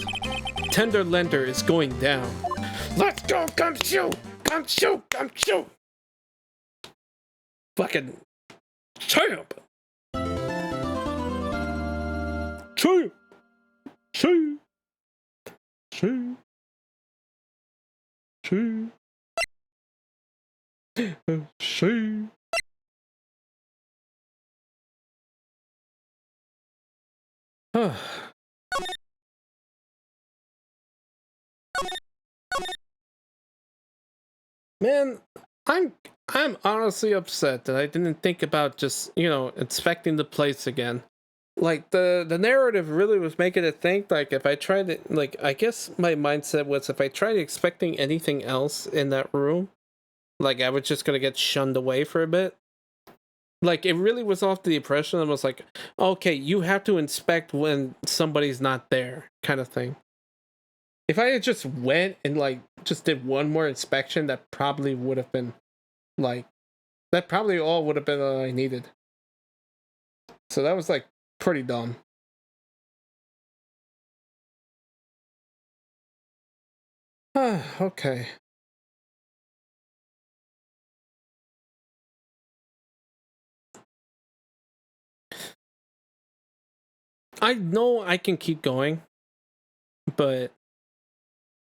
Tender lender is going down. Let's go, Gumshoe! Gumshoe! Fucking champ! Man, I'm honestly upset that I didn't think about just, inspecting the place again. Like the narrative really was making it think like if I tried to I guess my mindset was if I tried expecting anything else in that room, like I was just gonna get shunned away for a bit. Like it really was off the impression I was like, okay, you have to inspect when somebody's not there, kind of thing. If I had just went and just did one more inspection, that probably would have been that probably all would have been all I needed. So that was pretty dumb. Okay. I know I can keep going, but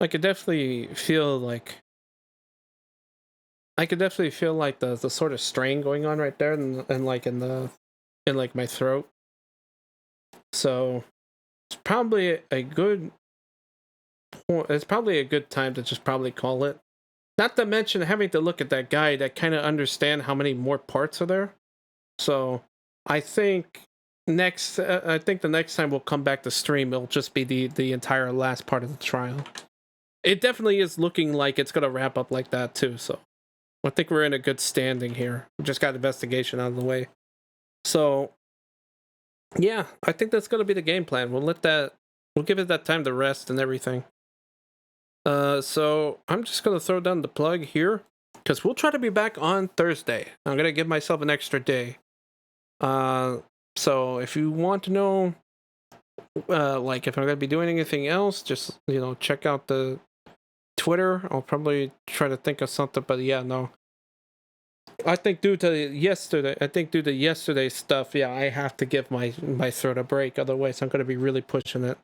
I could definitely feel the sort of strain going on right there and in my throat. So it's probably a good time to just probably call it. Not to mention having to look at that guide, I kind of understand how many more parts are there. So I think the next time we'll come back to stream, it'll just be the entire last part of the trial. It definitely is looking like it's gonna wrap up like that too. So I think we're in a good standing here. We just got investigation out of the way. So yeah, I think that's gonna be the game plan. We'll give it that time to rest and everything. So I'm just gonna throw down the plug here because we'll try to be back on Thursday. I'm gonna give myself an extra day. So if you want to know, like if I'm gonna be doing anything else, just check out the Twitter. I'll probably try to think of something, but yeah, no. I think due to yesterday's stuff, yeah, I have to give my throat a break. Otherwise, I'm gonna be really pushing it.